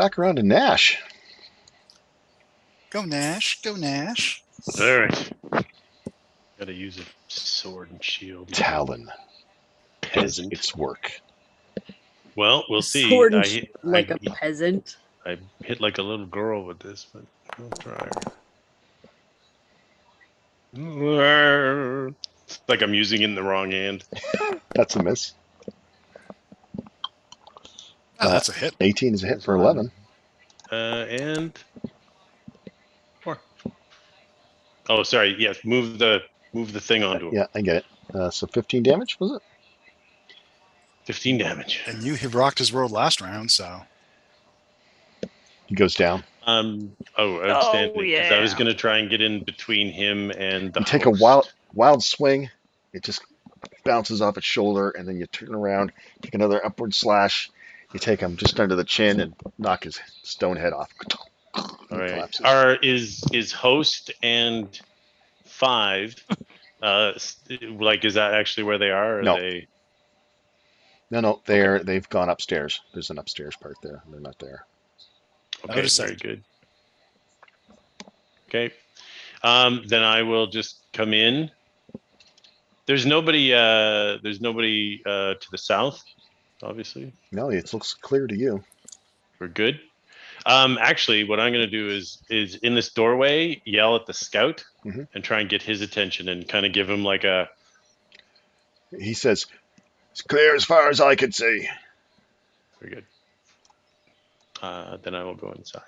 back around to Nash. Go Nash. Go Nash. All right. Gotta use a sword and shield. Talon does Peasant. its work. Well, we'll see. Sword and I, like I, a peasant. I hit like a little girl with this, but we'll try her. It's like I'm using it in the wrong hand. That's a miss. Oh, that's a hit. 18 is a hit for 11. And 4. Oh, sorry. Yes, move the thing onto him. Yeah, I get it. So 15 damage, was it? 15 damage. And you rocked his world last round, so He goes down. Outstanding. 'Cause I was yeah. gonna try and get in between him and the You take a wild swing. It just bounces off its shoulder, and then you turn around, take another upward slash. You take him just under the chin and knock his stone head off. All He right. collapses. Is host and 5 like is that actually where they are? Or No. they No, they've gone upstairs. There's an upstairs part there. They're not there. okay, Notice very that. good. Okay. Then I will just come in. There's nobody to the south, obviously. No, it looks clear to you. We're good. Actually, what I'm going to do is in this doorway, yell at the scout Mhm. and try and get his attention and kind of give him like a. He says, "It's clear as far as I can see." Very good. Then I will go inside.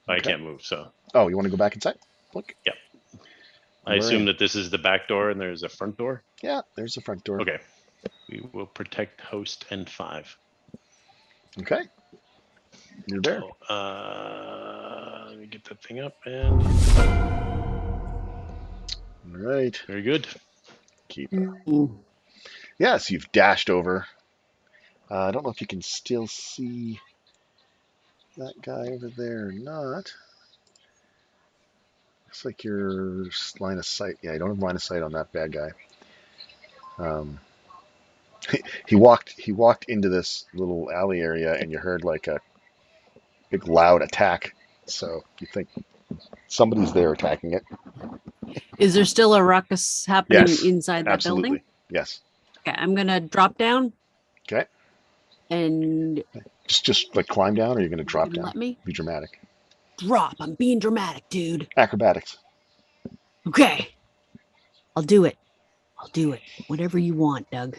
I Okay. can't move, so Oh, you want to go back inside? Look. I assume Right. that this is the back door and there's a front door. Yeah, there's the front door. Okay. We will protect host and 5. Okay. You're there. Let me get that thing up and All right. very good. Keep. Mm. Yes, you've dashed over. I don't know if you can still see that guy over there or not. Looks like your line of sight. Yeah, you don't have line of sight on that bad guy. He walked into this little alley area, and you heard like a big loud attack. So you think somebody's there attacking it. Is there still a ruckus happening Yes, inside that Absolutely. building? Yes. Okay, I'm gonna drop down. Okay. And Just like climb down, or you're gonna drop you down. let me Be dramatic. drop. I'm being dramatic, dude. Acrobatics. Okay. I'll do it. I'll do it. Whatever you want, Doug.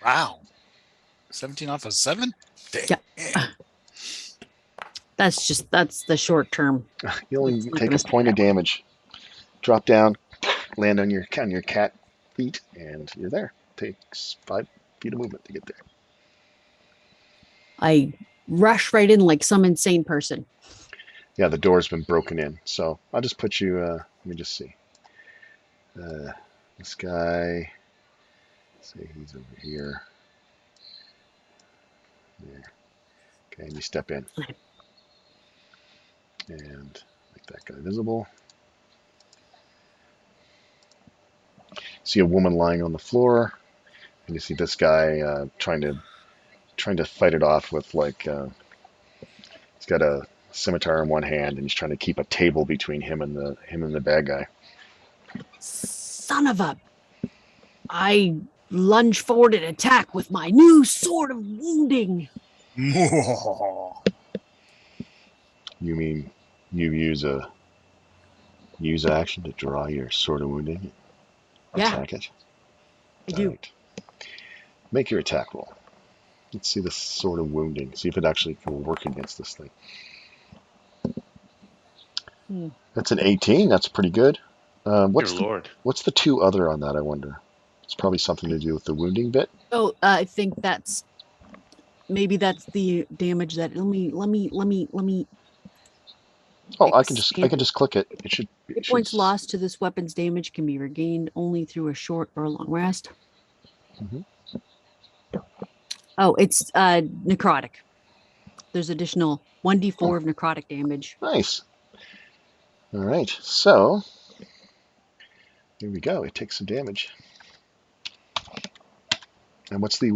wow. 17 off of 7? Yeah. Damn. That's the short term. You only It's not take gonna a stay point of that way. damage. Drop down, land on your cat feet, and you're there. Takes 5 feet of movement to get there. I rush right in like some insane person. Yeah, the door's been broken in, so I'll just put you. Let me just see. This guy. Say he's over here. There. Okay, and you step in, and make that guy visible. See a woman lying on the floor, and you see this guy trying to fight it off with like he's got a scimitar in one hand, and he's trying to keep a table between him and the bad guy. Son of a. I lunge forward and attack with my new sword of wounding. You mean you use action to draw your sword of wounding? Yeah. Attack it. I do. Alright. Make your attack roll. Let's see the sword of wounding. See if it actually can work against this thing. Hmm. That's an 18. That's pretty good. Dear What's Lord. the 2 other on that? I wonder. It's probably something to do with the wounding bit. Oh, I think maybe that's the damage that let me Oh, I can just Expand. click it. It should. hit points lost to this weapon's damage can be regained only through a short or long rest. Mhm. Oh, it's necrotic. There's additional 1d4 of necrotic damage. Nice. All right. So Here we go. It takes some damage. And what's the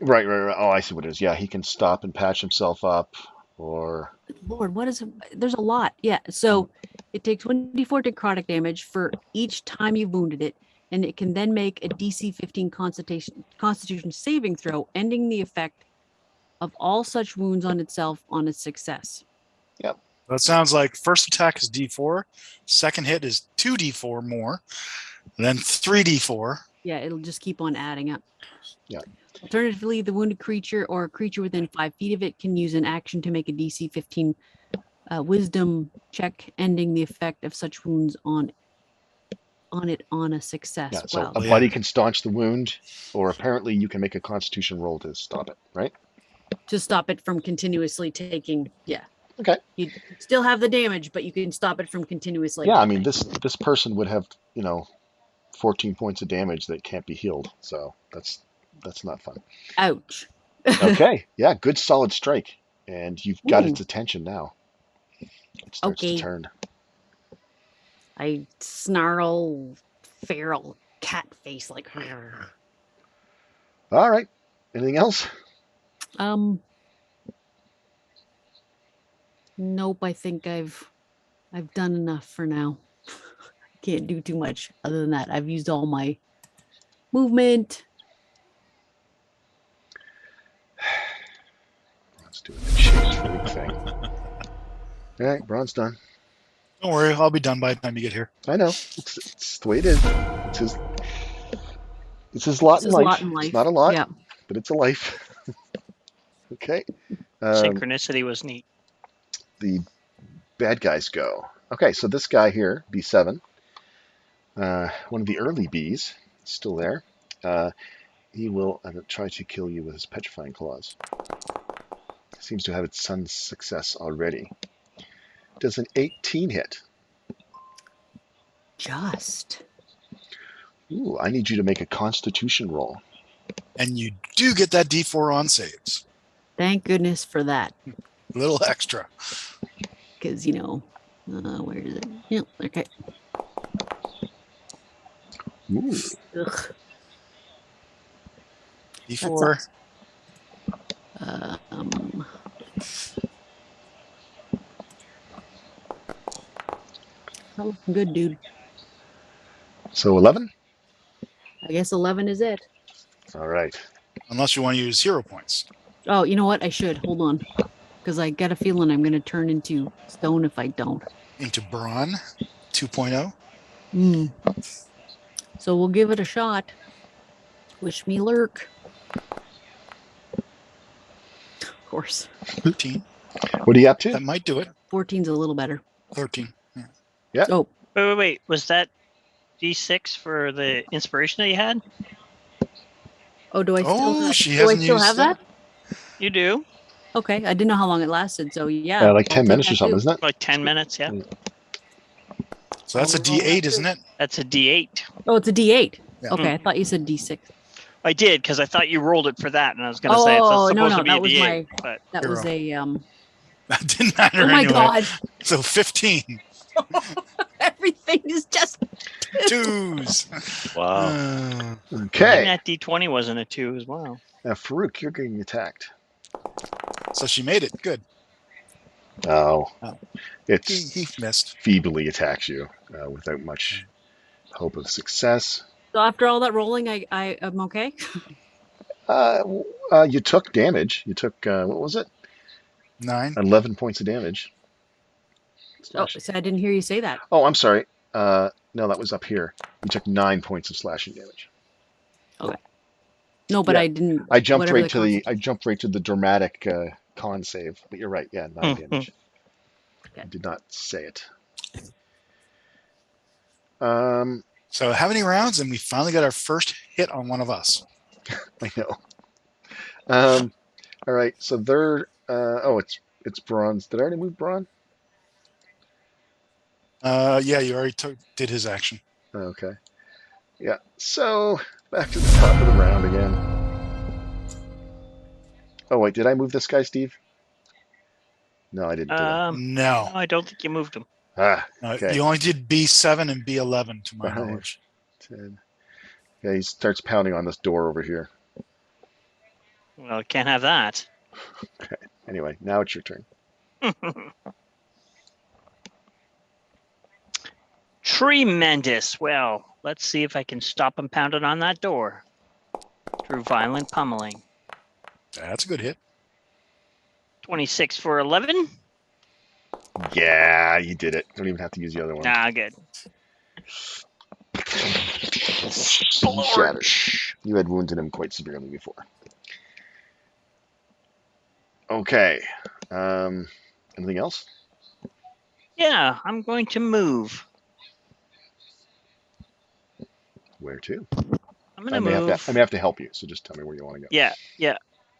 right. Oh, I see what it is. Yeah, he can stop and patch himself up, or Lord, what is it? There's a lot. Yeah. So it takes 1d4 necrotic damage for each time you've wounded it, and it can then make a DC 15 Constitution saving throw, ending the effect of all such wounds on itself on its success. That sounds like first attack is D4, second hit is 2d4 more, then 3d4. Yeah, it'll just keep on adding up. Yeah. Alternatively, the wounded creature or a creature within 5 feet of it can use an action to make a DC 15 wisdom check, ending the effect of such wounds on it on a success. yeah. So Wow. a buddy can staunch the wound, or apparently you can make a Constitution roll to stop it. Right? To stop it from continuously taking, yeah. Okay. You still have the damage, but you can stop it from continuously. Yeah. I mean, this person would have 14 points of damage that can't be healed. So that's not fun. Ouch. Okay. Yeah. Good solid strike, and you've got Ooh. its attention now. It starts Okay. to turn. I snarl, feral cat face like. All right. Anything else? Nope. I think I've done enough for now. Can't do too much other than that. I've used all my movement. Let's do a change freak thing. All right, Braun's done. Don't worry, I'll be done by the time you get here. I know. It's the way it is. It's his lot It's in his life. lot in life. It's not a lot, Yeah. but it's a life. Okay. Synchronicity was neat. The bad guys go. Okay, so this guy here, B7, one of the early Bs, still there. He will try to kill you with his petrifying claws. Seems to have its some success already. Does an 18 hit? Just. Ooh, I need you to make a Constitution roll. And you do get that D4 on saves. Thank goodness for that. A little extra. Because, where is it? Yep. Okay. Ooh, Ugh. D4. sucks. Not looking good, dude. so 11? I guess 11 is it. All right. Unless you want to use hero points. Oh, you know what? I should. Hold on. Because I got a feeling I'm going to turn into stone if I don't. Into Brawn 2.0. So we'll give it a shot. Wish me luck. Of course. 13. What are you up to? That might do it. 14's a little better. 13. Oh, Wait. Was that D6 for the inspiration that you had? do I still Oh, have, she do I hasn't still used have it. that? You do? Okay. I didn't know how long it lasted. So yeah. Like I'll 10 take minutes or that something, too. isn't it? Like 10 minutes, yeah. So that's a I'll roll that D8, too. isn't it? That's a D8. Oh, it's a D8. Yeah. Okay. I thought you said D6. I did because I thought you rolled it for that, and I was going to say it's Oh, not no, supposed no, to be that a was D8. But That was a That didn't matter Oh my anyway. god. So 15. Everything is just Twos. Wow. and Okay. that D20 wasn't a 2 as well. Now, Farouk, you're getting attacked. So she made it. Good. Oh. Oh. It's He missed. feebly attacks you without much hope of success. so after all that rolling, I am okay. You took damage. You took, what was it? 9. 11 points of damage. Oh, so I didn't hear you say that. Oh, I'm sorry. No, that was up here. You took 9 points of slashing damage. No, but Yeah. I didn't. I jumped whatever right to consti- I jumped right to the dramatic con save. But you're right. Yeah, 9 damage. Okay. I did not say it. So how many rounds? And we finally got our first hit on one of us. I know. All right. So they're. It's Bronze. Did I already move Braun? Yeah, you already did his action. Okay. Yeah. So back to the top of the round again. Oh wait, did I move this guy, Steve? No, I didn't. Did I? No. I don't think you moved him. Ah, okay. You only did B7 and B11 to my 5, knowledge. 10. Yeah, he starts pounding on this door over here. Well, can't have that. Okay. Anyway, now it's your turn. Tremendous. Well, let's see if I can stop him pounding on that door through violent pummeling. That's a good hit. 26 for 11. Yeah, you did it. Don't even have to use the other one. Nah, good. Shattered. You had wounded him quite severely before. Okay. Anything else? Yeah, I'm going to move. Where to? I'm going to move. I may have to help you, so just tell me where you want to go. Yeah.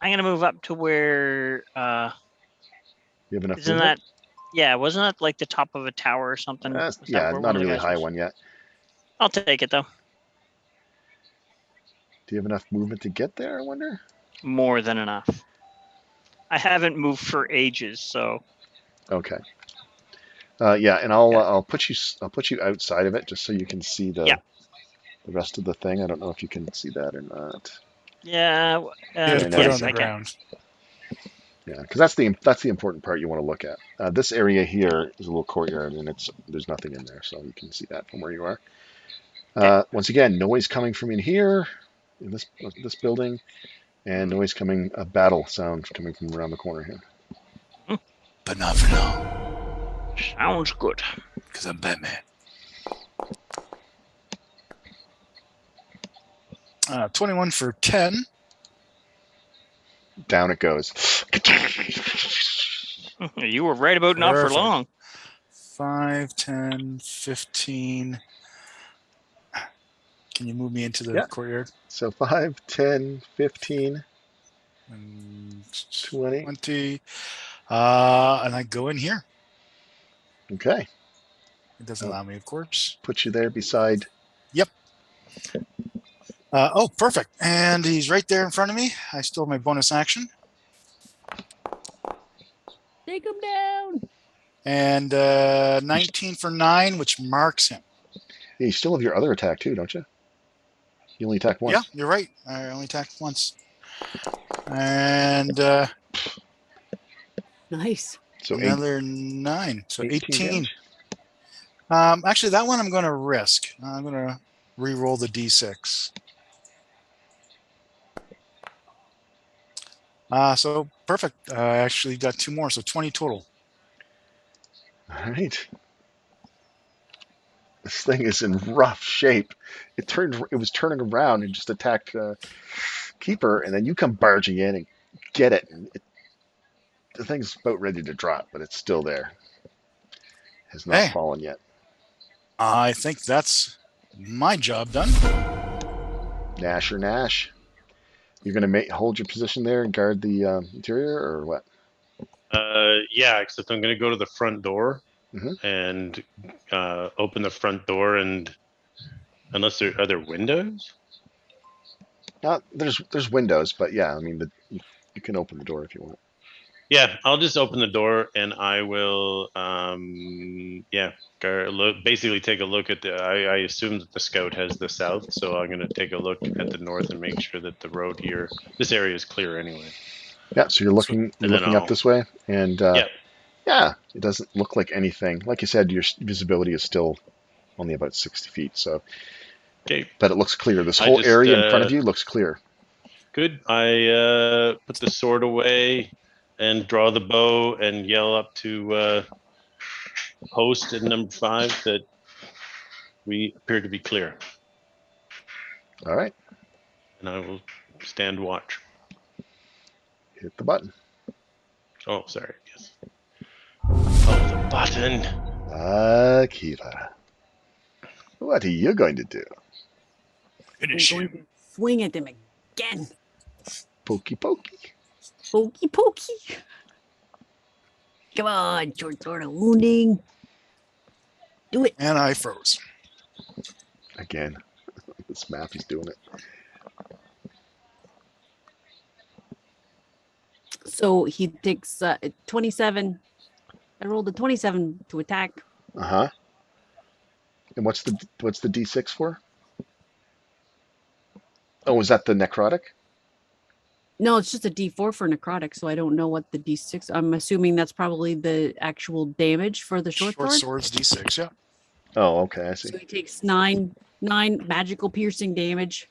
I'm going to move up to where. You have enough Isn't movement? that? Yeah, wasn't that like the top of a tower or something? Was that Yeah, where not one a of the really guys high was? one yet. I'll take it though. Do you have enough movement to get there, I wonder? More than enough. I haven't moved for ages, so. Okay. Yeah, and I'll put you outside of it just so you can see the rest of the thing. I don't know if you can see that or not. Yeah. Yeah, to Yeah, put it Yes, on the I can. ground. Yeah, because that's the important part you want to look at. This area here is a little courtyard, and there's nothing in there, so you can see that from where you are. Once again, noise coming from in here, in this building, and noise coming, a battle sound coming from around the corner here. But not for now, Sounds good. because I'm Batman. 21 for 10. Down it goes. You were right about not for Perfect. long. 5, 10, 15. Can you move me into the courtyard? So 5, 10, 15, And 20. 20. And I go in here. Okay. It doesn't allow me, of course. Put you there beside. Yep. Oh, perfect. And he's right there in front of me. I still have my bonus action. Take him down. And 19 for 9, which marks him. Yeah, you still have your other attack too, don't you? You only attacked once. Yeah, you're right. I only attacked once. And Nice. So another 9. So 18. damage. Actually, that one I'm going to risk. I'm going to re-roll the d6. So perfect. I actually got 2 more, so 20 total. All right. This thing is in rough shape. It was turning around and just attacked Keeper, and then you come barging in and get it. And the thing's about ready to drop, but it's still there. Has not fallen yet. I think that's my job done. Nash or Nash. You're going to hold your position there and guard the interior, or what? Yeah, except I'm going to go to the front door Mhm. and open the front door, and unless are there windows? There's windows, but yeah, I mean you can open the door if you want. Yeah, I'll just open the door and I will, basically take a look at I assume that the scout has the south, so I'm going to take a look at the north and make sure that the road here, this area is clear anyway. Yeah, so you're looking up this way, and yeah, it doesn't look like anything. Like you said, your visibility is still only about 60 feet, so. Okay. But it looks clear. This whole area in front of you looks clear. Good. I put the sword away and draw the bow and yell up to post at number 5 that we appear to be clear. All right. And I will stand watch. Hit the button. Oh, sorry. Yes. Oh, the button. Kiva. What are you going to do? Finish I'm going him. to swing at them again. Pokey pokey. Pokey pokey. Come on, short sword of wounding. Do it. And I froze. Again. This map, he's doing it. So he takes 27. I rolled a 27 to attack. Uh-huh. And what's the D6 for? Oh, is that the necrotic? No, it's just a D4 for necrotic, so I don't know what the D6. I'm assuming that's probably the actual damage for the short sword. swords D6. Yeah. Oh, okay, I see. So he takes nine magical piercing damage.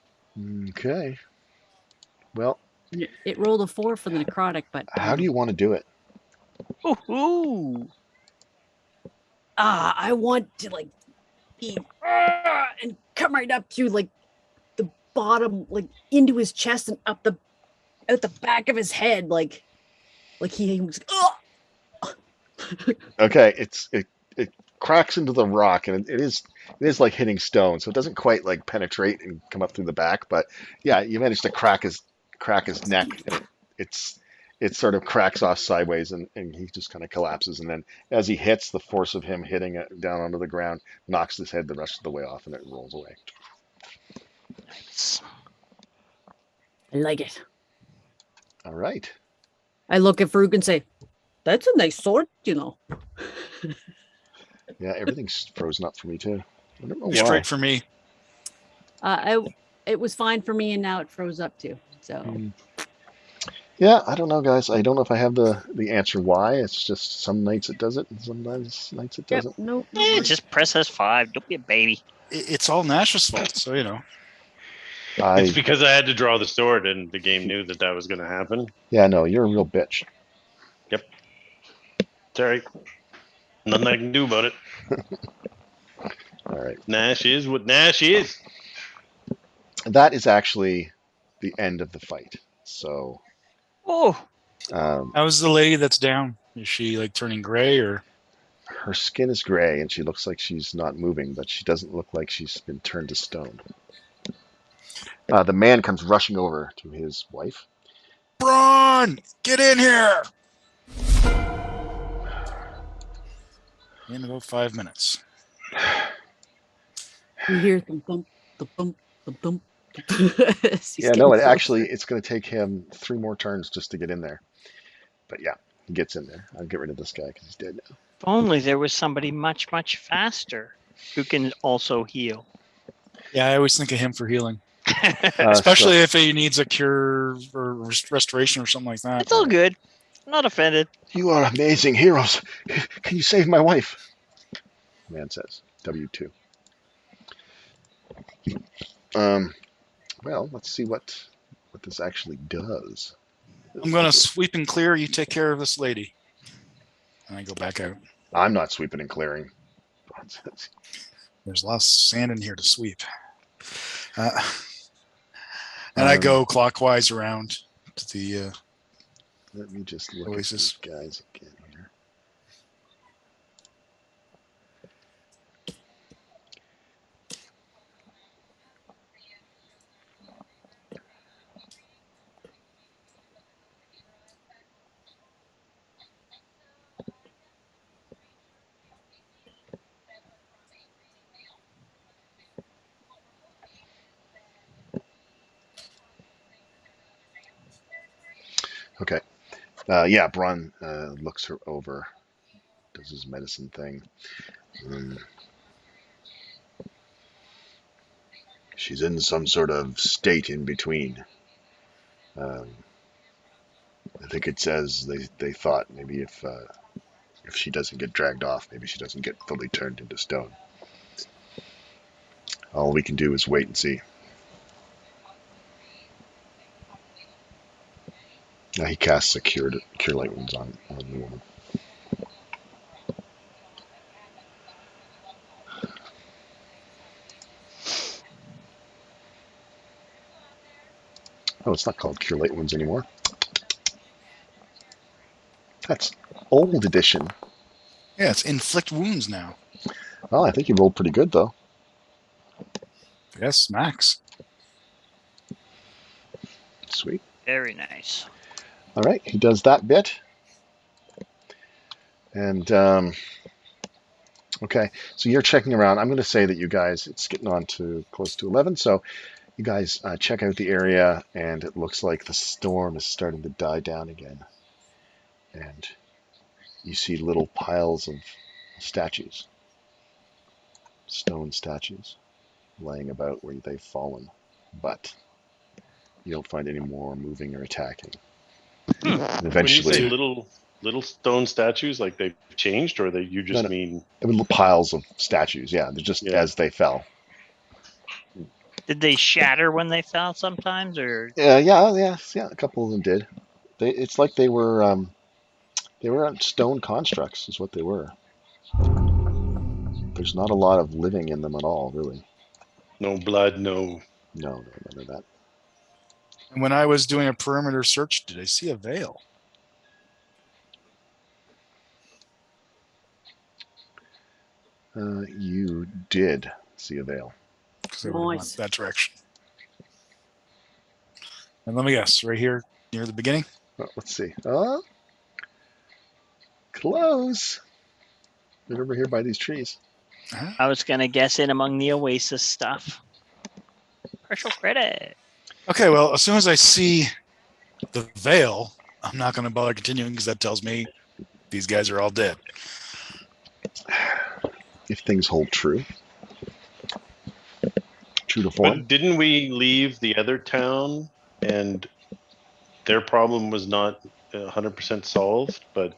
Okay. Well, And it rolled a 4 for the necrotic, but how do you want to do it? Ooh. I want to like be and come right up to like the bottom, like into his chest and up the out the back of his head, like he was. Okay, it cracks into the rock, and it is like hitting stone, so it doesn't quite like penetrate and come up through the back, but yeah, you managed to crack his neck, and it sort of cracks off sideways, and he just kind of collapses, and then as he hits, the force of him hitting it down onto the ground knocks his head the rest of the way off, and it rolls away. Nice. I like it. All right. I look at Farouk and say, "That's a nice sword, you know." Yeah, everything's frozen up for me too. I don't know why. Straight for me. It was fine for me, and now it froze up too. So Yeah, I don't know, guys. I don't know if I have the answer why. It's just some nights it does it, and sometimes nights it yep, doesn't. no. Just press S5. Don't be a baby. It's all Nash's fault, so you know. It's because I had to draw the sword, and the game knew that was going to happen. Yeah, no, you're a real bitch. Sorry, nothing I can do about it. All right. Nash is what Nash is. That is actually the end of the fight. So, Oh, How's the lady that's down? Is she like turning gray or? her skin is gray, and she looks like she's not moving, but she doesn't look like she's been turned to stone. The man comes rushing over to his wife. Braun, get in here! In about 5 minutes. You hear thump thump thump thump thump thump. Yeah, no, it's going to take him 3 more turns just to get in there. But yeah, he gets in there. I'll get rid of this guy because he's dead now. if only there was somebody much, much faster who can also heal. Yeah, I always think of him for healing, especially So, if he needs a cure or restoration or something like that. It's all good. I'm not offended. you are amazing heroes. Can you save my wife? The man says, W2. Well, let's see what this actually does. I'm going to sweep and clear. You take care of this lady. And I go back out. I'm not sweeping and clearing. There's a lot of sand in here to sweep. And I go clockwise around to the Let me just look Oasis. at these guys again here. Okay. Yeah, Braun looks her over, does his medicine thing. She's in some sort of state in between. I think it says they thought maybe if she doesn't get dragged off, maybe she doesn't get fully turned into stone. All we can do is wait and see. He casts a cure light wounds on the woman. Oh, it's not called cure light wounds anymore. That's old edition. Yeah, it's inflict wounds now. Well, I think you rolled pretty good though. Yes, max. Sweet. Very nice. All right, he does that bit. And okay, so you're checking around. I'm going to say that you guys, it's getting on to close to 11. So you guys check out the area, and it looks like the storm is starting to die down again. And you see little piles of statues stone statues laying about where they've fallen, but you don't find any more moving or attacking. Hmm. And When you say eventually, little stone statues, like they've changed, or that you just No. mean piles of statues. Yeah, they're just Yeah. as they fell. Did they shatter when they fell sometimes, or Yeah. A couple of them did. It's like they were on stone constructs, is what they were. There's not a lot of living in them at all, really. no blood, no? No, none of that. And when I was doing a perimeter search, did I see a veil? You did see a veil. Because I would have went Nice. that direction. And let me guess, right here near the beginning. Let's see. Close. Right over here by these trees. I was gonna guess in among the Oasis stuff. Partial credit. Okay, well, as soon as I see the veil, I'm not going to bother continuing because that tells me these guys are all dead. If things hold true to form. But didn't we leave the other town and their problem was not 100% solved, but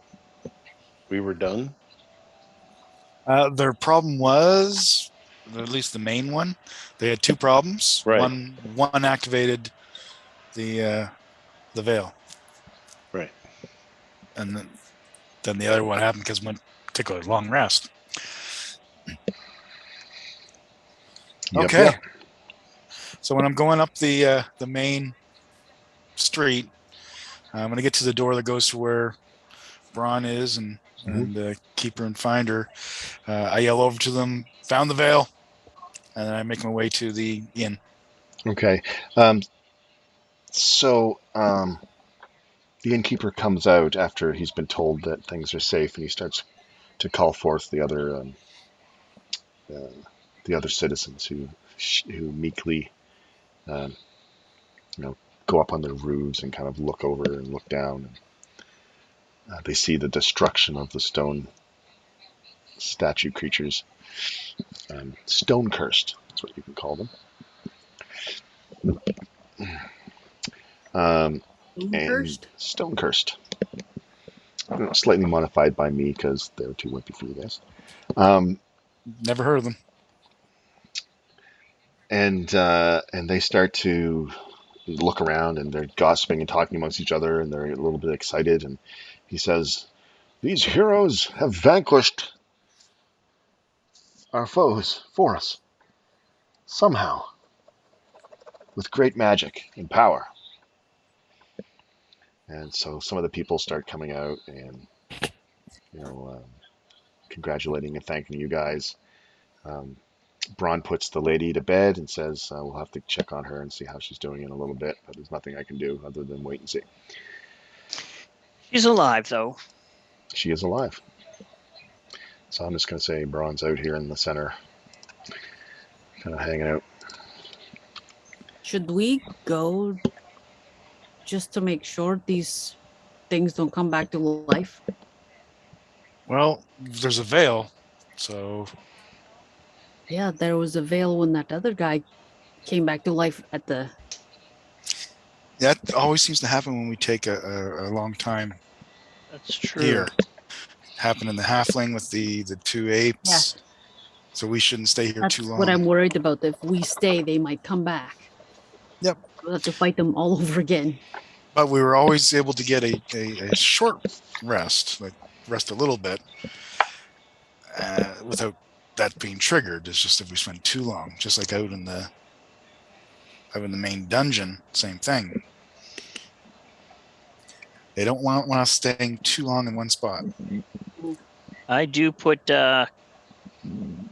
we were done? Their problem was, at least the main one, they had two problems. Right. One activated the veil, Right. and then the other one happened because one particularly long rest. Yep, Okay. yep. So when I'm going up the main street, I'm going to get to the door that goes to where Braun is and Keeper and Finder. I yell over to them, found the veil, and then I make my way to the inn. Okay. So the innkeeper comes out after he's been told that things are safe, and he starts to call forth the other citizens who meekly, go up on their roofs and kind of look over and look down. And, they see the destruction of the stone statue creatures. Stone cursed, that's what you can call them. Cursed. Stone cursed. Slightly modified by me because they were too wimpy for you guys. Never heard of them. And they start to look around, and they're gossiping and talking amongst each other, and they're a little bit excited. And he says, "These heroes have vanquished our foes for us, somehow, with great magic and power." And so some of the people start coming out and, congratulating and thanking you guys. Braun puts the lady to bed and says, we'll have to check on her and see how she's doing in a little bit, but there's nothing I can do other than wait and see. She's alive, though. She is alive. So I'm just going to say Braun's out here in the center, kind of hanging out. Should we go just to make sure these things don't come back to life? Well, there's a veil, so Yeah, there was a veil when that other guy came back to life at the. that always seems to happen when we take a long time That's true. here. Happened in the halfling with the two apes. So we shouldn't stay here That's too long. what I'm worried about. If we stay, they might come back. Yep. We'll have to fight them all over again. But we were always able to get a short rest, like rest a little bit, without that being triggered. It's just if we spend too long, just like out in the main dungeon, same thing. They don't want us staying too long in one spot. I do put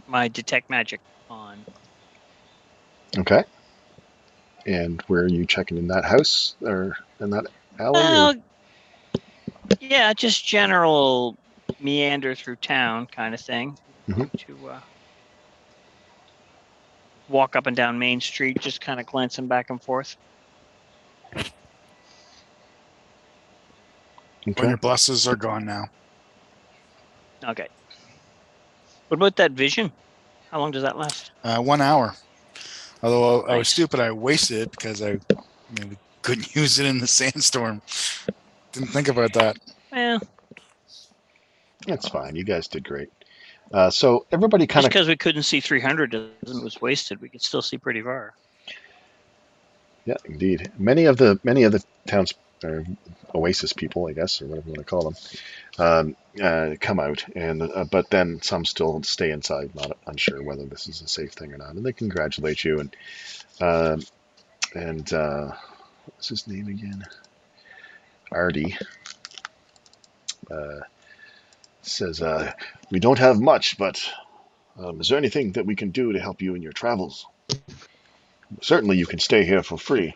my detect magic on. Okay. And where are you checking, in that house or in that alley? Well, yeah, just general meander through town kind of thing. Mhm. To walk up and down Main Street, just kind of glancing back and forth. When Okay. your blesses are gone now. Okay. What about that vision? How long does that last? 1 hour. Although I was Nice. stupid, I wasted it because I maybe couldn't use it in the sandstorm. Didn't think about that. Well, That's fine. You guys did great. So everybody kind just of because we couldn't see 300 doesn't mean it was wasted. We could still see pretty far. yeah, indeed. Many of the towns or oasis people, I guess, or whatever you want to call them, come out, and but then some still stay inside, not unsure whether this is a safe thing or not. And they congratulate you, and what's his name again? Artie says, "We don't have much, but is there anything that we can do to help you in your travels? Certainly, you can stay here for free."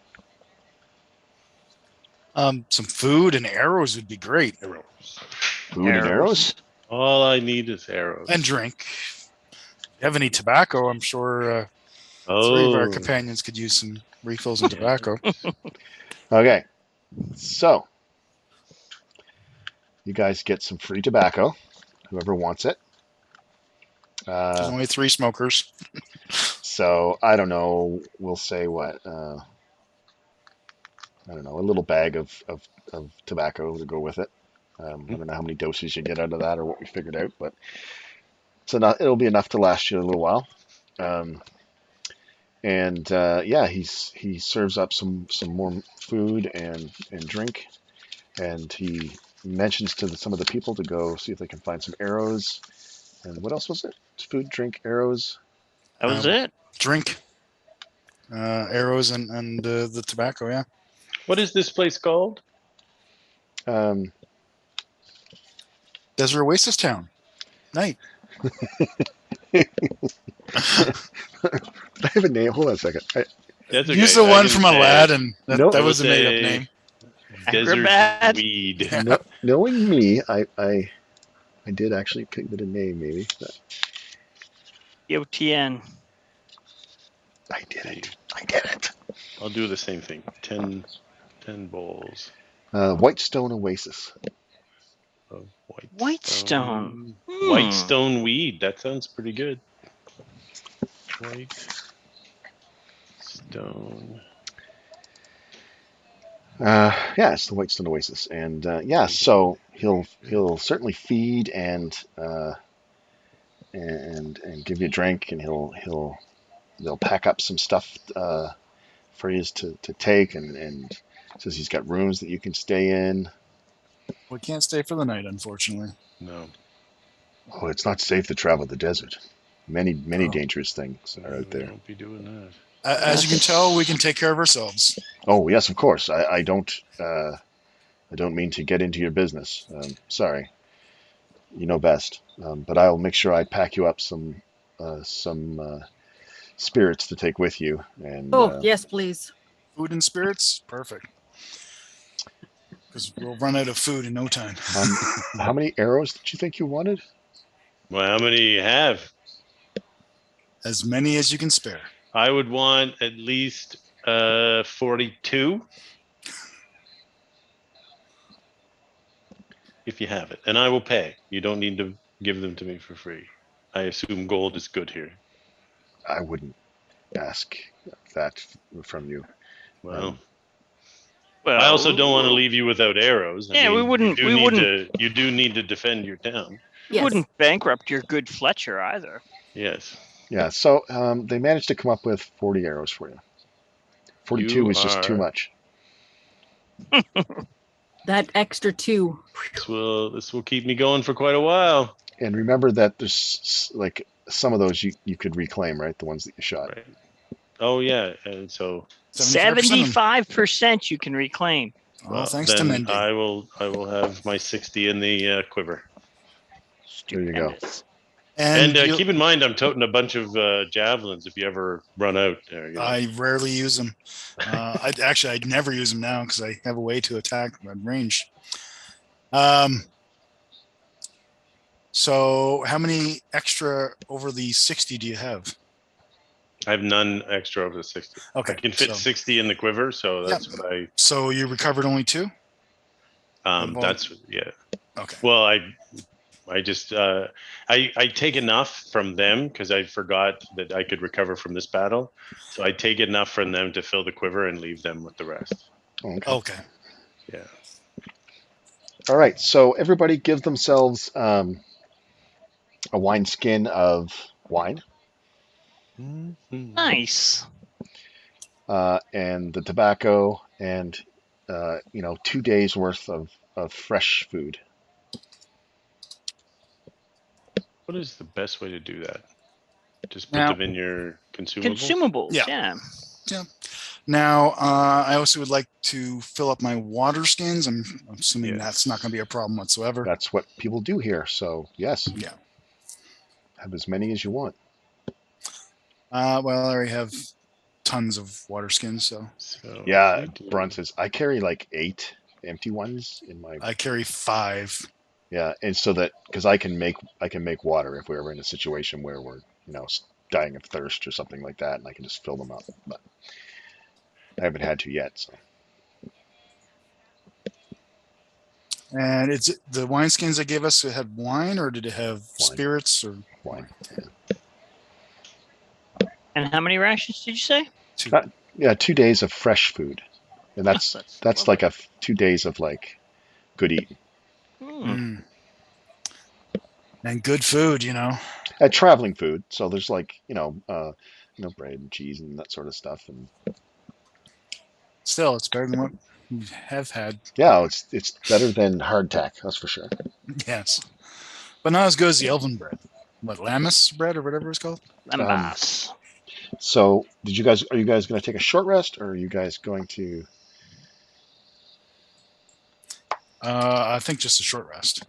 Some food and arrows would be great. Food and arrows? All I need is arrows. And drink. If you have any tobacco, I'm sure 3 of our Oh, companions could use some refills in tobacco. Okay, so you guys get some free tobacco, whoever wants it. There's only 3 smokers. So I don't know. We'll say what? I don't know. A little bag of tobacco to go with it. I don't know how many doses you get out of that or what we figured out, but it'll be enough to last you a little while. Yeah, he serves up some more food and drink, and he mentions to some of the people to go see if they can find some arrows. And what else was it? Food, drink, arrows. That was Um, it. Drink, arrows, and the tobacco, yeah. what is this place called? Um, Desert Oasis Town. Night. I have a name. Hold on a second. That's Use okay. the I one can from say Aladdin. That, Nope. that I will was a made-up say name. Desert Acrobat. weed. Yeah. Knowing me, I did actually give it a name, maybe. But EOTN. I did it. I did it. I'll do the same thing. 10 bowls Whitestone Oasis. of Whitestone. Whitestone weed. That sounds pretty good. Whitestone. Yeah, it's the Whitestone Oasis, and yeah, so he'll certainly feed and give you a drink, and they'll pack up some stuff for you to take, and says he's got rooms that you can stay in. We can't stay for the night, unfortunately. No. Oh, it's not safe to travel the desert. Many Oh. dangerous things are out We there. won't be doing that. As you can tell, we can take care of ourselves. Oh yes, of course. I don't mean to get into your business. Sorry. You know best. But I'll make sure I pack you up some spirits to take with you. And Oh, yes, please. Food and spirits, perfect. Because we'll run out of food in no time. how many arrows did you think you wanted? Well, how many do you have? As many as you can spare. I would want at least 42. If you have it. And I will pay. You don't need to give them to me for free. I assume gold is good here. I wouldn't ask that from you. Well, Well, I also don't want to leave you without arrows. Yeah, we wouldn't- we wouldn't- You do need to defend your town. you Yes. wouldn't bankrupt your good Fletcher either. Yes. Yeah, so they managed to come up with 40 arrows for you. 42 You was just too are- much. That extra 2. This will keep me going for quite a while. And remember that there's like some of those you could reclaim, right? The ones that you shot. Right. Oh yeah. And so 75%. 75% you can reclaim. Well, thanks to then Mindy. I will have my 60 in the quiver. There you go. Stupendous. And you'll- keep in mind, I'm toting a bunch of javelins if you ever run out. There you go. I rarely use them. I'd never use them now because I have a way to attack at range. So how many extra over the 60 do you have? I have none extra over the 60. Okay. I can fit so, 60 in the quiver, so that's what I. so you recovered only 2? Well- That's yeah. Okay. Well, I just I take enough from them because I forgot that I could recover from this battle. So I take enough from them to fill the quiver and leave them with the rest. Okay. Okay. Yeah. All right. So everybody give themselves a wineskin of wine, Nice. and the tobacco, and 2 days worth of fresh food. What is the best way to do that? Just put Now- them in your consumables. Consumables. Yeah. Yeah. Now, I also would like to fill up my water skins. I'm assuming that's not going to be a problem whatsoever. That's what people do here. So yes, Yeah. have as many as you want. Well, I already have tons of water skins, so So Yeah, we do- Brunt says I carry like 8 empty ones in my. I carry 5. Yeah, and so that because I can make water if we're ever in a situation where we're dying of thirst or something like that, and I can just fill them up. But I haven't had to yet. So And it's the wine skins they gave us. It had wine, or did it have Wine. spirits, or wine. And how many rations did you say? 2? Yeah, 2 days of fresh food, and that's That's like 2 days of like good eating. Hmm. And good food, Traveling food. So there's like bread and cheese and that sort of stuff, and Still, it's better than what we have had. yeah, it's better than hardtack, that's for sure. Yes, but not as good as the elven bread. What, Lammas bread or whatever it's called? Lembas. So are you guys going to take a short rest, or are you guys going to? I think just a short rest.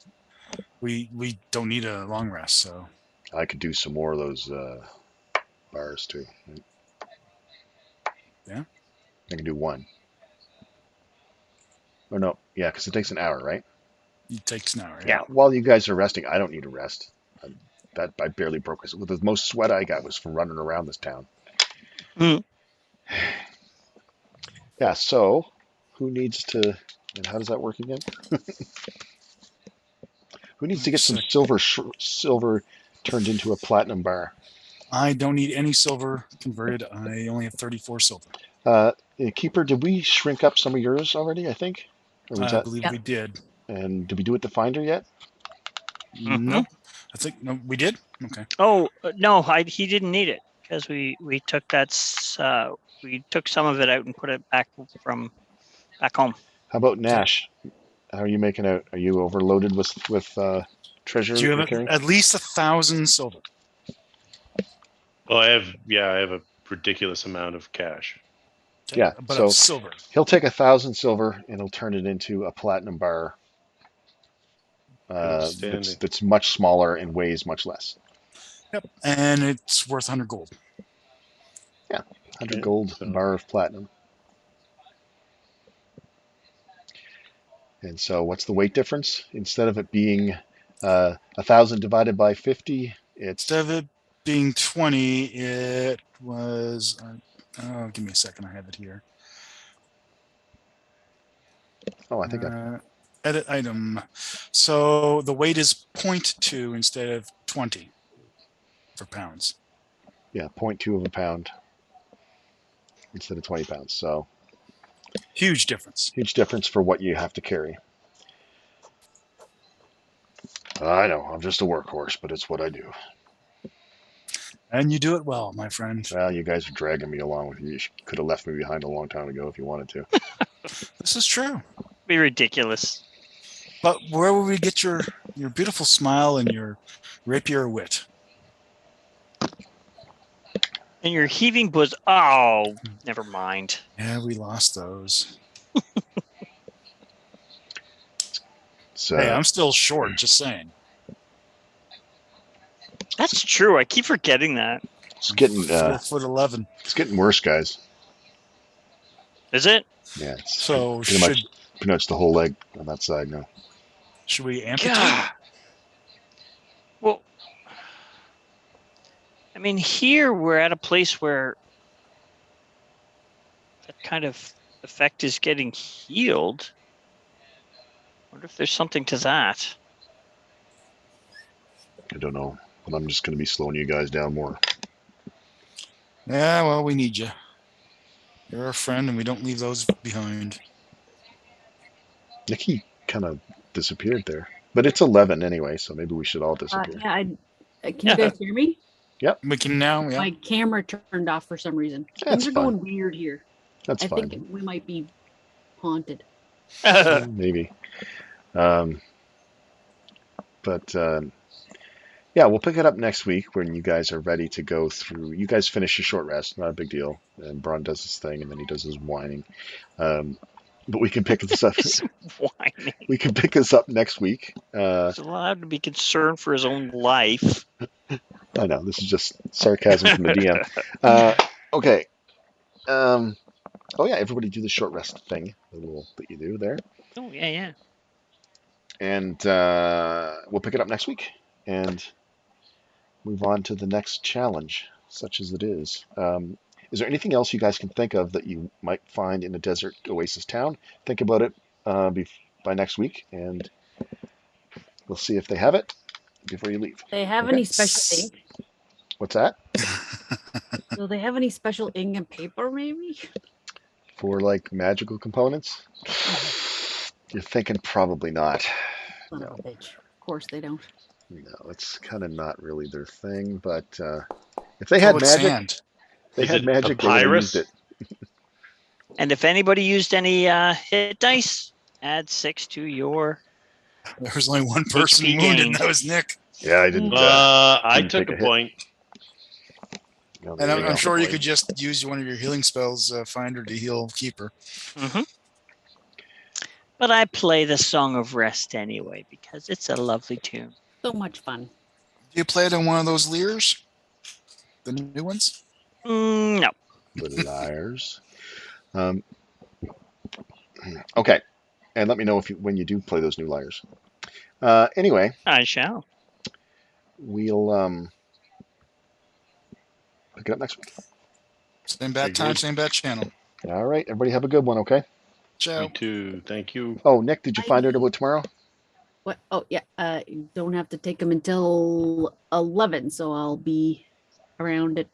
We don't need a long rest, so I could do some more of those bars too. Right? Yeah. I can do one. Or no, yeah, because it takes an hour, right? it takes an hour. Yeah. While you guys are resting, I don't need a rest. I barely broke this. The most sweat I got was from running around this town. Mm. Yeah. So, who needs to? And how does that work again? Who needs to get some silver turned into a platinum bar? I don't need any silver converted. I only have 34 silver. Keeper, did we shrink up some of yours already? I think. Or was I that? believe Yeah. we did. And did we do it the finder yet? Nope. I think no, we did. Okay. Oh no, he didn't need it because we took we took some of it out and put it back from back home. How about Nash? How are you making out? Are you overloaded with treasure Do you you're have carrying? at least 1,000 silver? Well, I have a ridiculous amount of cash. Okay, Yeah, but so- of silver. He'll take 1,000 silver and he'll turn it into a platinum bar. Outstanding. That's much smaller and weighs much less. Yep. And it's worth 100 gold. 100 Okay, gold so- bar of platinum. And so, what's the weight difference? Instead of it being 1,000 divided by 50, it's Instead of it being 20, it was. Give me a second. I have it here. I think I Edit item. So the weight is 0.2 instead of 20 for pounds. 0.2 of a pound instead of 20 pounds. So Huge difference. huge difference for what you have to carry. I know, I'm just a workhorse, but it's what I do. And you do it well, my friend. Well, you guys are dragging me along with you. You could have left me behind a long time ago if you wanted to. This is true. Be ridiculous. But where will we get your beautiful smile and your rapier wit? And your heaving bosom. Oh, never mind. Yeah, we lost those. So Hey, I'm still short, just saying. That's true. I keep forgetting that. it's getting 4'11". it's getting worse, guys. Is it? Yeah, it's So pretty much the whole leg on that side now. should we amputate? God. Well, I mean, here we're at a place where that kind of effect is getting healed. Wonder if there's something to that. I don't know, but I'm just going to be slowing you guys down more. Yeah, well, we need you. You're our friend, and we don't leave those behind. Nikki kind of disappeared there, but it's 11 anyway, so maybe we should all disappear. Yeah, can you guys hear me? We can now, yeah. My camera turned off for some reason. That's Things are fine. going weird here. That's I fine. think we might be haunted. Maybe. But yeah, we'll pick it up next week when you guys are ready to go through. You guys finish your short rest, not a big deal. And Braun does his thing, and then he does his whining. But we can pick this up. Whining. We can pick this up next week. He's allowed to be concerned for his own life. I know this is just sarcasm from the DM. Okay. Oh yeah, everybody do the short rest thing, the little that you do there, Oh yeah, yeah. and we'll pick it up next week and move on to the next challenge, such as it is. Is there anything else you guys can think of that you might find in a desert oasis town? Think about it by next week, and we'll see if they have it before you leave. They have Okay. any special ink? What's that? Do they have any special ink and paper, maybe? For like magical components? You're thinking probably not. Son of a bitch. Of course they don't. No, it's kind of not really their thing. But if they had Oh, it's magic, sand. they Is had it magic, they would have papyrus? used it. And if anybody used any hit dice, add 6 to your. There was only one person HP wounded, gained. and that was Nick. Yeah, I didn't. I didn't took take a a hit. point. No, And there you I'm go. sure you could just use one of your healing spells, Finder, to heal Keeper. Mm-hmm. But I play the Song of Rest anyway because it's a lovely tune. So much fun. Do you play it on one of those Lears? The new ones? No. The liars. Okay, and let me know when you do play those new liars. Anyway, I shall. we'll pick it up next week. Same bat time, Agreed. same bat channel. All right, everybody have a good one. Okay. Ciao. Me too. Thank you. Oh, Nick, did you find out Bye. about tomorrow? What? Oh, yeah. Don't have to take them until 11, so I'll be around at